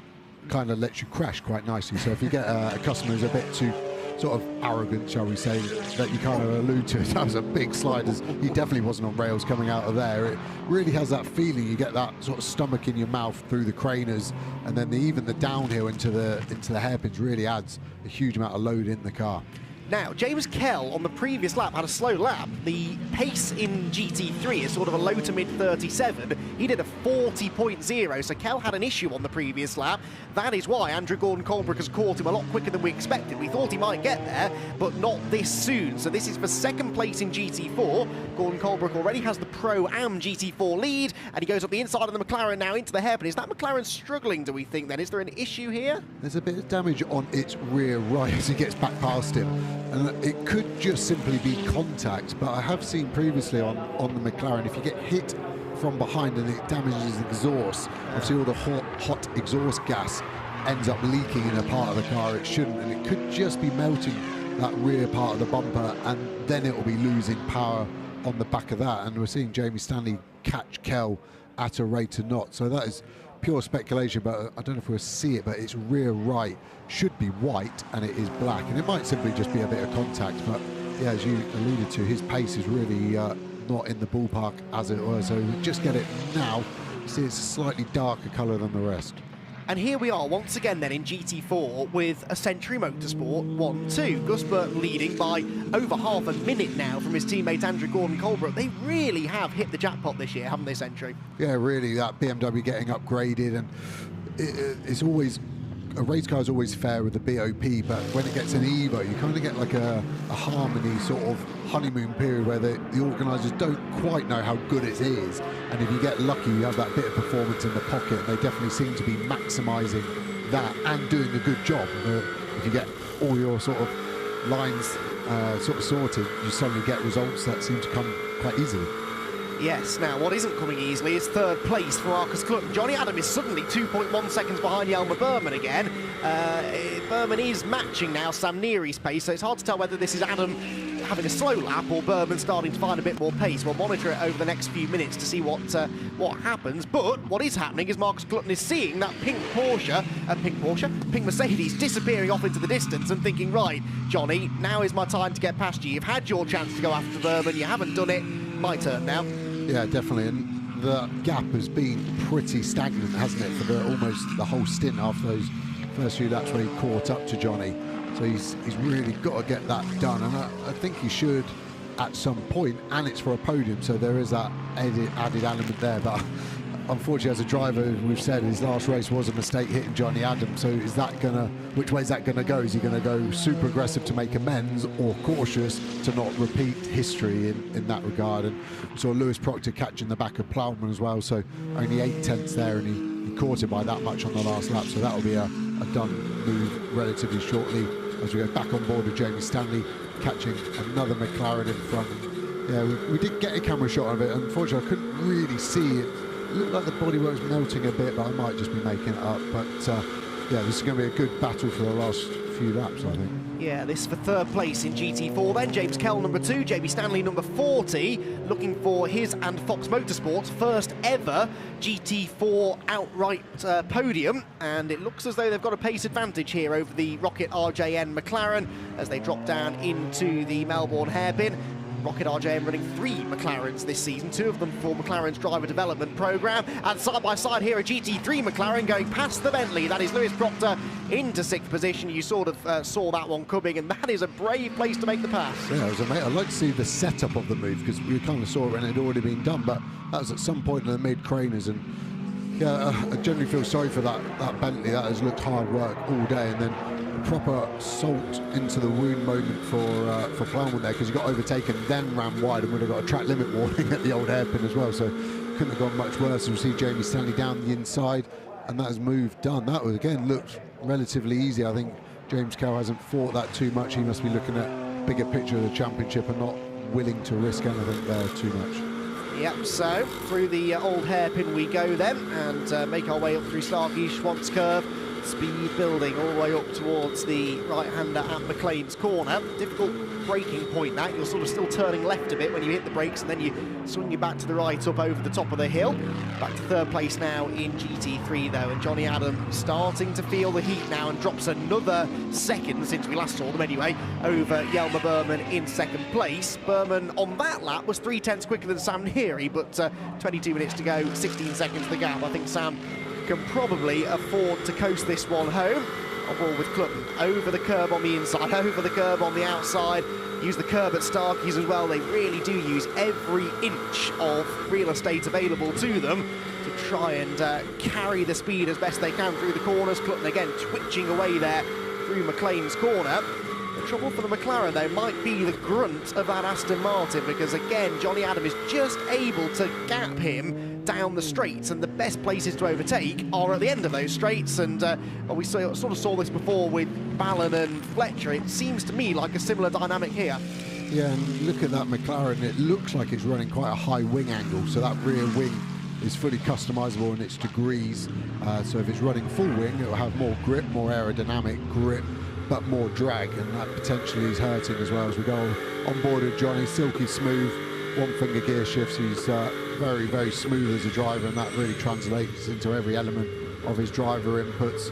kind of lets you crash quite nicely. So if you get a customer who's a bit too sort of arrogant, shall we say, that you kind of allude to, that was a big slide, as he definitely wasn't on rails coming out of there. It really has that feeling. You get that sort of stomach in your mouth through the craners, and then even the downhill into the hairpins really adds a huge amount of load in the car. Now, James Kell on the previous lap had a slow lap. The pace in GT3 is sort of a low to mid 37. He did a 40.0, so Kell had an issue on the previous lap. That is why Andrew Gordon-Colebrook has caught him a lot quicker than we expected. We thought he might get there, but not this soon. So this is for second place in GT4. Gordon-Colebrook already has the Pro-Am GT4 lead, and he goes up the inside of the McLaren now into the hairpin. Is that McLaren struggling, do we think, then? Is there an issue here? There's a bit of damage on its rear right as he gets back past him. And it could just simply be contact, but I have seen previously on the McLaren, if you get hit from behind and it damages the exhaust, obviously all the hot exhaust gas ends up leaking in a part of the car it shouldn't, and it could just be melting that rear part of the bumper, and then it will be losing power on the back of that. And we're seeing Jamie Stanley catch Kell at a rate of knots, so that is pure speculation, but I don't know if we'll see it, but its rear right should be white and it is black, and it might simply just be a bit of contact. But yeah, as you alluded to, his pace is really not in the ballpark as it was, so we just get it now. See, it's a slightly darker colour than the rest. And here we are once again then in GT4 with a Century Motorsport 1-2. Gus Burton leading by over half a minute now from his teammate Andrew Gordon-Colebrook. They really have hit the jackpot this year, haven't they, Century? Yeah, really, that BMW getting upgraded, and it's always, a race car is always fair with the BOP, but when it gets an Evo, you kind of get like a harmony sort of honeymoon period where the organisers don't quite know how good it is, and if you get lucky you have that bit of performance in the pocket, and they definitely seem to be maximising that and doing a good job. If you get all your sort of lines sort of sorted, you suddenly get results that seem to come quite easily. Yes, now what isn't coming easily is third place for Marcus Clutton. Johnny Adam is suddenly 2.1 seconds behind Yelmer Berman again. Berman is matching now Sam Neary's pace, so it's hard to tell whether this is Adam having a slow lap or Berman starting to find a bit more pace. We'll monitor it over the next few minutes to see what happens. But what is happening is Marcus Clutton is seeing that pink Mercedes disappearing off into the distance and thinking, right, Johnny, now is my time to get past you. You've had your chance to go after Berman, you haven't done it. My turn now. Yeah, definitely, and the gap has been pretty stagnant, hasn't it, for almost the whole stint after those first few laps when he caught up to Johnny. So he's really got to get that done, and I think he should at some point, and it's for a podium, so there is that added element there. But unfortunately, as a driver, we've said his last race was a mistake hitting Johnny Adams. So is that which way is that gonna go? Is he gonna go super aggressive to make amends, or cautious to not repeat history in that regard? And we saw Lewis Proctor catching the back of Plowman as well, so only 8/10 there, and he caught it by that much on the last lap. So that will be a done move relatively shortly as we go back on board with Jamie Stanley catching another McLaren in front. Yeah, we did get a camera shot of it. Unfortunately, I couldn't really see it. It looked like the bodywork's melting a bit, but I might just be making it up. But yeah, this is going to be a good battle for the last few laps, I think. Yeah, this for third place in GT4 then. James Kell number 2, Jamie Stanley number 40, looking for his and Fox Motorsports' first ever GT4 outright podium, and it looks as though they've got a pace advantage here over the Rocket RJN McLaren as they drop down into the Melbourne hairpin. Rocket RJM running 3 McLarens this season, 2 of them for McLaren's driver development programme. And side by side here, a GT3 McLaren going past the Bentley. That is Lewis Proctor into 6th position. You sort of saw that one coming, and that is a brave place to make the pass. Yeah, it was amazing. I'd like to see the setup of the move, because we kind of saw it when it had already been done, but that was at some point in the mid-craners. And yeah, I generally feel sorry for that Bentley. That has looked hard work all day, and then proper salt into the wound moment for Plowman there, because he got overtaken, then ran wide, and would have got a track limit warning at the old hairpin as well, so couldn't have gone much worse. And we see Jamie Stanley down the inside, and that is move done. That was, again, looked relatively easy. I think James Kell hasn't fought that too much. He must be looking at bigger picture of the championship and not willing to risk anything there too much. Yep, so through the old hairpin we go then, and make our way up through Starkey Schwantz curve. Speed building all the way up towards the right-hander at McLean's corner. Difficult braking point that. You're sort of still turning left a bit when you hit the brakes, and then you swing you back to the right up over the top of the hill. Back to third place now in GT3 though, and Johnny Adam starting to feel the heat now and drops another second since we last saw them anyway, over Yelmer Berman in second place. Berman on that lap was 3/10 quicker than Sam Neary, but 22 minutes to go, 16 seconds the gap. I think Sam can probably afford to coast this one home. On board with Clutton, over the curb on the inside, over the curb on the outside. Use the curb at Starkeys as well. They really do use every inch of real estate available to them to try and carry the speed as best they can through the corners. Clutton again twitching away there through McLean's corner. The trouble for the McLaren, though, might be the grunt of that Aston Martin, because again, Johnny Adam is just able to gap him down the straights, and the best places to overtake are at the end of those straights. And well, we sort of saw this before with Ballon and Fletcher. It seems to me like a similar dynamic here. Yeah, and look at that McLaren. It looks like it's running quite a high wing angle, so that rear wing is fully customizable in its degrees. So if it's running full wing, it will have more grip, more aerodynamic grip, but more drag, and that potentially is hurting as well. As we go on board with Johnny, silky smooth, one finger gear shifts. He's very, very smooth as a driver, and that really translates into every element of his driver inputs.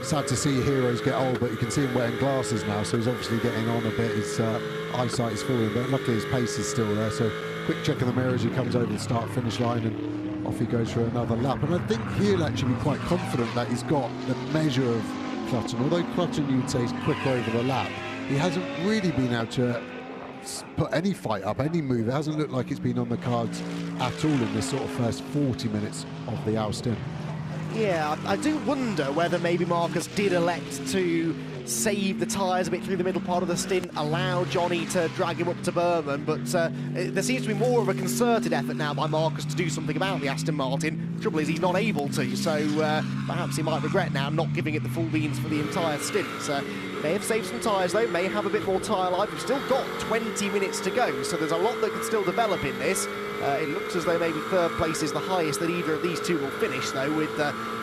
Sad to see heroes get old, but you can see him wearing glasses now, so he's obviously getting on a bit. His eyesight is falling, but luckily his pace is still there. So quick check of the mirror as he comes over the start-finish line, and off he goes for another lap. And I think he'll actually be quite confident that he's got the measure of Clutton. Although Clutton, you'd say, is quick over the lap, he hasn't really been able to put any fight up, any move. It hasn't looked like it's been on the cards at all in this sort of first 40 minutes of the Austin. Yeah, I do wonder whether maybe Marcus did elect to save the tyres a bit through the middle part of the stint, allow Johnny to drag him up to Burman, but there seems to be more of a concerted effort now by Marcus to do something about the Aston Martin. The trouble is he's not able to, so perhaps he might regret now not giving it the full beans for the entire stint. May have saved some tyres though, may have a bit more tyre life. We've still got 20 minutes to go, so there's a lot that can still develop in this. It looks as though maybe third place is the highest that either of these two will finish, though, with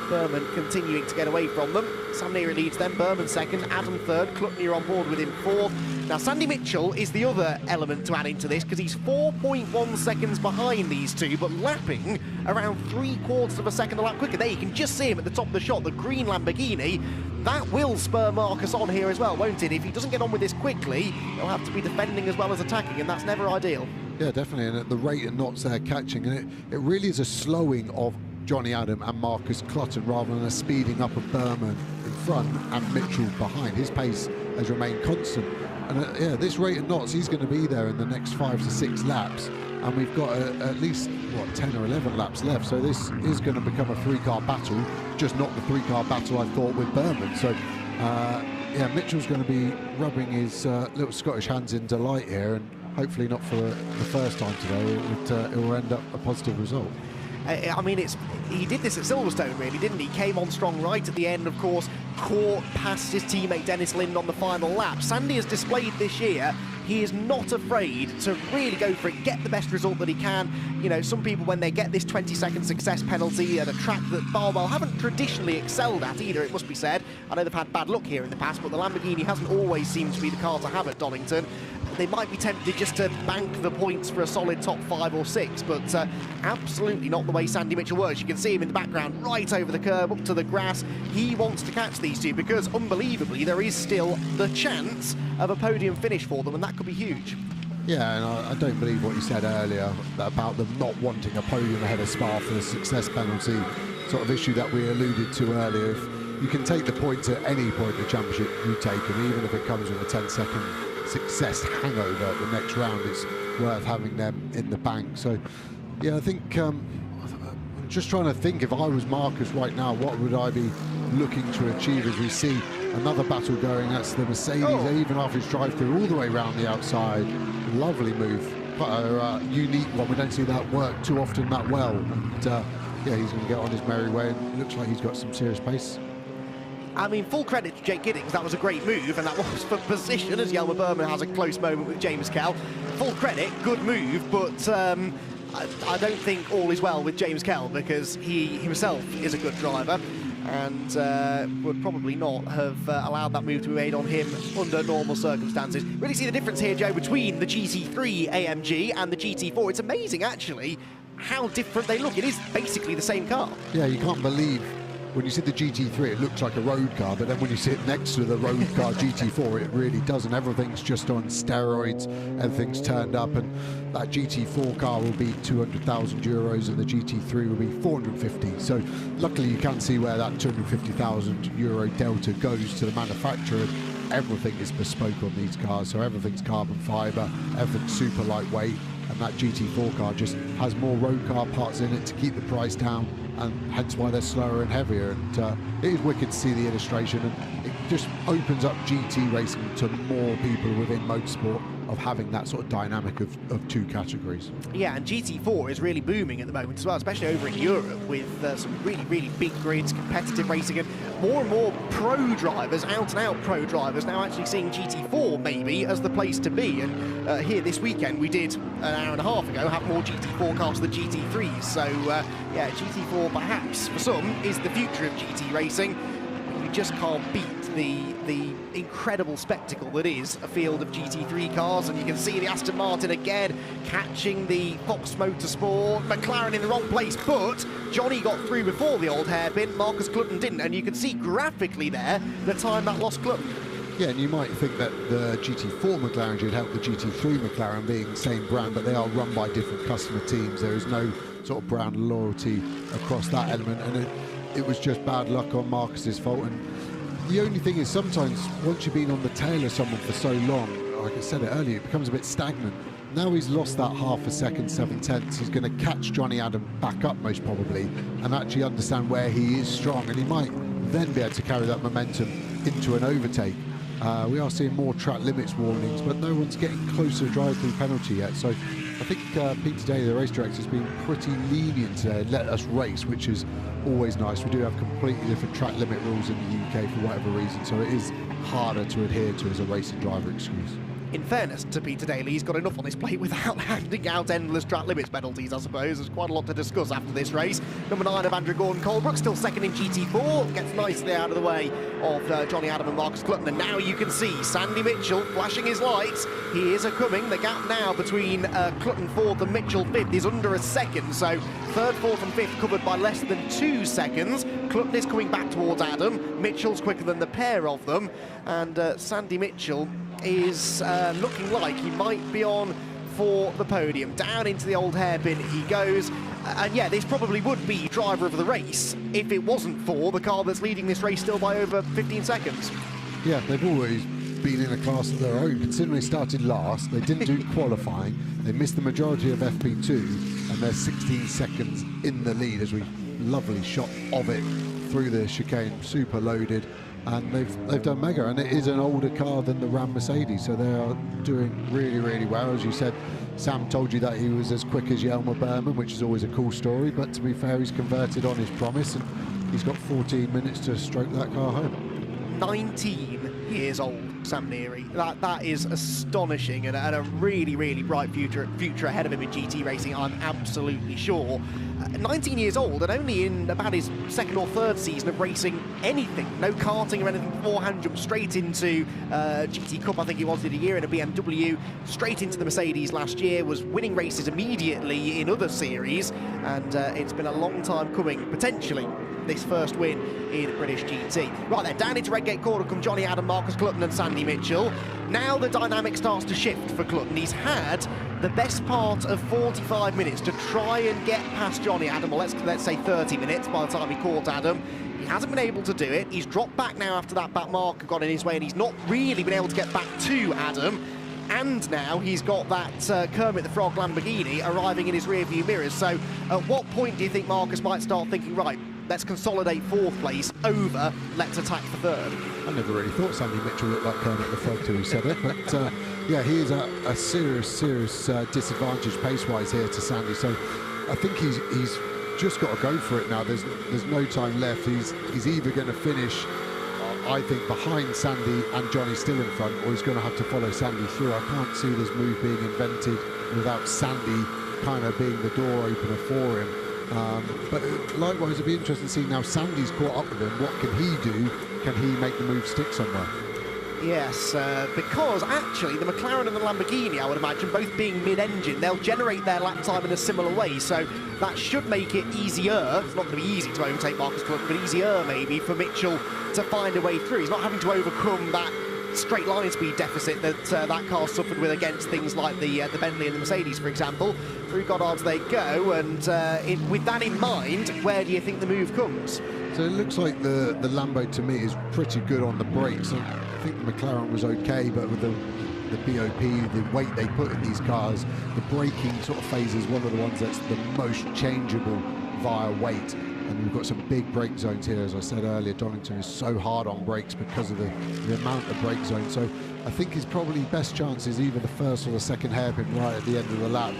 Burman continuing to get away from them. Sam Neary leads them, Burman second, Adam third, Clutton on board with him fourth. Now, Sandy Mitchell is the other element to add into this, because he's 4.1 seconds behind these two, but lapping around 3/4 of a second a lap quicker. There, you can just see him at the top of the shot, the green Lamborghini. That will spur Marcus on here as well, won't it? If he doesn't get on with this quickly, he'll have to be defending as well as attacking, and that's never ideal. Yeah, definitely, and at the rate of knots they're catching, and it really is a slowing of Johnny Adam and Marcus Clutton rather than a speeding up of Burman in front and Mitchell behind. His pace has remained constant, and yeah, this rate of knots, he's going to be there in the next 5 to 6 laps, and we've got at least, what, 10 or 11 laps left, so this is going to become a 3-car battle, just not the 3-car battle I thought with Burman. So yeah, Mitchell's going to be rubbing his little Scottish hands in delight here, and hopefully not for the first time today. It will end up a positive result. I mean, he did this at Silverstone, really, didn't he? Came on strong right at the end, of course, caught past his teammate Dennis Lind on the final lap. Sandy has displayed this year he is not afraid to really go for it, get the best result that he can. You know, some people, when they get this 20-second success penalty at a track that Barwell haven't traditionally excelled at either, it must be said. I know they've had bad luck here in the past, but the Lamborghini hasn't always seemed to be the car to have at Donington. They might be tempted just to bank the points for a solid top 5 or 6, but absolutely not the way Sandy Mitchell works. You can see him in the background, right over the curb, up to the grass. He wants to catch these two because, unbelievably, there is still the chance of a podium finish for them, and that could be huge. Yeah, and I don't believe what you said earlier about them not wanting a podium ahead of Spa for the success penalty sort of issue that we alluded to earlier. If you can take the points at any point in the championship, you take them, even if it comes with a 10-second success hangover at the next round, it's worth having them in the bank. So yeah, I think I'm just trying to think, if I was Marcus right now, what would I be looking to achieve as we see another battle going? That's the Mercedes, even after his drive through all the way around the outside. Lovely move, quite a unique one. We don't see that work too often that well, and yeah, he's going to get on his merry way, and it looks like he's got some serious pace. I mean, full credit to Jake Giddings, that was a great move, and that was for position, as Jelmer Burman has a close moment with James Kell. Full credit, good move, but I don't think all is well with James Kell, because he himself is a good driver, and would probably not have allowed that move to be made on him under normal circumstances. Really see the difference here, Joe, between the GT3 AMG and the GT4. It's amazing, actually, how different they look. It is basically the same car. Yeah, you can't believe when you see the GT3, it looks like a road car, but then when you sit next to the road car GT4, it really doesn't. Everything's just on steroids, everything's turned up, and that GT4 car will be 200,000 euros and the GT3 will be 450. So luckily you can see where that 250,000 euro delta goes to the manufacturer. Everything is bespoke on these cars, so everything's carbon fibre, everything's super lightweight, and that GT4 car just has more road car parts in it to keep the price down, and hence why they're slower and heavier. And it is wicked to see the illustration, and it just opens up GT racing to more people within motorsport, of having that sort of dynamic of two categories. Yeah, and GT4 is really booming at the moment as well, especially over in Europe, with some really, really big grids, competitive racing, and more pro drivers, out-and-out pro drivers, now actually seeing GT4 maybe as the place to be. And here this weekend, we did an hour and a half ago have more GT4 cars than GT3s. So yeah, GT4 perhaps for some is the future of GT racing. You just can't beat the incredible spectacle that is a field of GT3 cars, and you can see the Aston Martin again catching the Fox Motorsport. McLaren in the wrong place, but Johnny got through before the old hairpin. Marcus Clutton didn't, and you can see graphically there the time that lost Clutton. Yeah, and you might think that the GT4 McLaren should help the GT3 McLaren being the same brand, but they are run by different customer teams. There is no sort of brand loyalty across that element, and it was just bad luck on Marcus's fault. And the only thing is, sometimes once you've been on the tail of someone for so long, like I said it earlier, it becomes a bit stagnant. Now he's lost that half a second, 7/10. He's going to catch Johnny Adam back up most probably, and actually understand where he is strong, and he might then be able to carry that momentum into an overtake. We are seeing more track limits warnings, but no one's getting close to a drive-through penalty yet. So I think Pete today, the race director, has been pretty lenient today, let us race, which is always nice. We do have completely different track limit rules in the UK for whatever reason, so it is harder to adhere to as a racing driver excuse. In fairness to Peter Daly, he's got enough on his plate without handing out endless track limits penalties, I suppose. There's quite a lot to discuss after this race. Number 9 of Andrew Gordon-Colebrook, still second in GT4, gets nicely out of the way of Johnny Adam and Marcus Clutton. And now you can see Sandy Mitchell flashing his lights. He is a-coming. The gap now between Clutton 4th and Mitchell 5th is under a second. So 3rd, 4th and 5th covered by less than 2 seconds. Clutton is coming back towards Adam. Mitchell's quicker than the pair of them. And Sandy Mitchell is looking like he might be on for the podium. Down into the old hairpin he goes. And yeah, this probably would be driver of the race if it wasn't for the car that's leading this race still by over 15 seconds. Yeah, they've always been in a class of their own. Considering they started last, they didn't do qualifying, they missed the majority of FP2, and they're 16 seconds in the lead as we lovely shot of it through the chicane, super loaded. And they've done mega, and it is an older car than the Ram Mercedes, so they are doing really, really well. As you said, Sam told you that he was as quick as Yelmer Berman, which is always a cool story, but to be fair, he's converted on his promise, and he's got 14 minutes to stroke that car home. 19 years old, Sam Neary. That is astonishing, and a really, really bright future ahead of him in GT racing, I'm absolutely sure. 19 years old, and only in about his 2nd or 3rd season of racing anything. No karting or anything beforehand, jumped straight into GT Cup, I think he wanted a year in a BMW, straight into the Mercedes last year, was winning races immediately in other series, and it's been a long time coming, potentially, this first win in British GT. Right then, down into Redgate Corner come Johnny Adam, Marcus Clutton and Sandy Mitchell. Now the dynamic starts to shift for Clutton. He's had the best part of 45 minutes to try and get past Johnny Adam, well, let's say 30 minutes by the time he caught Adam. He hasn't been able to do it. He's dropped back now after that back marker got in his way, and he's not really been able to get back to Adam. And now he's got that Kermit the Frog Lamborghini arriving in his rearview mirrors. So at what point do you think Marcus might start thinking, right, let's consolidate 4th place over, let's attack for 3rd? I never really thought Sandy Mitchell looked like Kermit the Frog till he said it, but yeah, he is a serious disadvantage pace-wise here to Sandy, so I think he's just got to go for it now. There's no time left. He's either going to finish, I think, behind Sandy and Johnny still in front, or he's going to have to follow Sandy through. I can't see this move being invented without Sandy kind of being the door opener for him. But likewise, it'd be interesting to see now Sandy's caught up with him. What can he do? Can he make the move stick somewhere? Yes, because actually the McLaren and the Lamborghini, I would imagine, both being mid-engine, they'll generate their lap time in a similar way, so that should make it easier. It's not going to be easy to overtake Marcus Clutton, but easier maybe for Mitchell to find a way through. He's not having to overcome that straight line speed deficit that that car suffered with against things like the Bentley and the Mercedes, for example. Through Goddard's they go, and with that in mind, where do you think the move comes? So it looks like the Lambo to me is pretty good on the brakes. I think the McLaren was okay, but with the BOP, the weight they put in these cars, the braking sort of phase is one of the ones that's the most changeable via weight. And we've got some big brake zones here. As I said earlier, Donington is so hard on brakes because of the amount of brake zones. So I think his probably best chance is either the first or the second hairpin right at the end of the lap,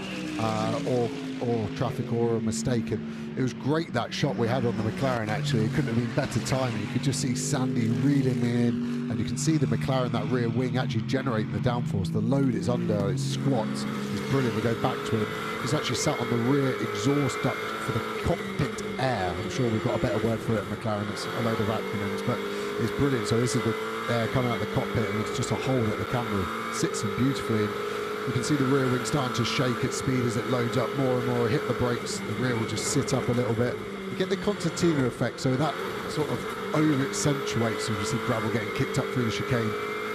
or traffic or a mistake. And it was great, that shot we had on the McLaren, actually. It couldn't have been better timing. You could just see Sandy reeling in, and you can see the McLaren, that rear wing, actually generating the downforce. The load is under, it squats. It's brilliant. We go back to him. He's actually sat on the rear exhaust duct for the cockpit air. I'm sure we've got a better word for it at McLaren. It's a load of acronyms, but it's brilliant. So this is the air coming out of the cockpit, and it's just a hole at the camera. It sits in beautifully. And you can see the rear wing starting to shake at speed as it loads up more and more. Hit the brakes, the rear will just sit up a little bit. You get the concertina effect, so that sort of over-accentuates. You see gravel getting kicked up through the chicane,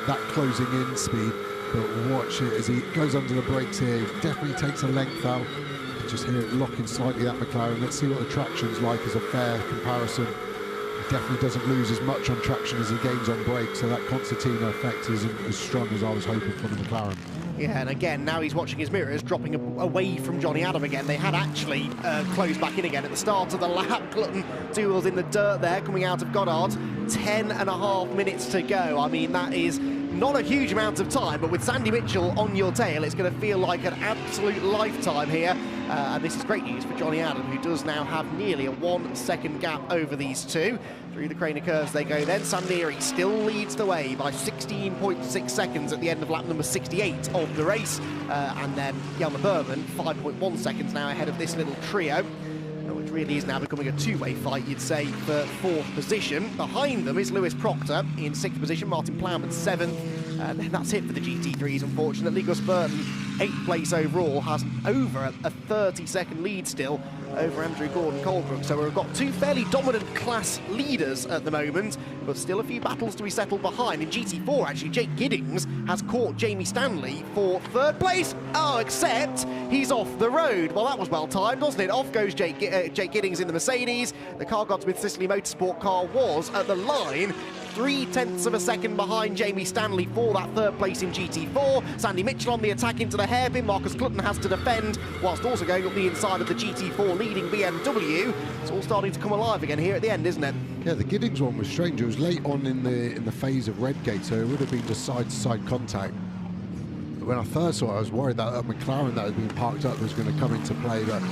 that closing in speed. But watch it as he goes under the brakes here. He definitely takes a length out. You can just hear it locking slightly, that McLaren. Let's see what the traction's like as a fair comparison. He definitely doesn't lose as much on traction as he gains on brakes, so that concertina effect isn't as strong as I was hoping for the McLaren. Yeah, and again, now he's watching his mirrors, dropping away from Johnny Adam again. They had actually closed back in again at the start of the lap. Clutton, 2 wheels in the dirt there, coming out of Goddard. 10.5 minutes to go. I mean, that is not a huge amount of time, but with Sandy Mitchell on your tail, it's going to feel like an absolute lifetime here. And this is great news for Johnny Adam, who does now have nearly a 1 second gap over these two. Through the Craner curves they go then. Sam Neary still leads the way by 16.6 seconds at the end of lap number 68 of the race. And then Jelmer Berman, 5.1 seconds now ahead of this little trio, which really is now becoming a two-way fight, you'd say, for 4th position. Behind them is Lewis Proctor in 6th position, Martin Plowman 7th, and then that's it for the GT3s, unfortunately. Gus Burton, 8th place overall, has over a 30-second lead still over Andrew Gordon-Colebrook. So we've got 2 fairly dominant class leaders at the moment, but still a few battles to be settled behind. In GT4, actually, Jake Giddings has caught Jamie Stanley for 3rd place. Oh, except he's off the road. Well, that was well timed, wasn't it? Off goes Jake Giddings in the Mercedes. The Car Gods with Sicily Motorsport car was at the line 0.3 of a second behind Jamie Stanley for that 3rd place in GT4. Sandy Mitchell on the attack into the hairpin. Marcus Clutton has to defend, whilst also going up the inside of the GT4 leading BMW. It's all starting to come alive again here at the end, isn't it? Yeah, the Giddings one was strange. It was late on in the phase of Redgate, so it would have been just side-to-side contact. When I first saw it, I was worried that a McLaren that had been parked up was going to come into play, but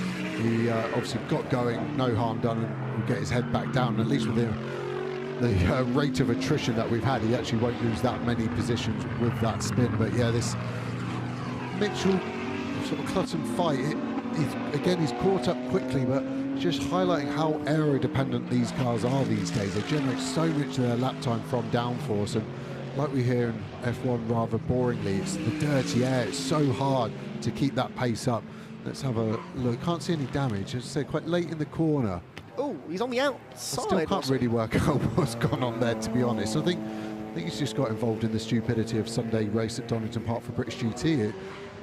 he obviously got going, no harm done, and will get his head back down. At least with the rate of attrition that we've had, he actually won't lose that many positions with that spin. But yeah, this Mitchell sort of Clutton fight, he's caught up quickly, but just highlighting how aero-dependent these cars are these days. They generate so much of their lap time from downforce, and like we hear in F1 rather boringly, it's the dirty air. It's so hard to keep that pace up. Let's have a look. Can't see any damage. As I say, quite late in the corner. Oh, he's on the outside. I still can't really work out what's gone on there, to be honest. I think he's just got involved in the stupidity of Sunday race at Donington Park for British GT.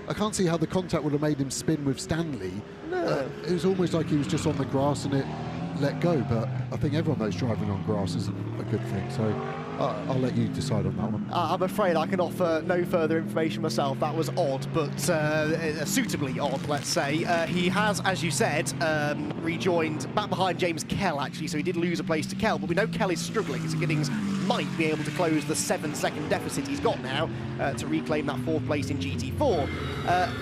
I can't see how the contact would have made him spin with Stanley. No. It was almost like he was just on the grass and it let go, but I think everyone knows driving on grass isn't a good thing. So I'll let you decide on that one. I'm afraid I can offer no further information myself. That was odd, but suitably odd, let's say. He has, as you said, rejoined back behind James Kell, actually, so he did lose a place to Kell, but we know Kell is struggling, so Giddings might be able to close the 7-second deficit he's got now to reclaim that 4th place in GT4.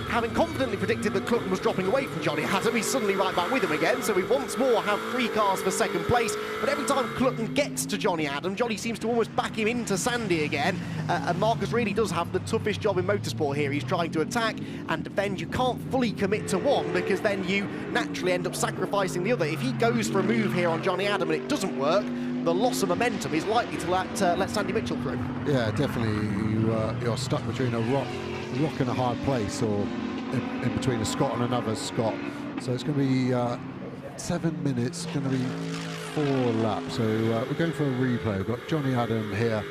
Having confidently predicted that Clutton was dropping away from Johnny Adam, he's suddenly right back with him again, so we once more have 3 cars for 2nd place, but every time Clutton gets to Johnny Adam, Johnny seems to almost back him into Sandy again, and Marcus really does have the toughest job in motorsport here. He's trying to attack and defend. You can't fully commit to one, because then you naturally end up sacrificing the other. If he goes for a move here on Johnny Adam and it doesn't work, the loss of momentum is likely to let Sandy Mitchell through. Yeah, definitely. You're stuck between a rock and a hard place, or in between a Scot and another Scot. So it's going to be 7 minutes, going to be 4 laps. So we're going for a replay. We've got Johnny Adam here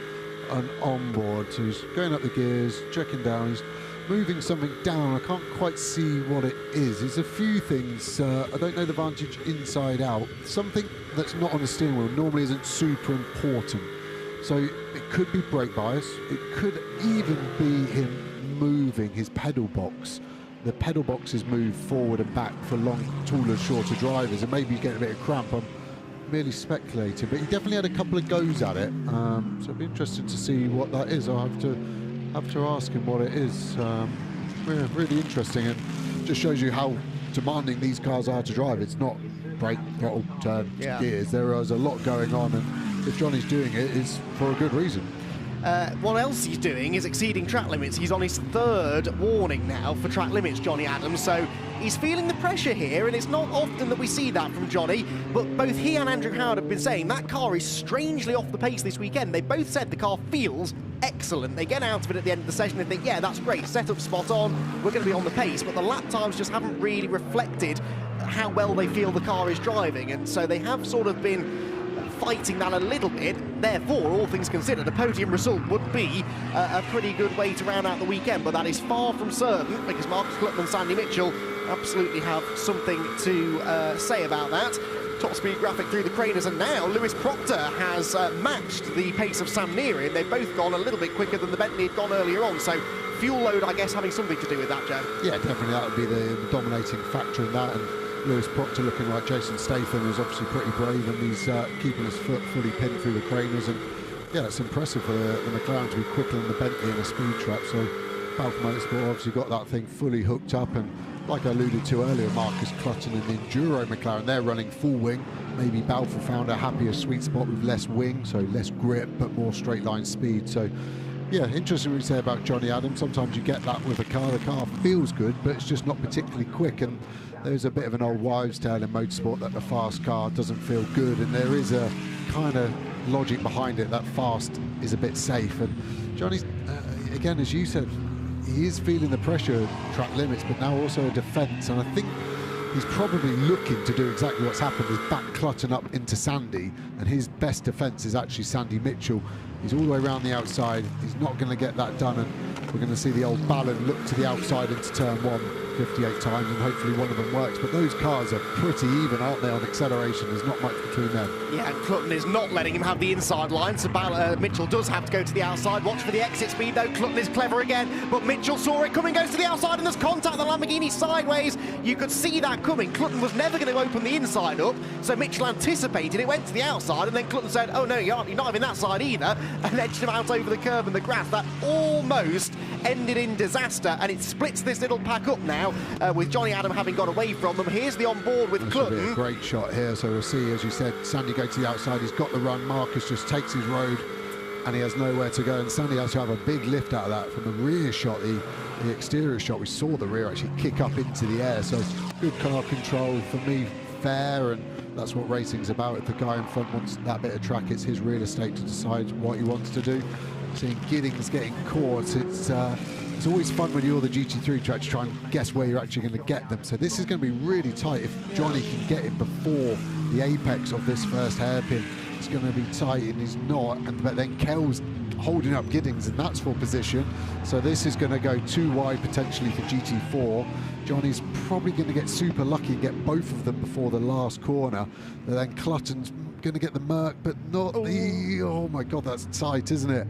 on board, so he's going up the gears, checking down, he's moving something down. I can't quite see what it is. There's a few things, I don't know the Vantage inside out. Something that's not on the steering wheel normally isn't super important. So it could be brake bias, it could even be him moving his pedal box. The pedal box is moved forward and back for long, taller, shorter drivers, and maybe he's getting a bit of cramp. I'm merely speculating, but he definitely had a couple of goes at it, so it'd be interesting to see what that is. I'll have to ask him what it is. Yeah, really interesting, and just shows you how demanding these cars are to drive. It's not brake, throttle, turn, gears. There is a lot going on, and if Johnny's doing it, it's for a good reason. What else he's doing is exceeding track limits. He's on his 3rd warning now for track limits, Johnny Adams, so he's feeling the pressure here, and it's not often that we see that from Johnny, but both he and Andrew Howard have been saying that car is strangely off the pace this weekend. They both said the car feels excellent. They get out of it at the end of the session and think, yeah, that's great, setup spot on, we're going to be on the pace, but the lap times just haven't really reflected how well they feel the car is driving, and so they have sort of been fighting that a little bit. Therefore, all things considered, a podium result would be a pretty good way to round out the weekend, but that is far from certain, because Marcus Clutton and Sandy Mitchell absolutely have something to say about that. Top speed graphic through the craners, and now Lewis Proctor has matched the pace of Sam Neary, and they've both gone a little bit quicker than the Bentley had gone earlier on, so fuel load, I guess, having something to do with that, Joe. Yeah, definitely that would be the dominating factor in that, and Lewis Proctor looking like Jason Statham is obviously pretty brave, and he's keeping his foot fully pinned through the craners, and yeah, it's impressive for the McLaren to be quicker than the Bentley in a speed trap. So Balfour Motorsport obviously got that thing fully hooked up, and like I alluded to earlier, Marcus Clutton and the Enduro McLaren, they're running full wing. Maybe Balfour found a happier sweet spot with less wing, so less grip but more straight line speed. So yeah, interesting what you say about Johnny Adams. Sometimes you get that with a car. The car feels good, but it's just not particularly quick, and there's a bit of an old wives' tale in motorsport that the fast car doesn't feel good, and there is a kind of logic behind it that fast is a bit safe. And Johnny's, again, as you said, he is feeling the pressure of track limits, but now also a defence, and I think he's probably looking to do exactly what's happened, is back Clutton up into Sandy, and his best defence is actually Sandy Mitchell. He's all the way around the outside, he's not going to get that done, and we're going to see the old Ballon look to the outside into turn 1 58 times, and hopefully one of them works. But those cars are pretty even, aren't they, on acceleration? There's not much between them. Yeah, and Clutton is not letting him have the inside line, so Mitchell does have to go to the outside. Watch for the exit speed, though. Clutton is clever again, but Mitchell saw it coming, goes to the outside, and there's contact. The Lamborghini sideways. You could see that coming. Clutton was never going to open the inside up, so Mitchell anticipated it, went to the outside, and then Clutton said, oh no, you're not having that side either, and edged him out over the curb and the grass. That almost ended in disaster, and it splits this little pack up now, with Johnny Adam having got away from them. Here's the on-board with Clutton. Be a great shot here, so we'll see, as you said, Sandy go to the outside, he's got the run, Marcus just takes his road, and he has nowhere to go, and Sandy has to have a big lift out of that. From the rear shot, the exterior shot, we saw the rear actually kick up into the air, so good car control, for me, fair, and that's what racing's about. If the guy in front wants that bit of track, it's his real estate to decide what he wants to do. Seeing Giddings getting caught, it's always fun when you're the GT3 track to try and guess where you're actually going to get them. So this is going to be really tight. If Johnny can get it before the apex of this first hairpin, it's going to be tight, and he's not. But then Kell's holding up Giddings, and that's for position. So this is going to go too wide potentially for GT4. Johnny's probably going to get super lucky and get both of them before the last corner. But then Clutton's going to get the Merc, but not the... Oh my God, that's tight, isn't it?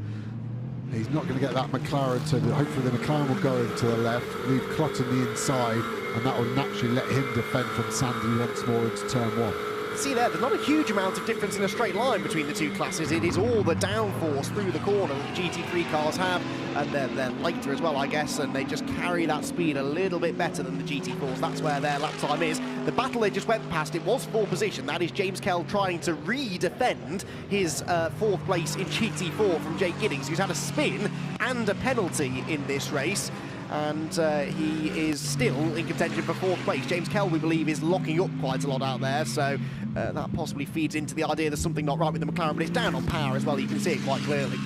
He's not going to get that McLaren to... Hopefully the McLaren will go into the left, leave Clutton the inside, and that will naturally let him defend from Sandy once more into turn 1. See there's not a huge amount of difference in a straight line between the two classes. It is all the downforce through the corner that the GT3 cars have, and they're later as well, I guess, and they just carry that speed a little bit better than the GT4s. That's where their lap time is. The battle they just went past, it was 4th position. That is James Kell trying to re-defend his 4th place in GT4 from Jake Giddings, who's had a spin and a penalty in this race. and he is still in contention for 4th place. James Kell, we believe, is locking up quite a lot out there, so that possibly feeds into the idea there's something not right with the McLaren, but it's down on power as well. You can see it quite clearly.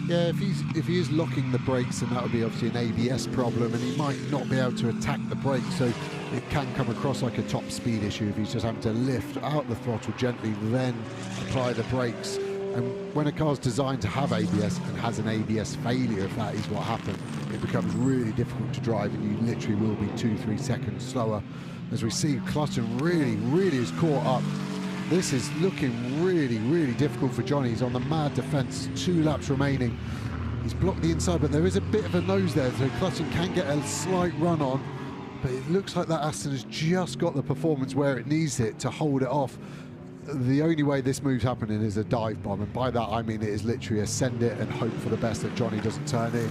Yeah, if he is locking the brakes, then that would be obviously an ABS problem, and he might not be able to attack the brakes, so it can come across like a top speed issue if he's just having to lift out the throttle gently, then apply the brakes. And when a car's designed to have ABS and has an ABS failure, if that is what happened, it becomes really difficult to drive, and you literally will be 2-3 seconds slower. As we see, Clutton really is caught up. This is looking really difficult for Johnny. He's on the mad defence, 2 laps remaining. He's blocked the inside, but there is a bit of a nose there, so Clutton can get a slight run on, but it looks like that Aston has just got the performance where it needs it to hold it off. The only way this move's happening is a dive bomb, and by that I mean it is literally a send it and hope for the best that Johnny doesn't turn in.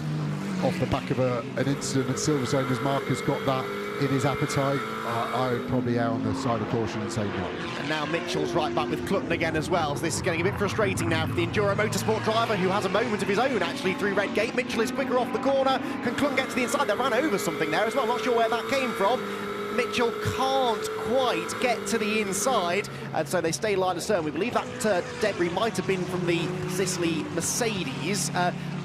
Off the back of an incident at Silverstone, as Mark has got that in his appetite, I would probably err on the side of caution and say no. And now Mitchell's right back with Clutton again as well, so this is getting a bit frustrating now for the Enduro Motorsport driver, who has a moment of his own actually through Red Gate. Mitchell is quicker off the corner. Can Clutton get to the inside? They ran over something there as well, not sure where that came from. Mitchell can't quite get to the inside, and so they stay line astern. We believe that debris might have been from the Sicily Mercedes.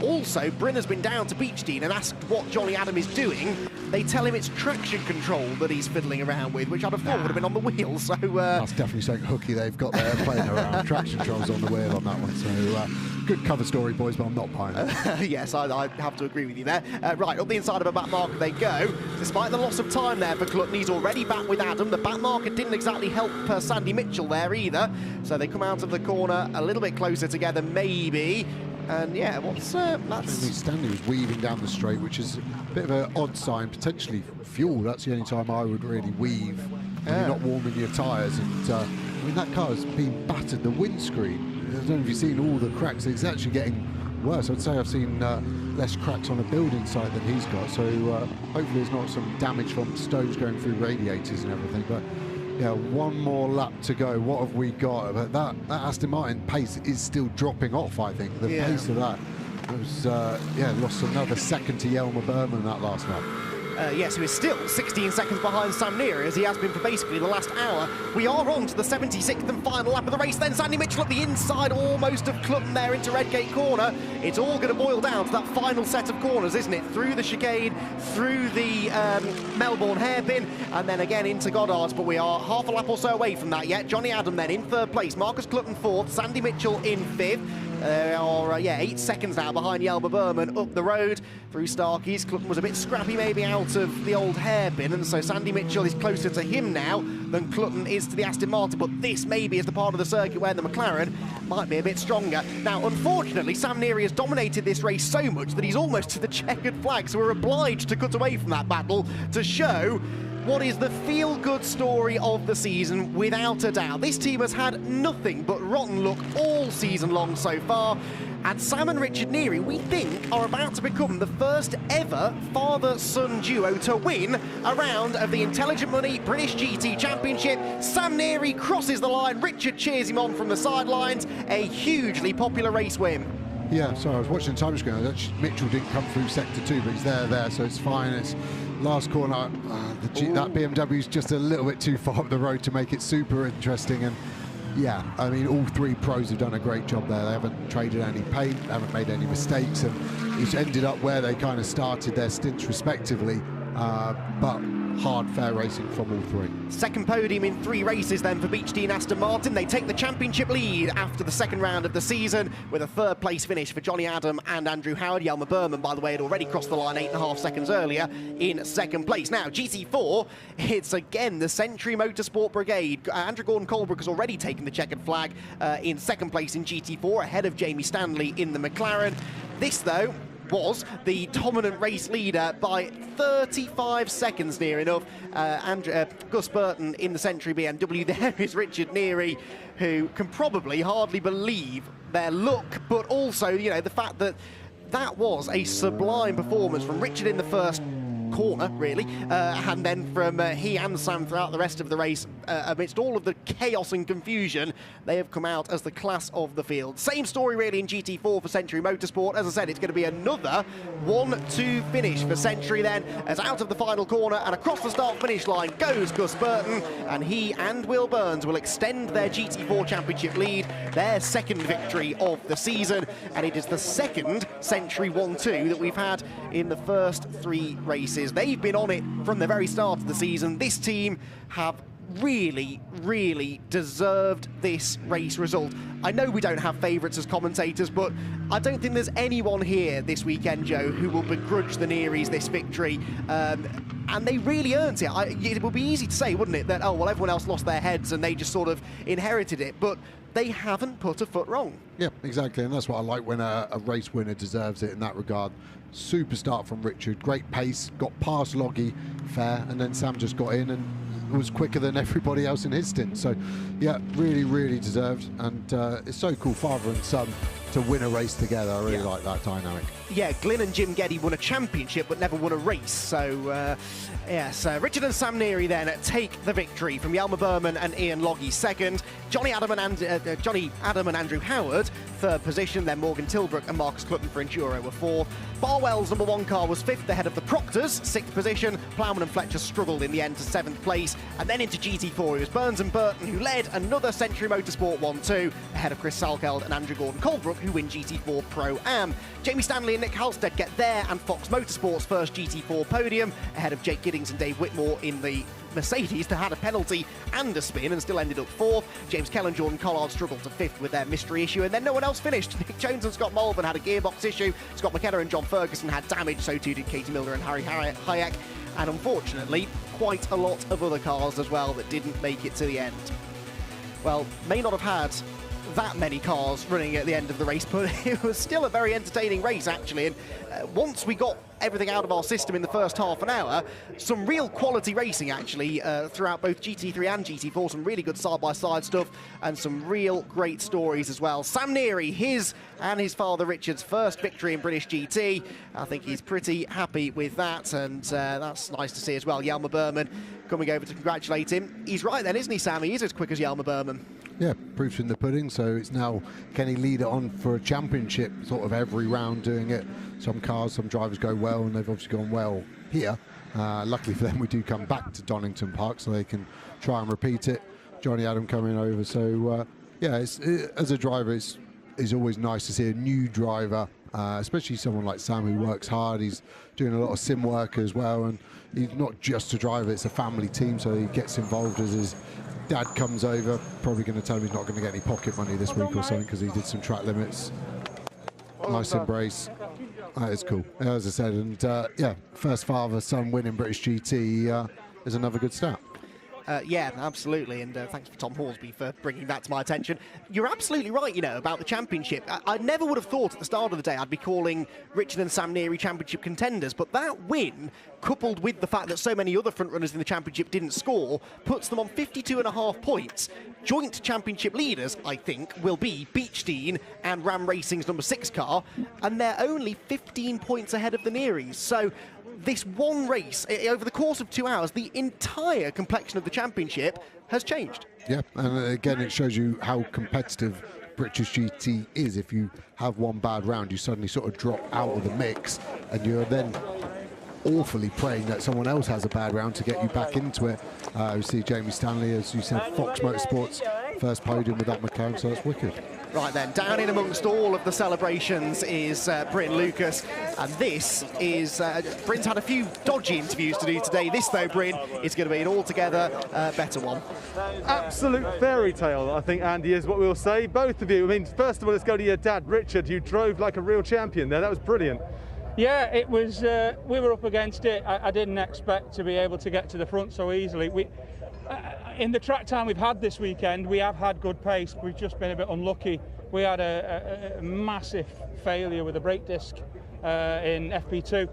Also, Bryn has been down to Beechdean and asked what Johnny Adam is doing. They tell him it's traction control that he's fiddling around with, which I'd have thought would have been on the wheel. So that's definitely something hooky they've got there playing around. Traction control's on the wheel on that one. So good cover story, boys, but I'm not buying it. Yes, I have to agree with you there. Right, up the inside of a back marker they go. Despite the loss of time there for Clutton, he's already back with Adam. The back marker didn't exactly help Sandy Mitchell there either. So they come out of the corner a little bit closer together, maybe. And yeah, that's... Stanley was weaving down the straight, which is a bit of an odd sign, potentially fuel. That's the only time I would really weave when you're not warming your tyres. And I mean, that car has been battered. The windscreen, I don't know if you've seen all the cracks. It's actually getting worse. I'd say I've seen less cracks on a building site than he's got. So hopefully there's not some damage from stones going through radiators and everything. But yeah, one more lap to go. What have we got? But that Aston Martin pace is still dropping off, I think. The pace of that was, lost another second to Yelmer Berman that last lap. Yes, who is still 16 seconds behind Sam Neary, as he has been for basically the last hour. We are on to the 76th and final lap of the race. Then Sandy Mitchell at the inside, almost of Clutton there into Redgate Corner. It's all going to boil down to that final set of corners, isn't it? Through the chicane, through the Melbourne hairpin, and then again into Goddard's. But we are half a lap or so away from that yet. Johnny Adam then in 3rd place, Marcus Clutton 4th, Sandy Mitchell in 5th. There are 8 seconds now behind Yelmer Berman up the road through Starkey's. Clutton was a bit scrappy maybe out of the old hairpin, and so Sandy Mitchell is closer to him now than Clutton is to the Aston Martin, but this maybe is the part of the circuit where the McLaren might be a bit stronger. Now, unfortunately, Sam Neary has dominated this race so much that he's almost to the checkered flag, so we're obliged to cut away from that battle to show what is the feel-good story of the season, without a doubt. This team has had nothing but rotten luck all season long so far, and Sam and Richard Neary, we think, are about to become the first ever father-son duo to win a round of the Intelligent Money British GT Championship. Sam Neary crosses the line, Richard cheers him on from the sidelines, a hugely popular race win. Yeah, so I was watching the time screen. Mitchell didn't come through sector 2, but he's there, so it's fine. It's last corner. That BMW's just a little bit too far up the road to make it super interesting. And yeah, I mean, all 3 pros have done a great job there. They haven't traded any paint, haven't made any mistakes, and it's ended up where they kind of started their stints respectively. But hard, fair racing from all 3. Second podium in 3 races then for Beechdean Aston Martin. They take the championship lead after the second round of the season with a 3rd place finish for Johnny Adam and Andrew Howard. Yelmer Berman, by the way, had already crossed the line 8.5 seconds earlier in 2nd place. Now, GT4, it's again the Century Motorsport Brigade. Andrew Gordon-Colebrook has already taken the checkered flag in 2nd place in GT4, ahead of Jamie Stanley in the McLaren. This, though, was the dominant race leader by 35 seconds near enough. Gus Burton in the Century BMW. There is Richard Neary, who can probably hardly believe their luck, but also, you know, the fact that that was a sublime performance from Richard in the first corner, really, and then from he and Sam throughout the rest of the race, amidst all of the chaos and confusion, they have come out as the class of the field. Same story really in GT4 for Century Motorsport. As I said, it's going to be another 1-2 finish for Century then, as out of the final corner and across the start-finish line goes Gus Burton, and he and Will Burns will extend their GT4 Championship lead, their second victory of the season, and it is the second Century 1-2 that we've had in the first 3 races. They've been on it from the very start of the season. This team have really deserved this race result. I know we don't have favourites as commentators, but I don't think there's anyone here this weekend, Joe, who will begrudge the Nearys this victory. And they really earned it. It would be easy to say, wouldn't it, that, oh, well, everyone else lost their heads and they just sort of inherited it. But they haven't put a foot wrong. Yeah, exactly. And that's what I like when a race winner deserves it in that regard. Super start from Richard. Great pace. Got past Loggy fair. And then Sam just got in and was quicker than everybody else in his stint. So, yeah, really deserved. And it's so cool, father and son, to win a race together. I really like that dynamic. Yeah, Glyn and Jim Geddy won a championship but never won a race. So, yes, Richard and Sam Neary then take the victory from Yelmer Berman and Ian Loggy second. Johnny Adam and Andrew Howard third position. Then Morgan Tilbrook and Marcus Clutton for Enduro were fourth. Barwell's number 1 car was fifth ahead of the Proctors, 6th position. Plowman and Fletcher struggled in the end to 7th place. And then into GT4, it was Burns and Burton who led another Century Motorsport 1-2 ahead of Chris Salkeld and Andrew Gordon-Colebrook, who win GT4 Pro-Am. Jamie Stanley and Nick Halstead get their and Fox Motorsport's first GT4 podium ahead of Jake Giddings and Dave Whitmore in the Mercedes that had a penalty and a spin and still ended up 4th. James Kell and Jordan Collard struggled to 5th with their mystery issue, and then no one else finished. Nick Jones and Scott Malvern had a gearbox issue. Scott McKenna and John Ferguson had damage, so too did Katie Milner and Harry Hayek, and unfortunately quite a lot of other cars as well that didn't make it to the end. Well, may not have had that many cars running at the end of the race, but it was still a very entertaining race actually, and once we got everything out of our system in the first half an hour, some real quality racing actually throughout both GT3 and GT4, some really good side-by-side stuff and some real great stories as well. Sam Neary, his and his father Richard's first victory in British GT. I think he's pretty happy with that, and that's nice to see as well. Yelmer Berman coming over to congratulate him. He's right then, isn't he, Sam? He is as quick as Yelmer Berman. Yeah, proof's in the pudding, so it's now, can he lead it on for a championship sort of every round doing it? Some cars, some drivers go well, and they've obviously gone well here. Luckily for them, we do come back to Donington Park, so they can try and repeat it. Johnny Adam coming over, so yeah, as a driver, it's always nice to see a new driver, especially someone like Sam who works hard. He's doing a lot of sim work as well, and he's not just a driver, it's a family team, so he gets involved as his dad comes over. Probably going to tell him he's not going to get any pocket money this week or something because he did some track limits. Nice embrace. That is cool, as I said. And yeah, first father-son win in British GT is another good stat. Yeah, absolutely, and thanks for Tom Horsby for bringing that to my attention. You're absolutely right, you know, about the championship. I never would have thought at the start of the day I'd be calling Richard and Sam Neary championship contenders, but that win, coupled with the fact that so many other frontrunners in the championship didn't score, puts them on 52.5 points. Joint championship leaders, I think, will be Beechdean and Ram Racing's number 6 car, and they're only 15 points ahead of the Nearys. So this one race, over the course of 2 hours, the entire complexion of the championship has changed. Yeah, and again, it shows you how competitive British GT is. If you have one bad round, you suddenly sort of drop out of the mix, and you're then awfully praying that someone else has a bad round to get you back into it. We see Jamie Stanley, as you said, Fox Motorsports, first podium with that McLaren, so that's wicked. Right then, down in amongst all of the celebrations is Bryn Lucas, and this is, Bryn's had a few dodgy interviews to do today. This though, Bryn, is going to be an altogether better one. Absolute fairy tale, I think, Andy, is what we'll say. Both of you, I mean, first of all, let's go to your dad, Richard, who drove like a real champion there. That was brilliant. Yeah, it was, we were up against it. I didn't expect to be able to get to the front so easily. In the track time we've had this weekend, we have had good pace. We've just been a bit unlucky. We had a massive failure with the brake disc in FP2.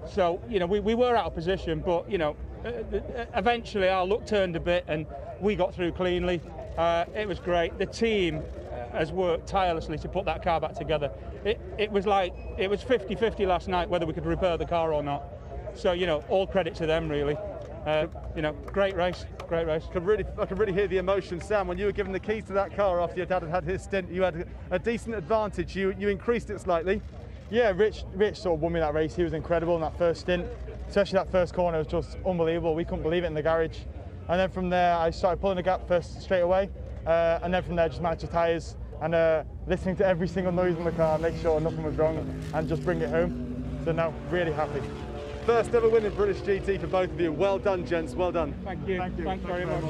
So, you know, we were out of position, but, you know, eventually our luck turned a bit and we got through cleanly. It was great. The team has worked tirelessly to put that car back together. It was like, it was 50-50 last night whether we could repair the car or not. So, you know, all credit to them, really. You know, great race. I could really hear the emotion, Sam, when you were given the keys to that car after your dad had his stint. You had a decent advantage. You increased it slightly. Yeah, Rich sort of won me that race. He was incredible in that first stint, especially that first corner was just unbelievable. We couldn't believe it in the garage. And then from there, I started pulling the gap first straight away, and then from there just managed the tyres and listening to every single noise in the car, make sure nothing was wrong, and just bring it home. So now, really happy. First ever win in British GT for both of you. Well done, gents. Well done. Thank you. Thanks very much.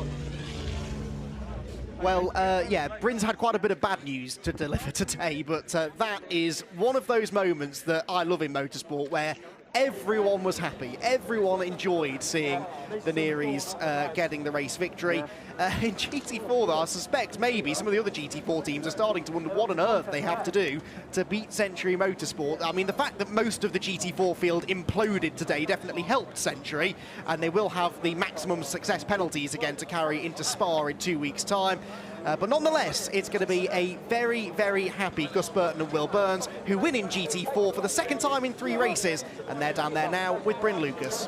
Well, yeah, Bryn's had quite a bit of bad news to deliver today, but that is one of those moments that I love in motorsport where everyone was happy. Everyone enjoyed seeing the Nearys getting the race victory. In GT4, though, I suspect maybe some of the other GT4 teams are starting to wonder what on earth they have to do to beat Century Motorsport. I mean, the fact that most of the GT4 field imploded today definitely helped Century, and they will have the maximum success penalties again to carry into Spa in 2 weeks' time. But nonetheless, it's going to be a very, very happy Gus Burton and Will Burns, who win in GT4 for the second time in 3 races, and they're down there now with Bryn Lucas.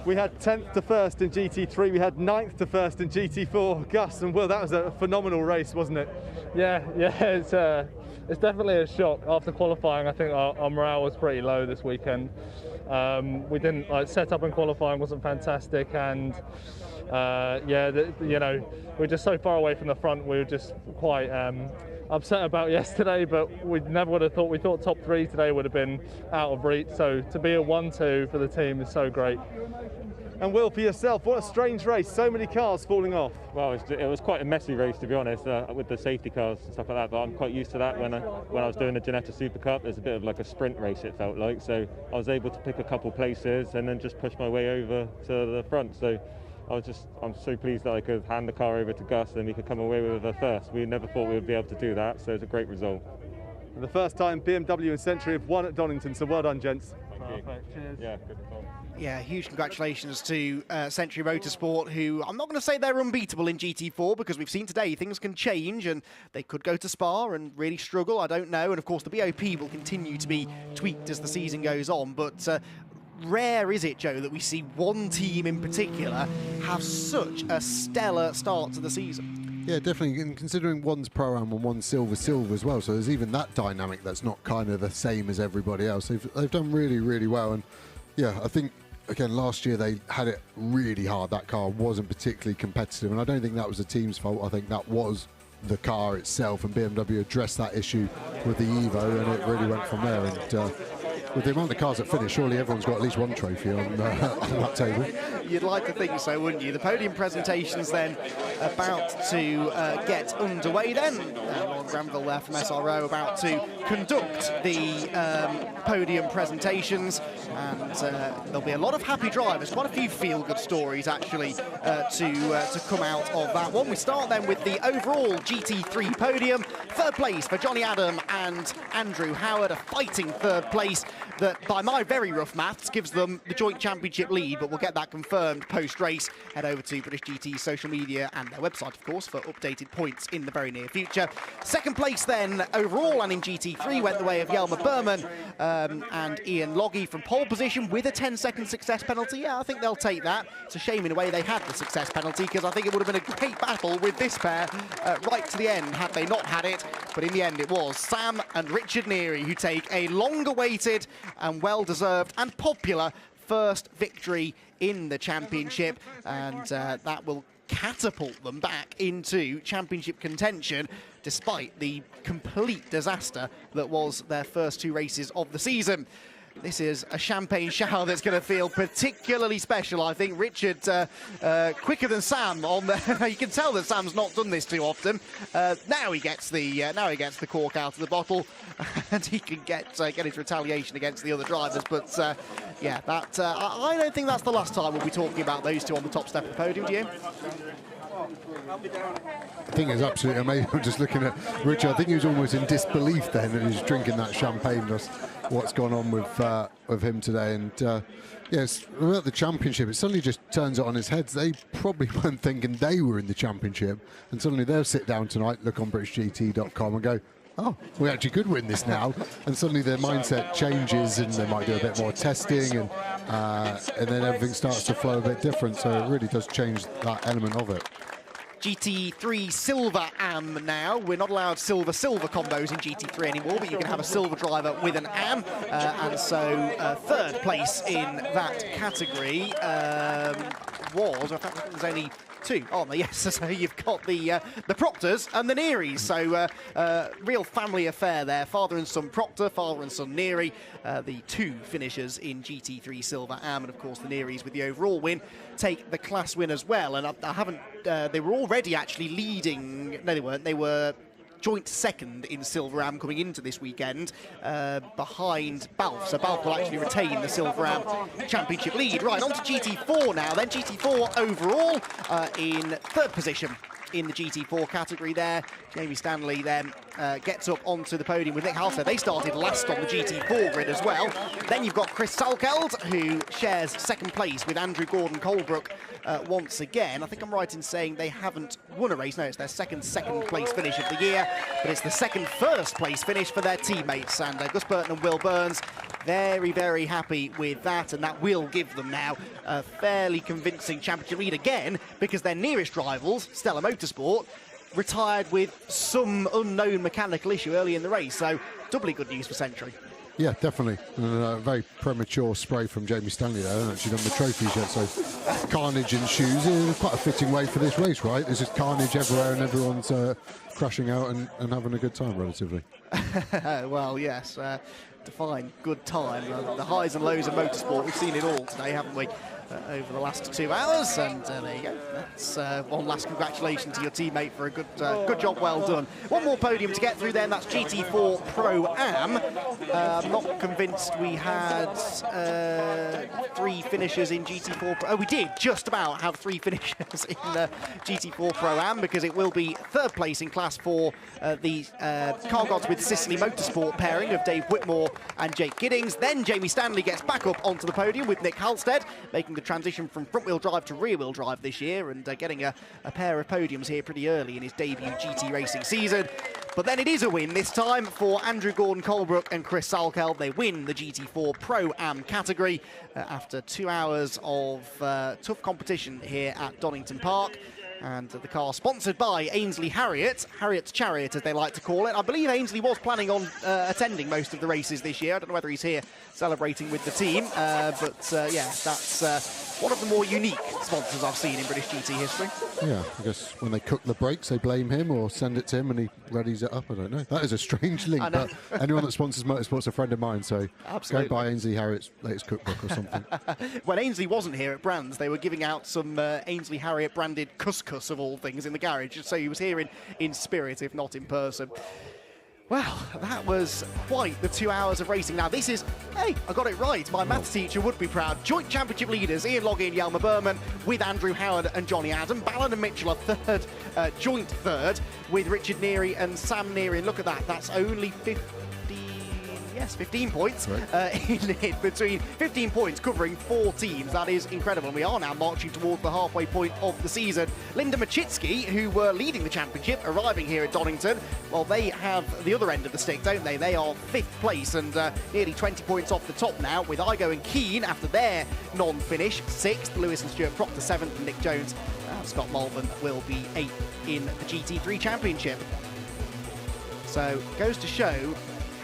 We had 10th to 1st in GT3, we had 9th to 1st in GT4. Gus and Will, that was a phenomenal race, wasn't it? Yeah, it's definitely a shock. After qualifying, I think our morale was pretty low this weekend. We didn't, set up in qualifying wasn't fantastic, and you know, we're just so far away from the front. We were just quite upset about yesterday, but we never would have thought. We thought top 3 today would have been out of reach. So to be a 1-2 for the team is so great. And Will, for yourself, what a strange race. So many cars falling off. Well, it was quite a messy race, to be honest, with the safety cars and stuff like that. But I'm quite used to that when I was doing the Ginetta Super Cup. There's a bit of like a sprint race, it felt like. So I was able to pick a couple places and then just push my way over to the front. So I'm so pleased that I could hand the car over to Gus and we could come away with a first. We never thought we would be able to do that, so it's a great result. And the first time BMW and Century have won at Donington, so well done, gents. Perfect. Cheers. Yeah, good result. Yeah, huge congratulations to Century Motorsport, who I'm not going to say they're unbeatable in GT4, because we've seen today things can change and they could go to Spa and really struggle, I don't know. And of course the BOP will continue to be tweaked as the season goes on, but rare is it, Joe, that we see one team in particular have such a stellar start to the season. Yeah, definitely, and considering one's Pro-Am and one's Silver as well, so there's even that dynamic that's not kind of the same as everybody else. They've done really, really well, and yeah, I think, again, last year they had it really hard. That car wasn't particularly competitive, and I don't think that was the team's fault. I think that was the car itself, and BMW addressed that issue with the Evo, and it really went from there. And with the amount of cars that finished, surely everyone's got at least one trophy on that table. You'd like to think so, wouldn't you? The podium presentations then about to get underway then. Lauren Granville there from SRO about to conduct the podium presentations, and there'll be a lot of happy drivers, quite a few feel-good stories actually to come out of that one. We start then with the overall GT3 podium. Third place for Johnny Adam and Andrew Howard, a fighting third place that, by my very rough maths, gives them the joint championship lead, but we'll get that confirmed post-race. Head over to British GT's social media and their website, of course, for updated points in the very near future. Second place then, overall and in GT3, went the way of Jelmer Berman and Ian Loggy from pole position with a 10-second success penalty. Yeah, I think they'll take that. It's a shame in a way they had the success penalty, because I think it would have been a great battle with this pair right to the end had they not had it. But in the end, it was Sam and Richard Neary who take a longer-awaited and well-deserved and popular first victory in the championship, and that will catapult them back into championship contention despite the complete disaster that was their first 2 races of the season. This is a champagne shower that's going to feel particularly special, I think. Richard, quicker than Sam on the. You can tell that Sam's not done this too often. Now he gets the cork out of the bottle, and he can get his retaliation against the other drivers. But yeah, that I don't think that's the last time we'll be talking about those two on the top step of the podium. Do you? I think it's absolutely amazing. I'm just looking at Richard. I think he was almost in disbelief then that he was drinking that champagne. Just what's gone on with him today. And yes, about the championship, it suddenly just turns it on its head. They probably weren't thinking they were in the championship, and suddenly they'll sit down tonight, look on BritishGT.com and go, oh, we actually could win this now. And suddenly their mindset changes and they might do a bit more testing and then everything starts to flow a bit different. So it really does change that element of it. GT3 Silver AM now. We're not allowed silver-silver combos in GT3 anymore, but you can have a silver driver with an AM. And so third place in that category was, in fact, there's only two, aren't there? Yes, so you've got the Proctors and the Nearys. So real family affair there. Father and son Proctor, father and son Neary, the two finishers in GT3 Silver AM, and of course the Nearys with the overall win take the class win as well. And I haven't, they were already actually leading, no they weren't, they were joint second in Silver Am coming into this weekend behind Balf. So Balf will actually retain the Silver Am championship lead. Right, on to GT4 now then. GT4 overall in third position in the GT4 category there. Jamie Stanley then gets up onto the podium with Nick Halstead. They started last on the GT4 grid as well. Then you've got Chris Salkeld, who shares second place with Andrew Gordon-Colebrook once again. I think I'm right in saying they haven't won a race. No, it's their second place finish of the year, but it's the second first place finish for their teammates. And Gus Burton and Will Burns very, very happy with that, and that will give them now a fairly convincing championship lead again, because their nearest rivals, Stella Motorsport, retired with some unknown mechanical issue early in the race. So doubly good news for Century. Yeah, definitely. And a very premature spray from Jamie Stanley there. I haven't actually done the trophies yet, so carnage ensues. It's quite a fitting way for this race, right? There's just carnage everywhere and everyone's crashing out and having a good time, relatively. Well, yes. Define good time. The highs and lows of motorsport, we've seen it all today, haven't we? Over the last 2 hours, and there you go. That's one last congratulations to your teammate for a good job, well done. One more podium to get through then, that's GT4 Pro-Am. I'm not convinced we had 3 finishers in GT4 Pro. Oh, we did just about have 3 finishers in GT4 Pro-Am, because it will be third place in class for the Car Gods with Sicily Motorsport pairing of Dave Whitmore and Jake Giddings. Then Jamie Stanley gets back up onto the podium with Nick Halstead, making the transition from front-wheel drive to rear-wheel drive this year, and getting a pair of podiums here pretty early in his debut GT racing season. But then it is a win this time for Andrew Gordon-Colebrook and Chris Salkeld. They win the GT4 Pro-Am category after 2 hours of tough competition here at Donington Park. And the car sponsored by Ainsley Harriott, Harriot's Chariot as they like to call it. I believe Ainsley was planning on attending most of the races this year. I don't know whether he's here celebrating with the team, but yeah, that's one of the more unique sponsors I've seen in British GT history. Yeah, I guess when they cook the brakes, they blame him or send it to him and he readies it up. I don't know. That is a strange link, but anyone that sponsors motorsport's a friend of mine, so absolutely. Go buy Ainsley Harriot's latest cookbook or something. When Ainsley wasn't here at Brands, they were giving out some Ainsley Harriott branded couscous of all things in the garage, so he was here in spirit, if not in person. Well, that was quite the 2 hours of racing. Now this is, hey, I got it right. My maths teacher would be proud. Joint championship leaders, Ian Logie and Yelmer Berman, with Andrew Howard and Johnny Adam. Ballard and Mitchell are third, joint third, with Richard Neary and Sam Neary. And look at that, that's only 15 points in it, between 15 points covering 4 teams. That is incredible. And we are now marching towards the halfway point of the season. Linda Machitsky, who were leading the championship, arriving here at Donington, well, they have the other end of the stick, don't they? They are 5th place and nearly 20 points off the top now, with Igo and Keane after their non-finish 6th, Lewis and Stuart Proctor 7th, and Nick Jones and Scott Malvern will be 8th in the GT3 championship. So goes to show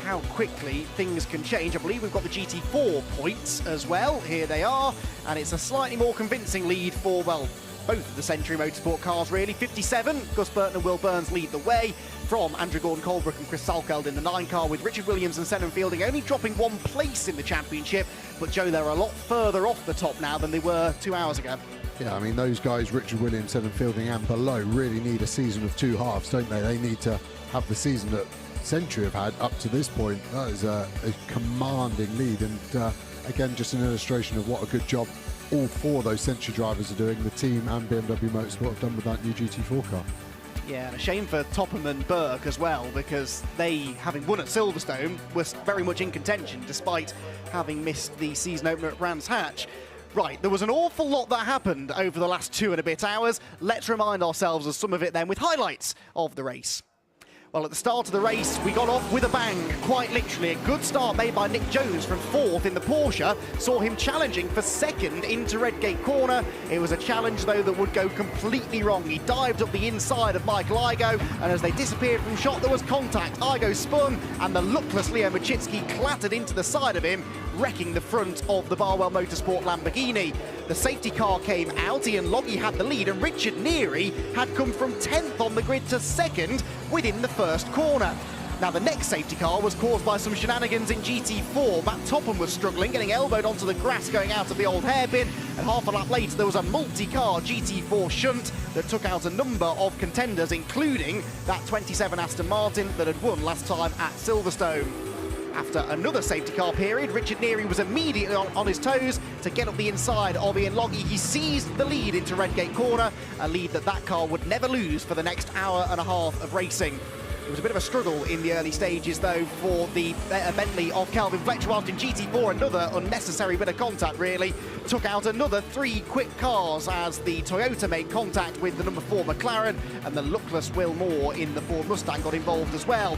how quickly things can change. I believe we've got the GT4 points as well. Here they are, and it's a slightly more convincing lead for, well, both of the Century Motorsport cars really. 57, Gus Burton and Will Burns lead the way from Andrew Gordon-Colebrook and Chris Salkeld in the 9 car, with Richard Williams and Senan Fielding only dropping 1 place in the championship. But Joe, they're a lot further off the top now than they were 2 hours ago. Yeah, I mean, those guys, Richard Williams, Senan Fielding and below, really need a season of 2 halves, don't they? They need to have the season that Century have had up to this point. That is a commanding lead, and again, just an illustration of what a good job all 4 of those Century drivers are doing. The team and BMW Motorsport have done with that new GT4 car. Yeah, and a shame for Topham and Burke as well, because they, having won at Silverstone, were very much in contention despite having missed the season opener at Brands Hatch. Right, there was an awful lot that happened over the last 2 and a bit hours. Let's remind ourselves of some of it then with highlights of the race. Well, at the start of the race, we got off with a bang, quite literally. A good start made by Nick Jones from 4th in the Porsche, saw him challenging for 2nd into Redgate Corner. It was a challenge, though, that would go completely wrong. He dived up the inside of Michael Igoe, and as they disappeared from shot, there was contact. Igoe spun, and the luckless Leo Machitsky clattered into the side of him, wrecking the front of the Barwell Motorsport Lamborghini. The safety car came out, Ian Loggy had the lead, and Richard Neary had come from 10th on the grid to 2nd within the first corner. Now, the next safety car was caused by some shenanigans in GT4. Matt Topham was struggling, getting elbowed onto the grass going out of the old hairpin, and half a lap later there was a multi-car GT4 shunt that took out a number of contenders, including that 27 Aston Martin that had won last time at Silverstone. After another safety car period, Richard Neary was immediately on his toes to get up the inside of Ian Loggy. He seized the lead into Redgate Corner, a lead that car would never lose for the next hour and a half of racing. It was a bit of a struggle in the early stages, though, for the Bentley of Kelvin Fletcher, whilst in GT4 another unnecessary bit of contact really took out another 3 quick cars as the Toyota made contact with the number 4 McLaren, and the luckless Will Moore in the Ford Mustang got involved as well.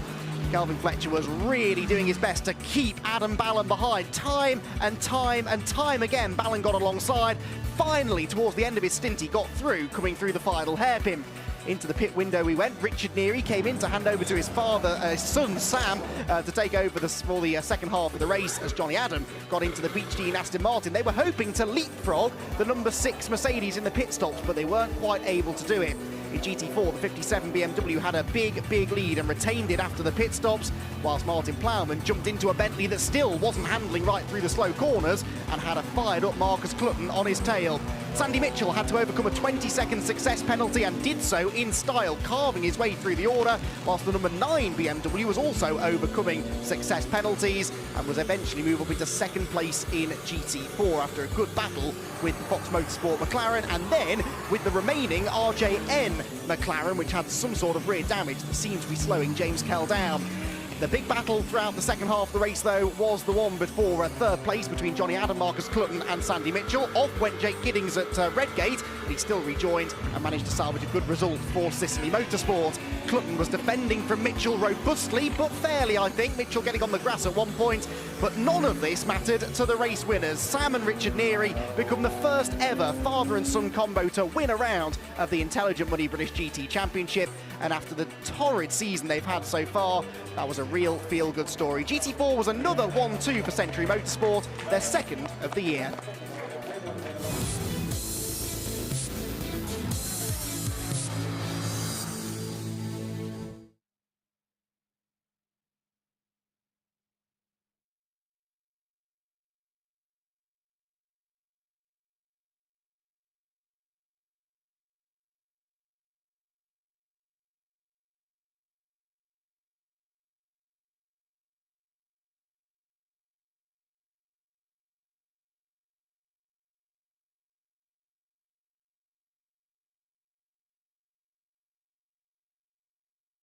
Kelvin Fletcher was really doing his best to keep Adam Ballon behind. Time and time and time again, Ballon got alongside. Finally, towards the end of his stint, he got through, coming through the final hairpin. Into the pit window we went. Richard Neary came in to hand over to his son Sam to take over for the second half of the race as Johnny Adam got into the Beech Dean Aston Martin. They were hoping to leapfrog the number 6 Mercedes in the pit stops, but they weren't quite able to do it. In GT4, the 57 BMW had a big lead and retained it after the pit stops, whilst Martin Plowman jumped into a Bentley that still wasn't handling right through the slow corners and had a fired-up Marcus Clutton on his tail. Sandy Mitchell had to overcome a 20-second success penalty and did so in style, carving his way through the order, whilst the number 9 BMW was also overcoming success penalties and was eventually moved up into 2nd place in GT4 after a good battle with the Fox Motorsport McLaren, and then with the remaining RJN McLaren, which had some sort of rear damage that seemed to be slowing James Kell down. The big battle throughout the second half of the race, though, was the one before 3rd place between Johnny Adam, Marcus Clutton and Sandy Mitchell. Off went Jake Giddings at Redgate, but he still rejoined and managed to salvage a good result for Sicily Motorsport. Clutton was defending from Mitchell robustly, but fairly, I think. Mitchell getting on the grass at one point, but none of this mattered to the race winners. Sam and Richard Neary become the first ever father and son combo to win a round of the Intelligent Money British GT Championship, and after the torrid season they've had so far, that was a real feel-good story. GT4 was another 1-2 for Century Motorsport, their 2nd of the year.